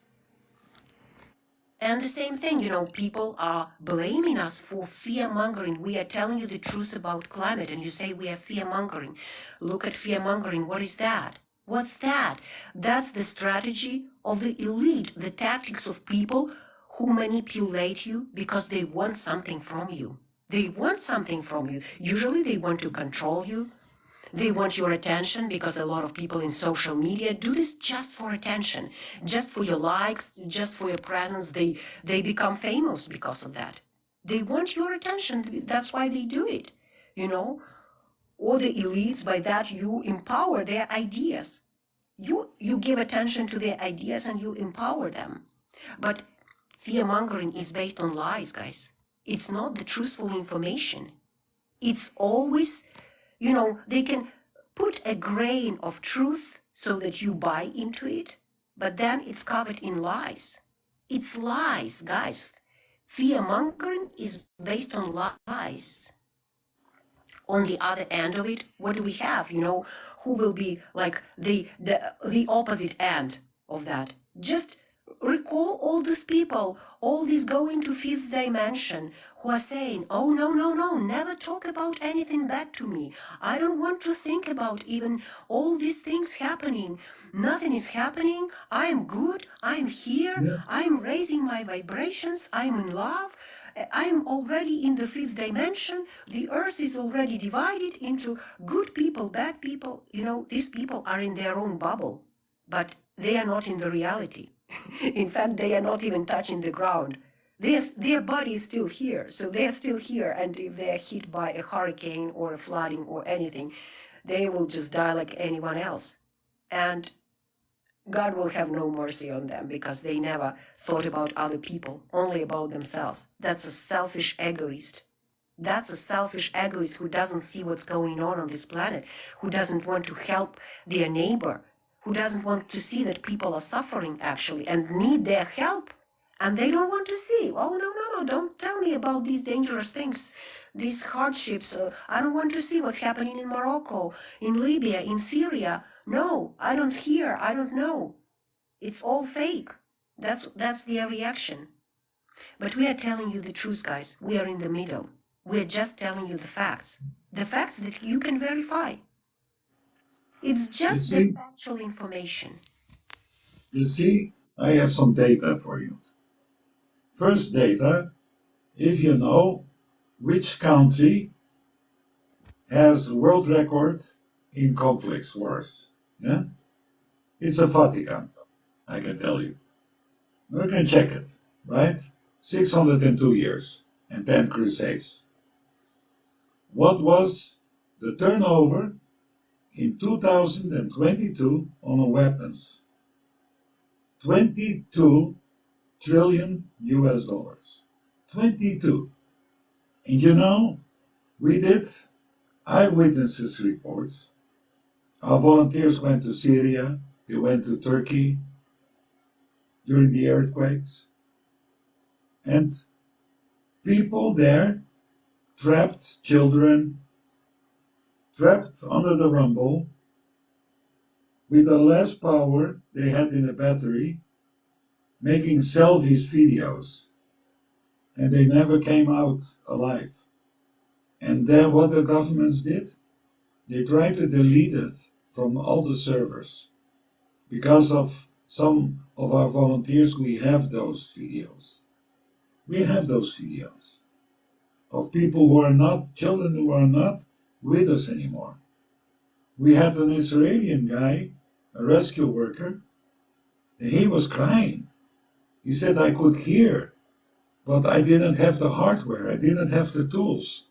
And the same thing, people are blaming us for fear mongering. We are telling you the truth about climate, and you say we are fear mongering. Look at fear mongering. What is that? What's that? That's the strategy of the elite, the tactics of people who manipulate you because they want something from you. They want something from you. Usually they want to control you. They want your attention because a lot of people in social media do this just for attention, just for your likes, just for your presence. They become famous because of that. They want your attention. That's why they do it, Or the elites, by that you empower their ideas. You give attention to their ideas and you empower them. But fear-mongering is based on lies, guys. It's not the truthful information. It's always, they can put a grain of truth so that you buy into it, but then it's covered in lies. It's lies, guys. Fear-mongering is based on lies. On the other end of it, what do we have? Who will be like the opposite end of that? Just recall all these people, all these going to fifth dimension who are saying, oh, no, never talk about anything bad to me. I don't want to think about even all these things happening. Nothing is happening. I am good. I am here. Yeah. I am raising my vibrations. I am in love. I'm already in the fifth dimension. The earth is already divided into good people, bad people. These people are in their own bubble, but they are not in the reality. In fact, they are not even touching the ground. Their body is still here, so they're still here. And if they're hit by a hurricane or a flooding or anything, they will just die like anyone else. And God will have no mercy on them because they never thought about other people, only about themselves. That's a selfish egoist. That's a selfish egoist who doesn't see what's going on this planet, who doesn't want to help their neighbor, who doesn't want to see that people are suffering actually and need their help. And they don't want to see. Oh, no, don't tell me about these dangerous things, these hardships. I don't want to see what's happening in Morocco, in Libya, in Syria. No, I don't hear, I don't know. It's all fake. That's their reaction. But we are telling you the truth, guys. We are in the middle. We are just telling you the facts that you can verify. It's just the factual information. You see, I have some data for you. First data, if you know which country has a world record in conflicts, wars. Yeah? It's the Vatican, I can tell you. We can check it, right? 602 years and 10 crusades. What was the turnover in 2022 on weapons? 22 trillion US dollars. 22. And we did eyewitnesses reports. Our volunteers went to Syria, they went to Turkey, during the earthquakes. And people there, trapped children, trapped under the rumble, with the less power they had in a battery, making selfies videos. And they never came out alive. And then what the governments did? They tried to delete it from all the servers. Because of some of our volunteers, we have those videos. We have those videos of people who are not, children who are not with us anymore. We had an Israeli guy, a rescue worker, and he was crying. He said, I could hear, but I didn't have the hardware, I didn't have the tools.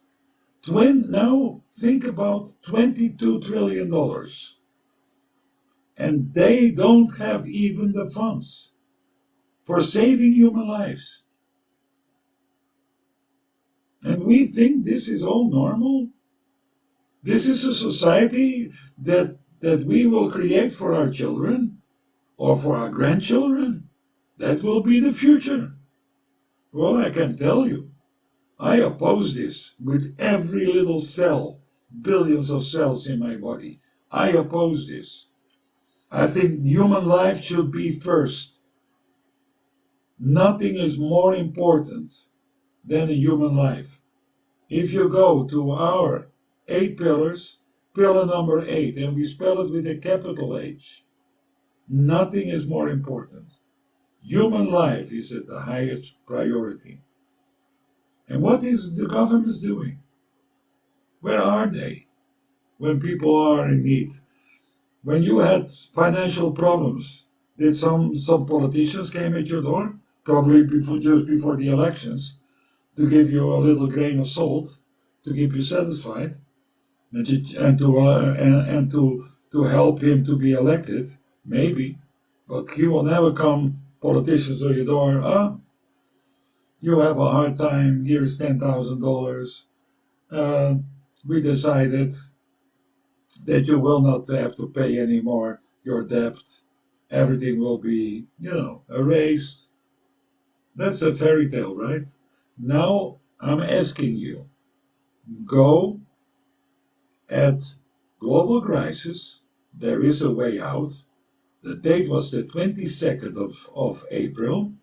Now think about $22 trillion. And they don't have even the funds for saving human lives. And we think this is all normal? This is a society that we will create for our children or for our grandchildren? That will be the future. Well, I can tell you, I oppose this with every little cell, billions of cells in my body. I oppose this. I think human life should be first. Nothing is more important than a human life. If you go to our 8 pillars, pillar number 8, and we spell it with a capital H, nothing is more important. Human life is at the highest priority. And what is the government doing? Where are they when people are in need? When you had financial problems, did some politicians came at your door, probably just before the elections, to give you a little grain of salt to keep you satisfied, and to help him to be elected, maybe, but he will never come politicians to your door. You have a hard time. Here's $10,000. We decided that you will not have to pay anymore your debt. Everything will be, erased. That's a fairy tale, right? Now I'm asking you, go at global crisis. There is a way out. The date was the 22nd of April.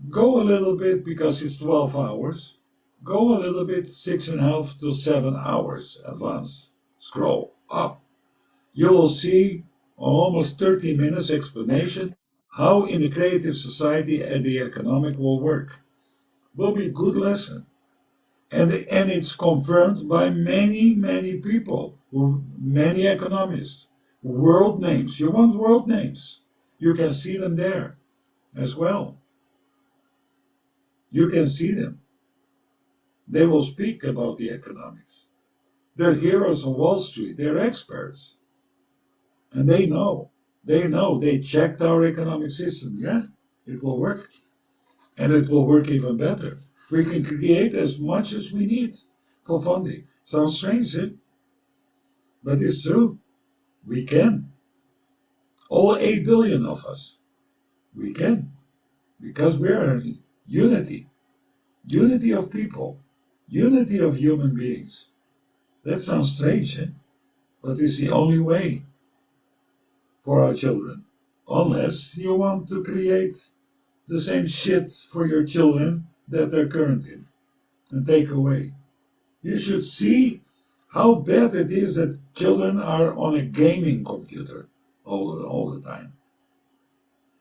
Go a little bit because it's 12 hours. Go a little bit, 6.5 to 7 hours advance. Scroll up. You will see almost 30 minutes explanation how in the creative society and the economic will work. Will be a good lesson. And it's confirmed by many, many people, many economists. World names. You want world names? You can see them there as well. You can see them. They will speak about the economics. They're heroes on Wall Street. They're experts. And they know. They checked our economic system. Yeah, it will work. And it will work even better. We can create as much as we need for funding. Sounds strange, eh? But it's true. We can. All 8 billion of us. We can. Because we are in unity. Unity of people. Unity of human beings. That sounds strange, eh? But it's the only way for our children. Unless you want to create the same shit for your children that they're current in and take away. You should see how bad it is that children are on a gaming computer all the time.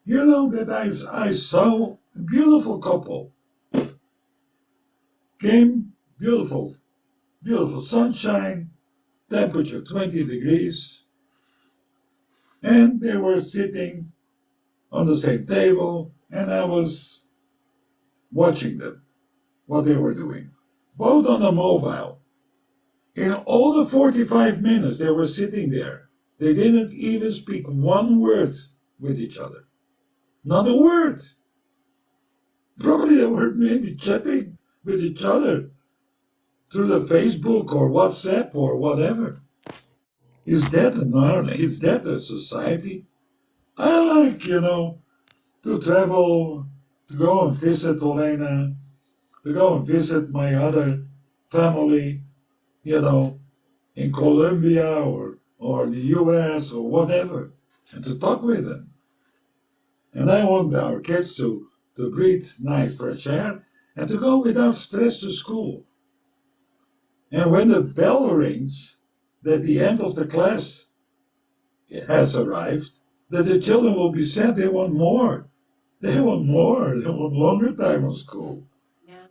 You know that I saw a beautiful couple. Came, beautiful sunshine, temperature 20 degrees, and they were sitting on the same table, and I was watching them, what they were doing, both on a mobile. In all the 45 minutes they were sitting there, they didn't even speak one word with each other. Not a word. Probably they were maybe chatting with each other through the Facebook or WhatsApp or whatever. Is that a society? I like, to travel, to go and visit Olena, to go and visit my other family, you know, in Colombia or the US or whatever, and to talk with them. And I want our kids to breathe nice fresh air and to go without stress to school. And when the bell rings that the end of the class has arrived, that the children will be sad they want more. They want more. They want longer time on school. Yeah,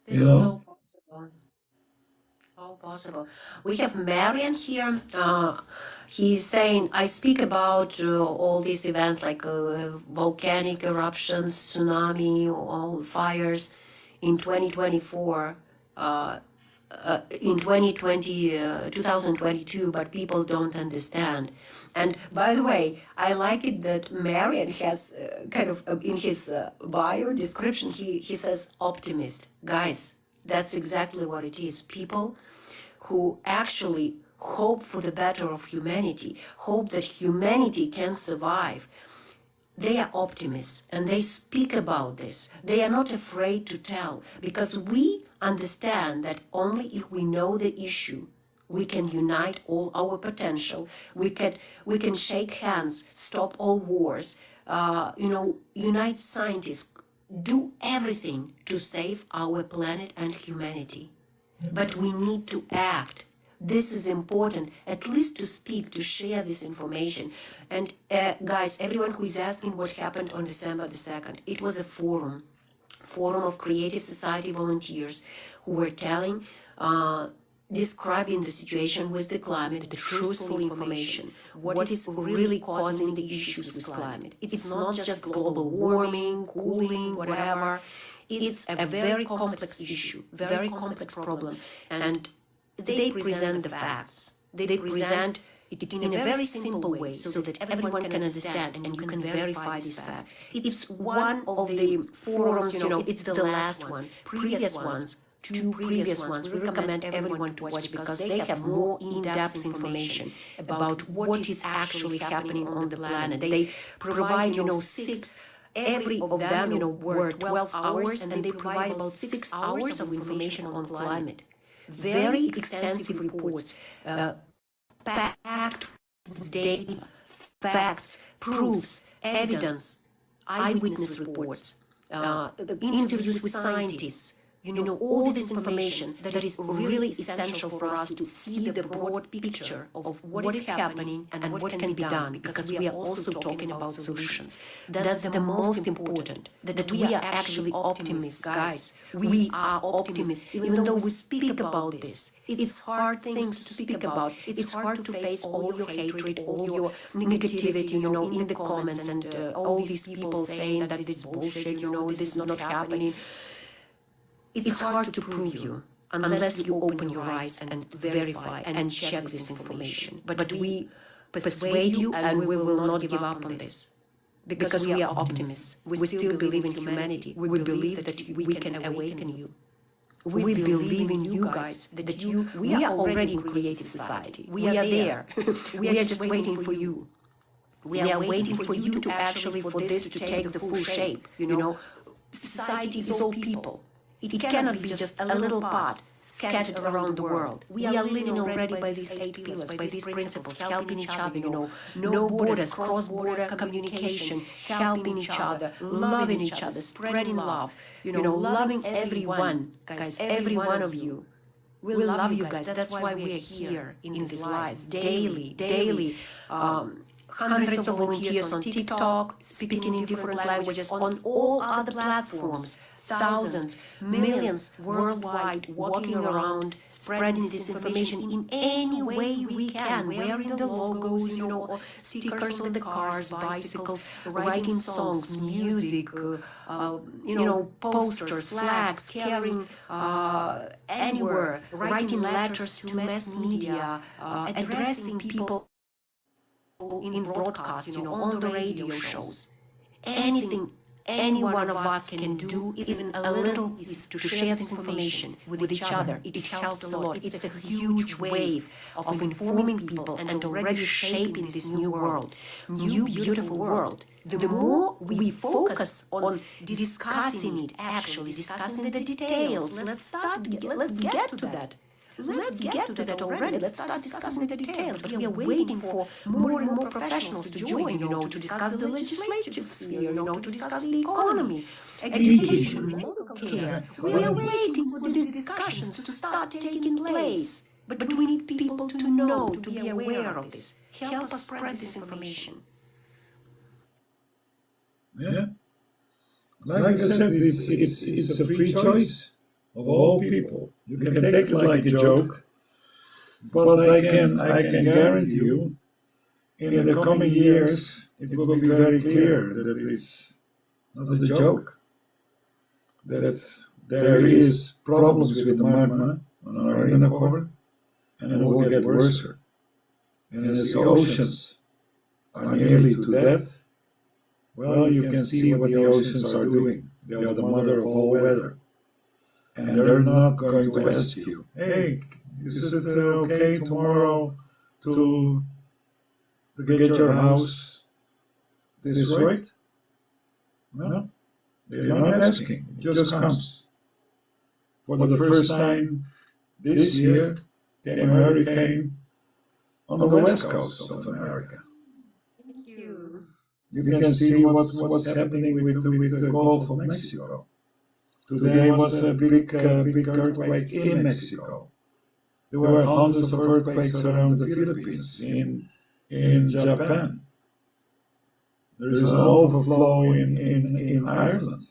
You this is know? all possible. All possible. We have Marian here. He's saying, I speak about all these events like volcanic eruptions, tsunami, all fires in 2024, in 2022, but people don't understand. And by the way, I like it that Marian has kind of in his bio description, he says optimist. Guys, that's exactly what it is. People who actually hope for the better of humanity, hope that humanity can survive. They are optimists and they speak about this. They are not afraid to tell because we understand that only if we know the issue, we can unite all our potential. We can shake hands, stop all wars, unite scientists, do everything to save our planet and humanity. But we need to act. This is important, at least to speak, to share this information. And guys, everyone who is asking what happened on December the 2nd, it was a forum of Creative Society volunteers who were telling, describing the situation with the climate, the truthful information, what is really causing the issues with climate. It's not just global warming, cooling, whatever. It's a very complex issue, very complex problem, and they present the facts. They present it in a very simple way so that everyone can understand and you can verify these facts. It's one of the forums, it's the last one. Previous ones, two previous ones, we recommend everyone to watch because they have more in-depth information about what is actually happening on the planet. They provide, every of them, were 12 hours, and they provide about 6 hours of information on climate. Very extensive reports, packed with data, facts, proofs, evidence, eyewitness reports, interviews with scientists, all this information that is really essential for us to see the broad picture of what is happening and what can be done, because we are also talking about solutions. That's the most important, that we are actually optimists, guys. We are optimists, even though we speak about this. It's hard things to speak about. It's hard to face all your hatred, all your negativity, in the comments, and all these people saying that it's bullshit, this is not happening. It's hard to prove you unless you open your eyes and verify and check this information. But we persuade you and we will not give up on this. Because we are optimists. We still believe in humanity. We believe that we can awaken you. We believe in you guys, we are already in Creative Society. We are there. We are just waiting for you. We are waiting for you to actually, for this to take the full shape. Society is all people. It cannot be just a little part scattered around the world. We are living already by these 8 pillars, by these principles, helping each other, no borders, cross-border communication, helping each other, loving each other, spreading love, loving everyone, guys, every one of you. We love you guys. That's why we are here in these lives, daily. Hundreds of volunteers on TikTok, speaking in different languages, on all other platforms. Thousands, millions worldwide walking around, spreading this information in any way we can, wearing the logos, stickers on the cars, bicycles, writing songs, music, posters, flags, carrying anywhere, writing letters to mass media, addressing people in broadcasts, on the radio shows. Anything any one of us can do even a little piece to share this information with each other, it helps a lot. It's a huge wave of informing people and already shaping this new world, new beautiful world. The more we focus on discussing it, actually discussing the details, let's get to that. Let's get to that already. Let's start discussing the details. But we are waiting for more and more professionals to join, to discuss the legislative sphere, to discuss the economy, education, medical care. We are waiting for these discussions to start taking place. But we need people to know, to be aware of this. Help us spread this information. Yeah. Like I said, it's a free choice of all people. You can take it like a joke, but I can guarantee you, in the coming years, it will be very clear that it's not a joke. That there is problems with the magma on our inner core, and it will get worse. And as the oceans are nearly to death, well, you can see what the oceans are doing. They are the mother of all weather. And they're not going to ask you, hey, is it okay tomorrow to get your house destroyed? No, they're not asking. It just comes. For the first time this year, came a hurricane on the west coast of America. Thank you. You can see what's happening with the Gulf of Mexico. Today was a big earthquake in Mexico. There were hundreds of earthquakes around the Philippines, in Japan. There is an overflow in Ireland.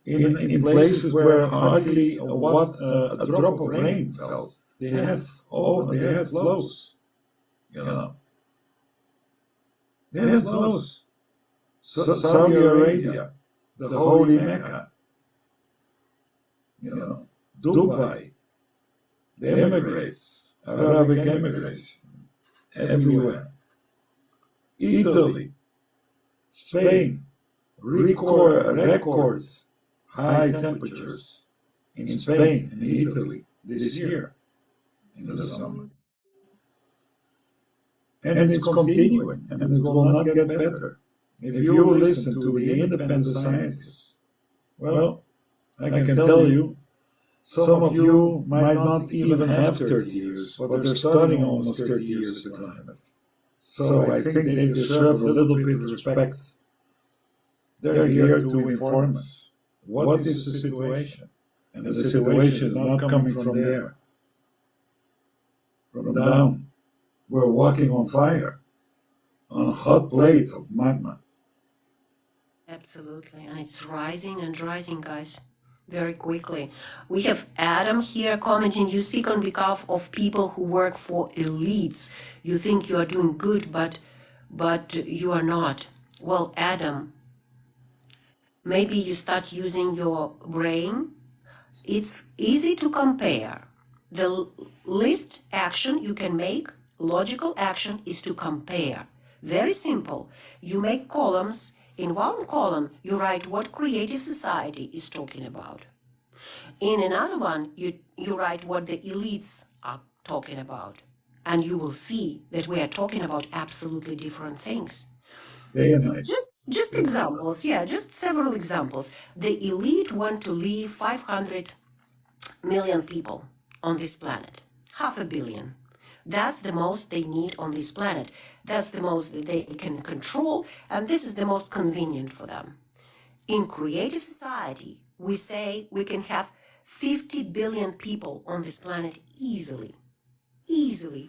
In places where hardly a drop of rain fell. They have flows. They have flows. Saudi Arabia, the holy Mecca. Dubai, the immigrants, Arabic immigrants, everywhere. Italy, Spain, records high temperatures in Spain and Italy this year in the summer. And it's continuing, and it will not get better. If you listen to the independent scientists, well, I can tell you, some of you might not even have 30 years, but they're studying almost 30 years the climate. So I think they deserve a little bit of respect. They're here to inform us. What is the situation? And the situation is not coming from there, from down. We're walking on fire, on a hot plate of magma. Absolutely, and it's rising and rising, guys, very quickly. We have Adam here commenting, you speak on behalf of people who work for elites. You think you are doing good, but you are not. Well, Adam, maybe you start using your brain. It's easy to compare. The least action you can make, logical action, is to compare. Very simple. You make columns. In one column, you write what creative society is talking about. In another one, you write what the elites are talking about. And you will see that we are talking about absolutely different things. Day and night. Just examples, just several examples. The elite want to leave 500 million people on this planet. 500 million. That's the most they need on this planet. That's the most that they can control, and this is the most convenient for them. In creative society, we say we can have 50 billion people on this planet easily.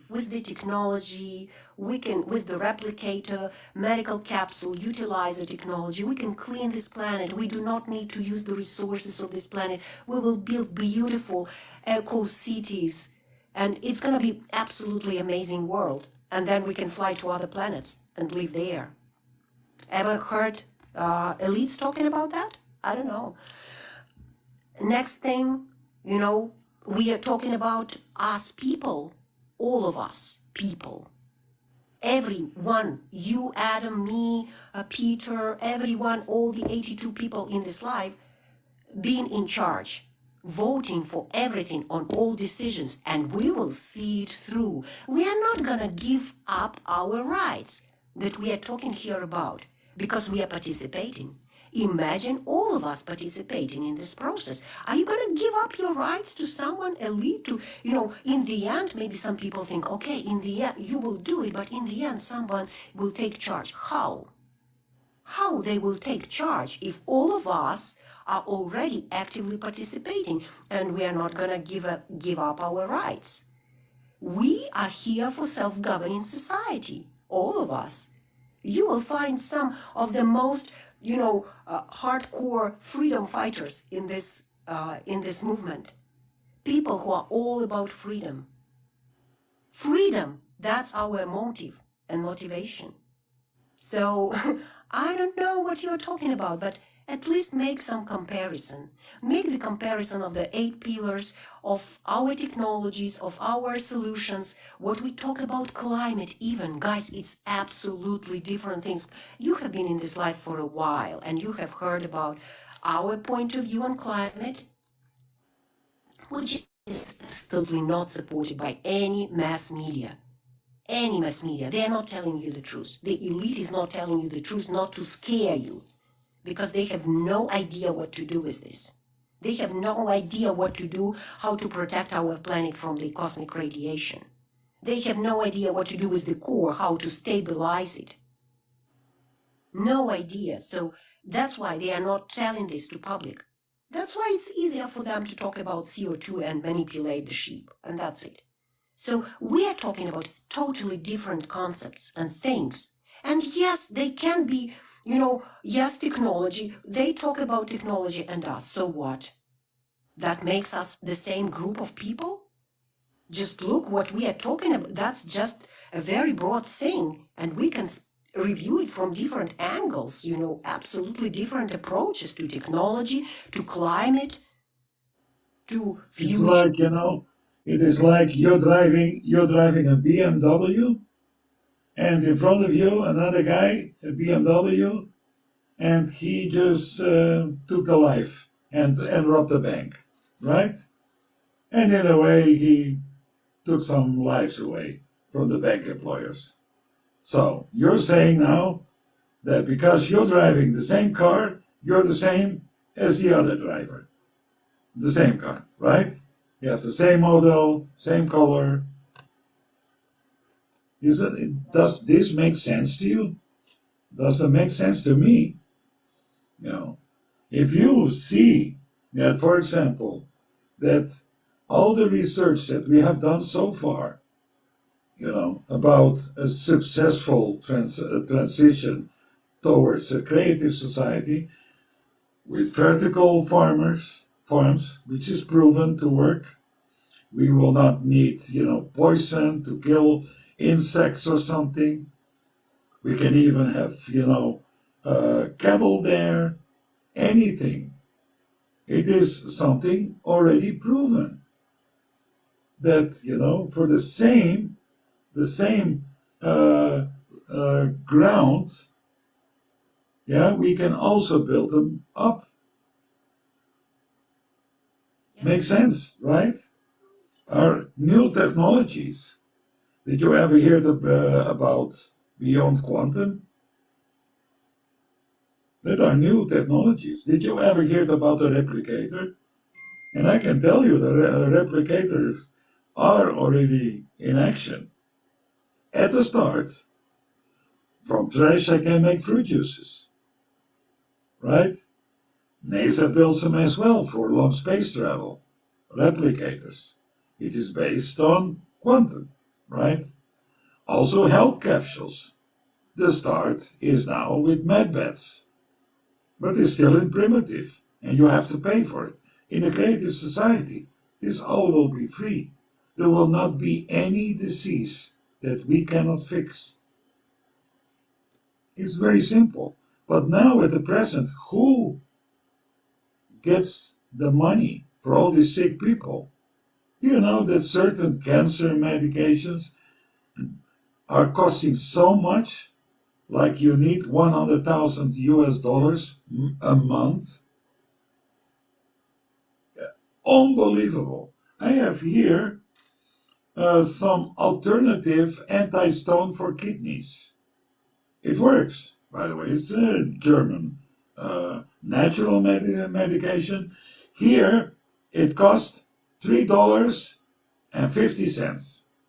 With the technology, we can, with the replicator, medical capsule, utilize the technology, we can clean this planet. We do not need to use the resources of this planet. We will build beautiful eco-cities, and it's going to be absolutely amazing world. And then we can fly to other planets and live there. Ever heard elites talking about that? I don't know. Next thing, we are talking about us people, all of us people. everyone, you, Adam, me, Peter, everyone, all the 82 people in this life, being in charge, voting for everything on all decisions, and we will see it through. We are not gonna give up our rights that we are talking here about because we are participating. Imagine all of us participating in this process. Are you gonna give up your rights to someone elite? In the end, maybe some people think, okay, in the end you will do it, but in the end someone will take charge. How they will take charge if all of us are already actively participating and we are not going to give up our rights? We are here for self-governing society, all of us. You will find some of the most hardcore freedom fighters in this movement, people who are all about freedom. That's our motive and motivation. So I don't know what you're talking about, but at least make some comparison. Make the comparison of the 8 pillars of our technologies, of our solutions, what we talk about climate even. Guys, it's absolutely different things. You have been in this life for a while and you have heard about our point of view on climate, which is absolutely not supported by any mass media. They are not telling you the truth. The elite is not telling you the truth, not to scare you, because they have no idea what to do with this. They have no idea what to do, how to protect our planet from the cosmic radiation. They have no idea what to do with the core, how to stabilize it. No idea. So that's why they are not telling this to public. That's why it's easier for them to talk about CO2 and manipulate the sheep, and that's it. So we are talking about totally different concepts and things. And yes, they can be, yes, technology. They talk about technology and us. So what? That makes us the same group of people? Just look what we are talking about. That's just a very broad thing. And we can review it from different angles, absolutely different approaches to technology, to climate, to future. It's like, it is like you're driving a BMW, and in front of you another guy, a BMW, and he just took a life and robbed a bank, right? And in a way, he took some lives away from the bank employers. So you're saying now that because you're driving the same car, you're the same as the other driver. The same car, right? You have the same model, same color. Does this make sense to you? Doesn't make sense to me. If you see that, for example, that all the research that we have done so far, about a successful transition towards a creative society with vertical farms, which is proven to work. We will not need, poison to kill insects or something. We can even have, cattle there, anything. It is something already proven that, for the same ground, we can also build them up. Makes sense, right? Our new technologies. Did you ever hear about beyond quantum? That are new technologies. Did you ever hear about a replicator? And I can tell you that replicators are already in action. At the start, from trash I can make fruit juices, right? NASA builds them as well for long space travel. Replicators. It is based on quantum, right? Also health capsules. The start is now with medbeds, but it's still in primitive, and you have to pay for it. In a creative society, this all will be free. There will not be any disease that we cannot fix. It's very simple. But now at the present, who gets the money for all these sick people? Do you know that certain cancer medications are costing so much, like you need 100,000 US dollars a month. Unbelievable. I have here some alternative anti-stone for kidneys. It works, by the way. It's a German natural medication. Here, it costs $3.50.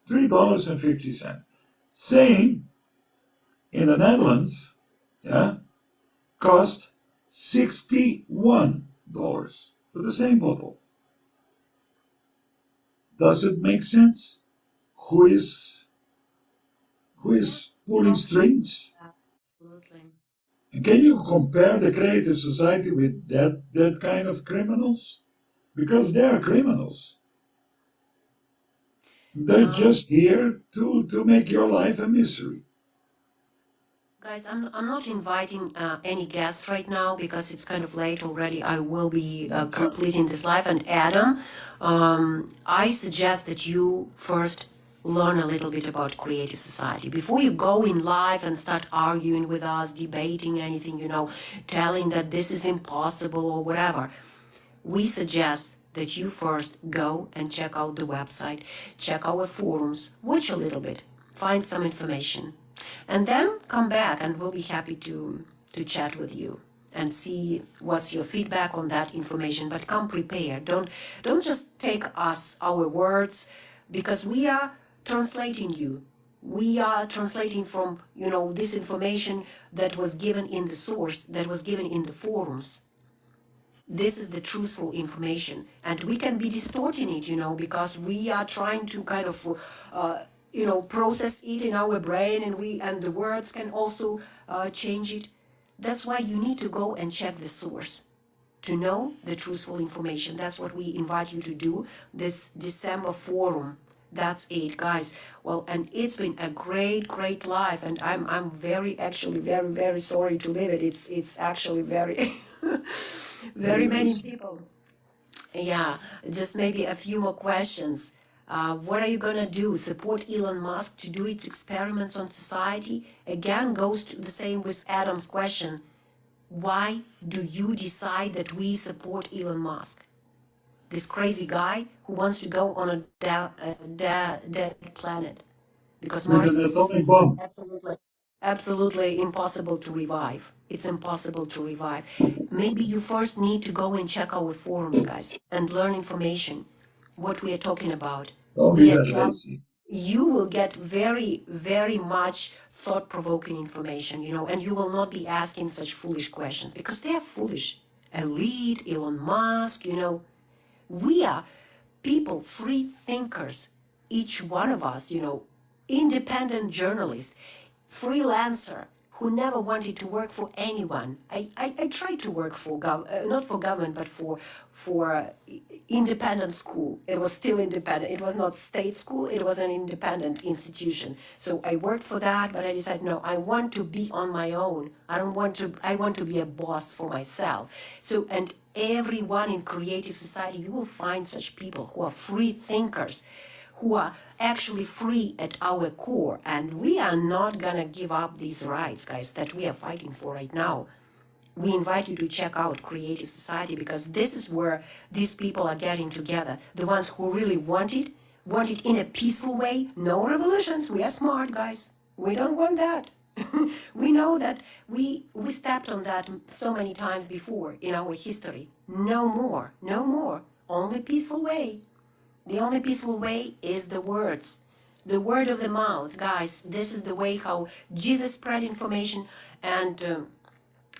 $3.50. Same in the Netherlands, yeah, cost $61 for the same bottle. Does it make sense? Who is pulling strings? Absolutely. And can you compare the Creative Society with that kind of criminals? Because they are criminals. They're just here to make your life a misery. Guys, I'm not inviting any guests right now because it's kind of late already. I will be completing this live. And Adam, I suggest that you first learn a little bit about Creative Society before you go in live and start arguing with us, debating anything, telling that this is impossible or whatever. We suggest that you first go and check out the website, check our forums, watch a little bit, find some information, and then come back and we'll be happy to chat with you and see what's your feedback on that information. But come prepared. Don't just take our words, because we are translating you. We are translating from this information that was given in the source, that was given in the forums. This is the truthful information, and we can be distorting it, because we are trying to kind of process it in our brain, and the words can also change it. That's why you need to go and check the source to know the truthful information. That's what we invite you to do this December forum. That's it, guys. Well, and it's been a great life, and I'm very sorry to leave it. It's actually very very many people. Yeah, just maybe a few more questions. What are you gonna do? Support Elon Musk to do its experiments on society? Again, goes to the same with Adam's question. Why do you decide that we support Elon Musk? This crazy guy who wants to go on a dead planet. Because With Mars an is atomic bomb. absolutely impossible to revive. It's impossible to revive. Maybe you first need to go and check our forums, guys, and learn information, what we are talking about. Don't be that lazy. You will get very much thought-provoking information, and you will not be asking such foolish questions, because they are foolish. Elite, Elon Musk, we are people, free thinkers, each one of us, independent journalist, freelancer who never wanted to work for anyone. I tried to work for not for government, but for independent school. It was still independent. It was not state school. It was an independent institution. So I worked for that, but I decided, no, I want to be on my own. I want to be a boss for myself. So, and everyone in Creative Society, you will find such people who are free thinkers, who are actually free at our core. And we are not gonna give up these rights, guys, that we are fighting for right now. We invite you to check out Creative Society, because this is where these people are getting together. The ones who really want it in a peaceful way. No revolutions. We are smart, guys. We don't want that. We know that we stepped on that so many times before in our history. No more. Only peaceful way. The only peaceful way is the words. The word of the mouth, guys. This is the way how Jesus spread information, and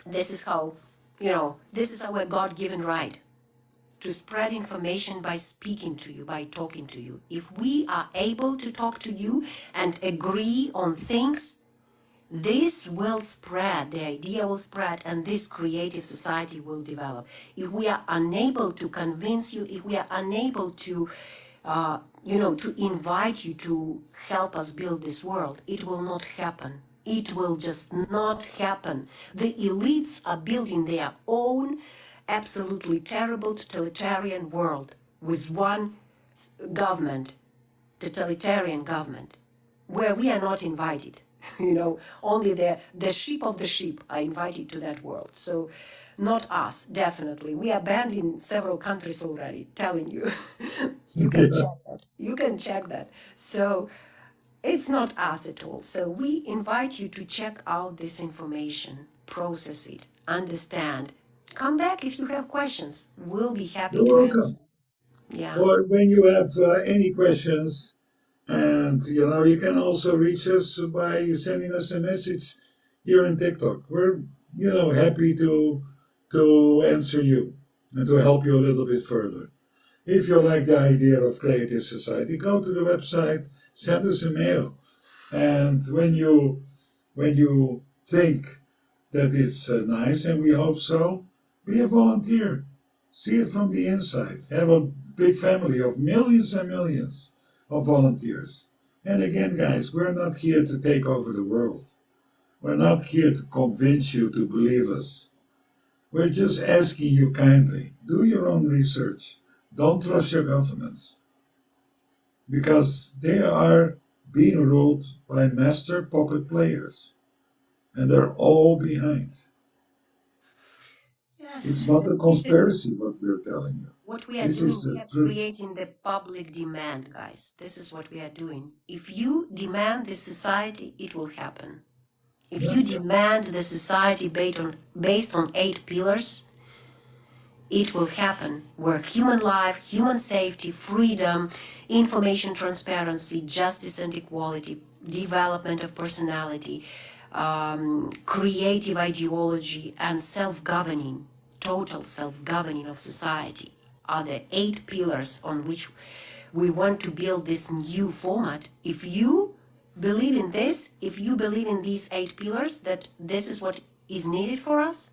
this is how, this is our God-given right to spread information by speaking to you, by talking to you. If we are able to talk to you and agree on things, this will spread, the idea will spread, and this Creative Society will develop. If we are unable to convince you, if we are unable to, to invite you to help us build this world, it will not happen. It will just not happen. The elites are building their own absolutely terrible totalitarian world with one government, totalitarian government. where we are not invited. Only the sheep of the sheep are invited to that world. So not us, definitely. We are banned in several countries already, telling you. You can Yeah. check that. You can check that. So it's not us at all. So we invite you to check out this information, process it, understand. Come back if you have questions. We'll be happy You're to answer. welcome. Yeah. Or when you have any questions, and you can also reach us by sending us a message here in TikTok. We're happy to answer you and to help you a little bit further. If you like the idea of creative society, go to the website, send us a mail, and when you think that it's nice, and we hope so, be a volunteer. See it from the inside. Have a big family of millions and millions of volunteers. And again, guys, we're not here to take over the world. We're not here to convince you to believe us. We're just asking you kindly, do your own research. Don't trust your governments, because they are being ruled by master puppet players, and they're all behind. It's Yes. not a This is conspiracy what we're telling you. what we are This doing. is We the are truth. creating the public demand, guys. This is what we are doing. If you demand this society, it will happen. If Yeah. you demand the society based on 8 pillars, it will happen, where human life, human safety, freedom, information transparency, justice and equality, development of personality, creative ideology, and self-governing, total self-governing of society are the 8 pillars on which we want to build this new format. If you believe in this, if you believe in these 8 pillars, that this is what is needed for us,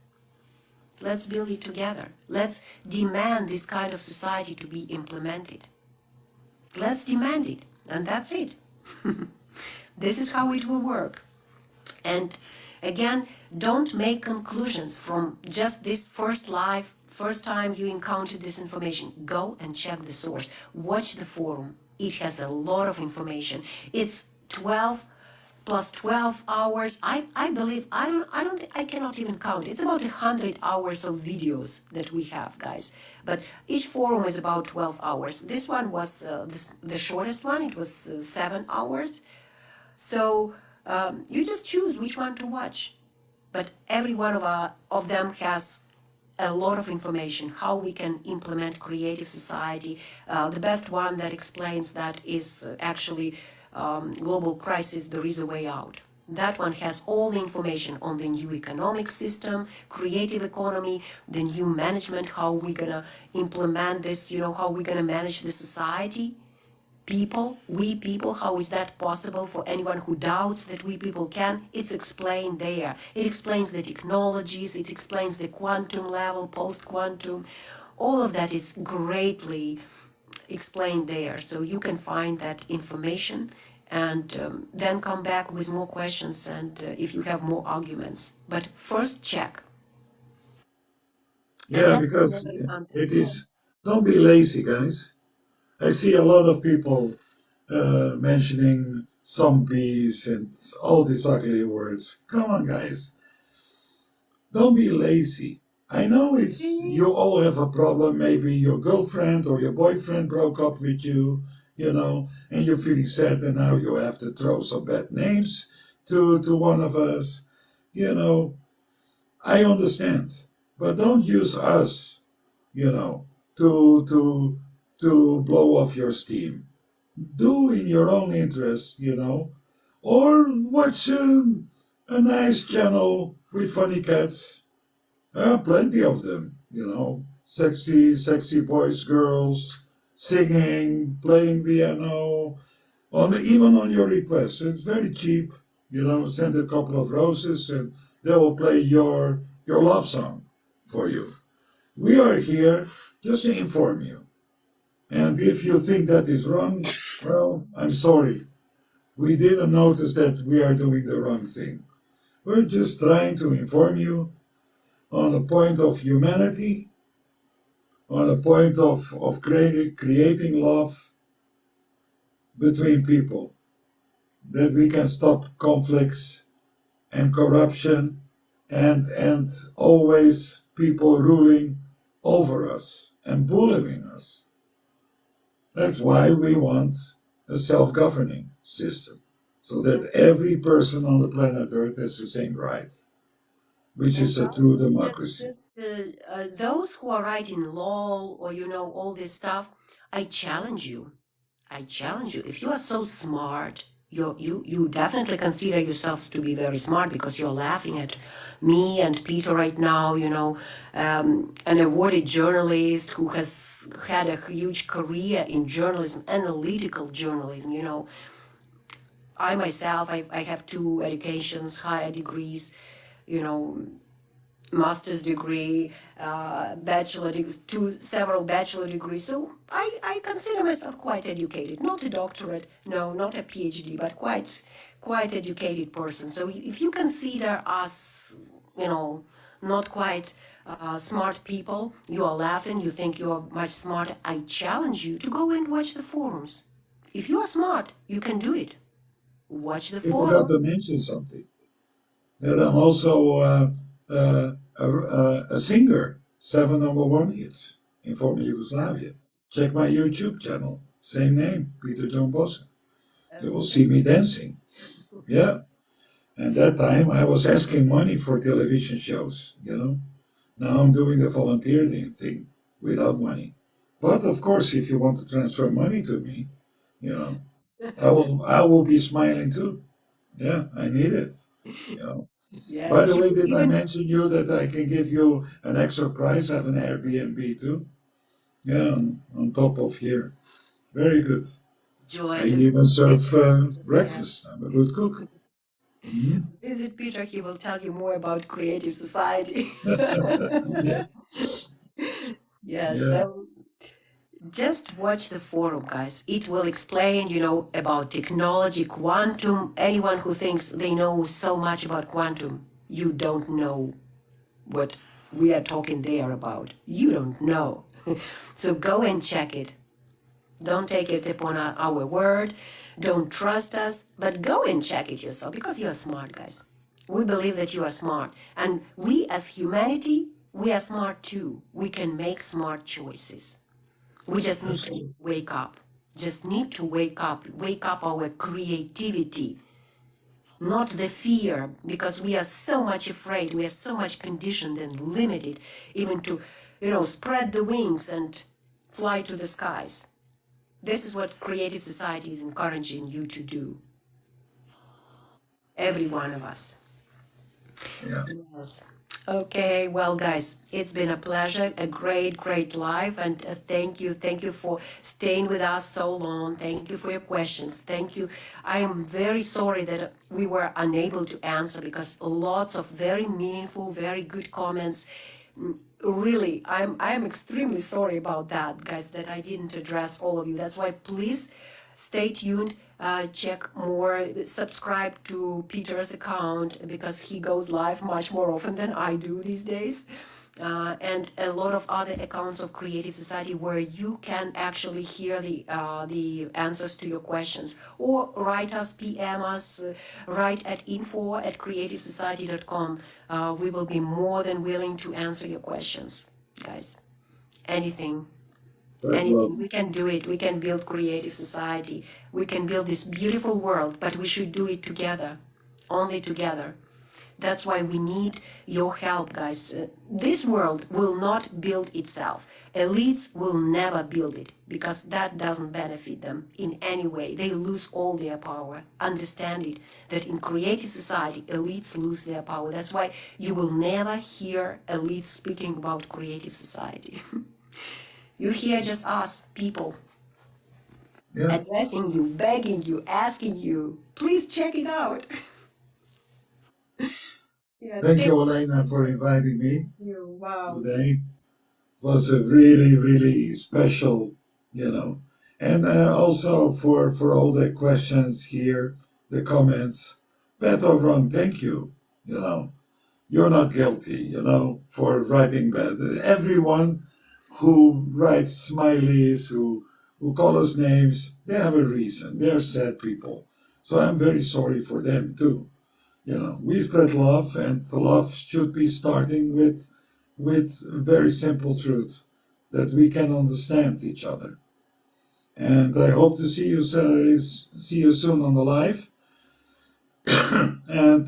let's build it together. Let's demand this kind of society to be implemented. Let's demand it, and that's it. This is how it will work. And again, don't make conclusions from just this first time you encounter this information. Go and check the source. Watch the forum. It has a lot of information. It's 12 plus 12 hours. I believe I cannot even count. It's about 100 hours of videos that we have, guys. But each forum is about 12 hours. This one was the shortest one. It was 7 hours. So you just choose which one to watch. But every one of them has a lot of information, how we can implement creative society. The best one that explains that is actually Global Crisis, There is a Way Out. That one has all the information on the new economic system, creative economy, the new management, how we're gonna implement this, how we're gonna manage the society. We people, how is that possible for anyone who doubts that we people can? It's explained there. It explains the technologies, it explains the quantum level, post-quantum. All of that is greatly explained there. So you can find that information and then come back with more questions and if you have more arguments. But first check. And Yeah, that's because very it is, don't be lazy, guys. I see a lot of people mentioning zombies and all these ugly words. Come on, guys. Don't be lazy. I know you all have a problem. Maybe your girlfriend or your boyfriend broke up with you, and you're feeling sad, and now you have to throw some bad names to one of us. You know, I understand, but don't use us, you know, to blow off your steam. Do in your own interest, or watch a nice channel with funny cats. Plenty of them, sexy boys, girls, singing, playing piano, even on your request. It's very cheap, send a couple of roses and they will play your love song for you. We are here just to inform you. And if you think that is wrong, well, I'm sorry. We didn't notice that we are doing the wrong thing. We're just trying to inform you on a point of humanity, on a point of creating love between people. that we can stop conflicts and corruption and always people ruling over us and bullying us. That's why we want a self-governing system, so that every person on the planet Earth has the same right, which is a true democracy. Those who are writing LOL or all this stuff, I challenge you. I challenge you. If you are so smart, you definitely consider yourselves to be very smart because you're laughing at me and Peter right now. An awarded journalist who has had a huge career in journalism, analytical journalism. I myself, I have 2 educations, higher degrees. You know, master's degree, bachelor degrees, several bachelor degrees. So I consider myself quite educated, not a doctorate, no, not a PhD, but quite educated person. So if you consider us, not quite smart people, you are laughing, you think you are much smarter. I challenge you to go and watch the forums. If you are smart, you can do it. Watch the You forgot forum. to mention something, that I'm also a singer, 7 number 1 hits in former Yugoslavia. Check my YouTube channel, same name, Peter John Bosse. You will see me dancing. Yeah. And that time I was asking money for television shows, Now I'm doing the volunteer thing without money. But of course, if you want to transfer money to me, I will be smiling too. Yeah, I need it. By Yes, the you way, did I even mention you that I can give you an extra price? I have an Airbnb too. Yeah, on top of here. Very good. I join. even serve Yeah. breakfast. I'm a good cook. Mhm. Visit Peter, he will tell you more about Creative Society. Yeah, Yes, yeah, so just watch the forum, guys. It will explain, about technology, quantum. Anyone who thinks they know so much about quantum, you don't know what we are talking there about. You don't know. So go and check it. Don't take it upon our word. Don't trust us, but go and check it yourself because you are smart, guys. We believe that you are smart. And we as humanity, we are smart too. We can make smart choices. We just need to absolutely. wake up. Just need to wake up our creativity, not the fear, because we are so much afraid, we are so much conditioned and limited, even to, spread the wings and fly to the skies. This is what Creative Society is encouraging you to do, every one of us. Yeah. Yes. Okay, well, guys, it's been a pleasure, a great, great life, and thank you for staying with us so long. Thank you for your questions. Thank you. I am very sorry that we were unable to answer because lots of very meaningful, very good comments. Really, I'm extremely sorry about that, guys, that I didn't address all of you. That's why please stay tuned, check more, subscribe to Peter's account because he goes live much more often than I do these days. And a lot of other accounts of Creative Society where you can actually hear the answers to your questions, or write us, PM us, write at info@creativesociety.com. We will be more than willing to answer your questions, guys. Anything. Very Anything, well. we can do it. We can build Creative Society. We can build this beautiful world, but we should do it together, only together. That's why we need your help, guys. This world will not build itself. Elites will never build it because that doesn't benefit them in any way. They lose all their power. Understand it, that in Creative Society, elites lose their power. That's why you will never hear elites speaking about Creative Society. You hear just us, people, Yeah. addressing you, begging you, asking you, please check it out. Yeah, Thank thank you, Elena, for inviting me you. Wow. today. It was a really, really special, and also for all the questions here, the comments. Bad or wrong, thank you. You're not guilty, for writing bad. Everyone who writes smileys, who call us names, they have a reason. They're sad people. So I'm very sorry for them too. We spread love, and the love should be starting with very simple truth that we can understand each other. And I hope to see you soon on the live. And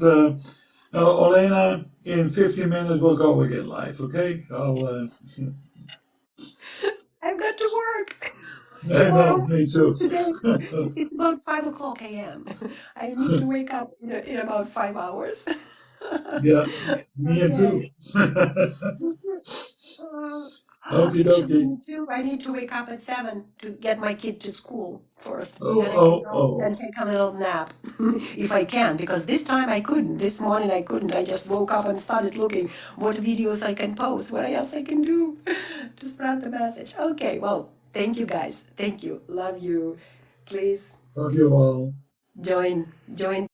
Olena, in 15 minutes we'll go again live. Okay? I've got to work. I know, me too. Today it's about 5 o'clock a.m. I need to wake up in about 5 hours. Yeah, me too. Okie Actually, dokie. me too. I need to wake up at 7 to get my kid to school first. Oh, Then I can oh, go and oh. take a little nap if I can, because this time I couldn't. This morning I couldn't. I just woke up and started looking what videos I can post, what else I can do to spread the message. Okay, well, thank you guys. Thank you. Love you. Please Love you all. join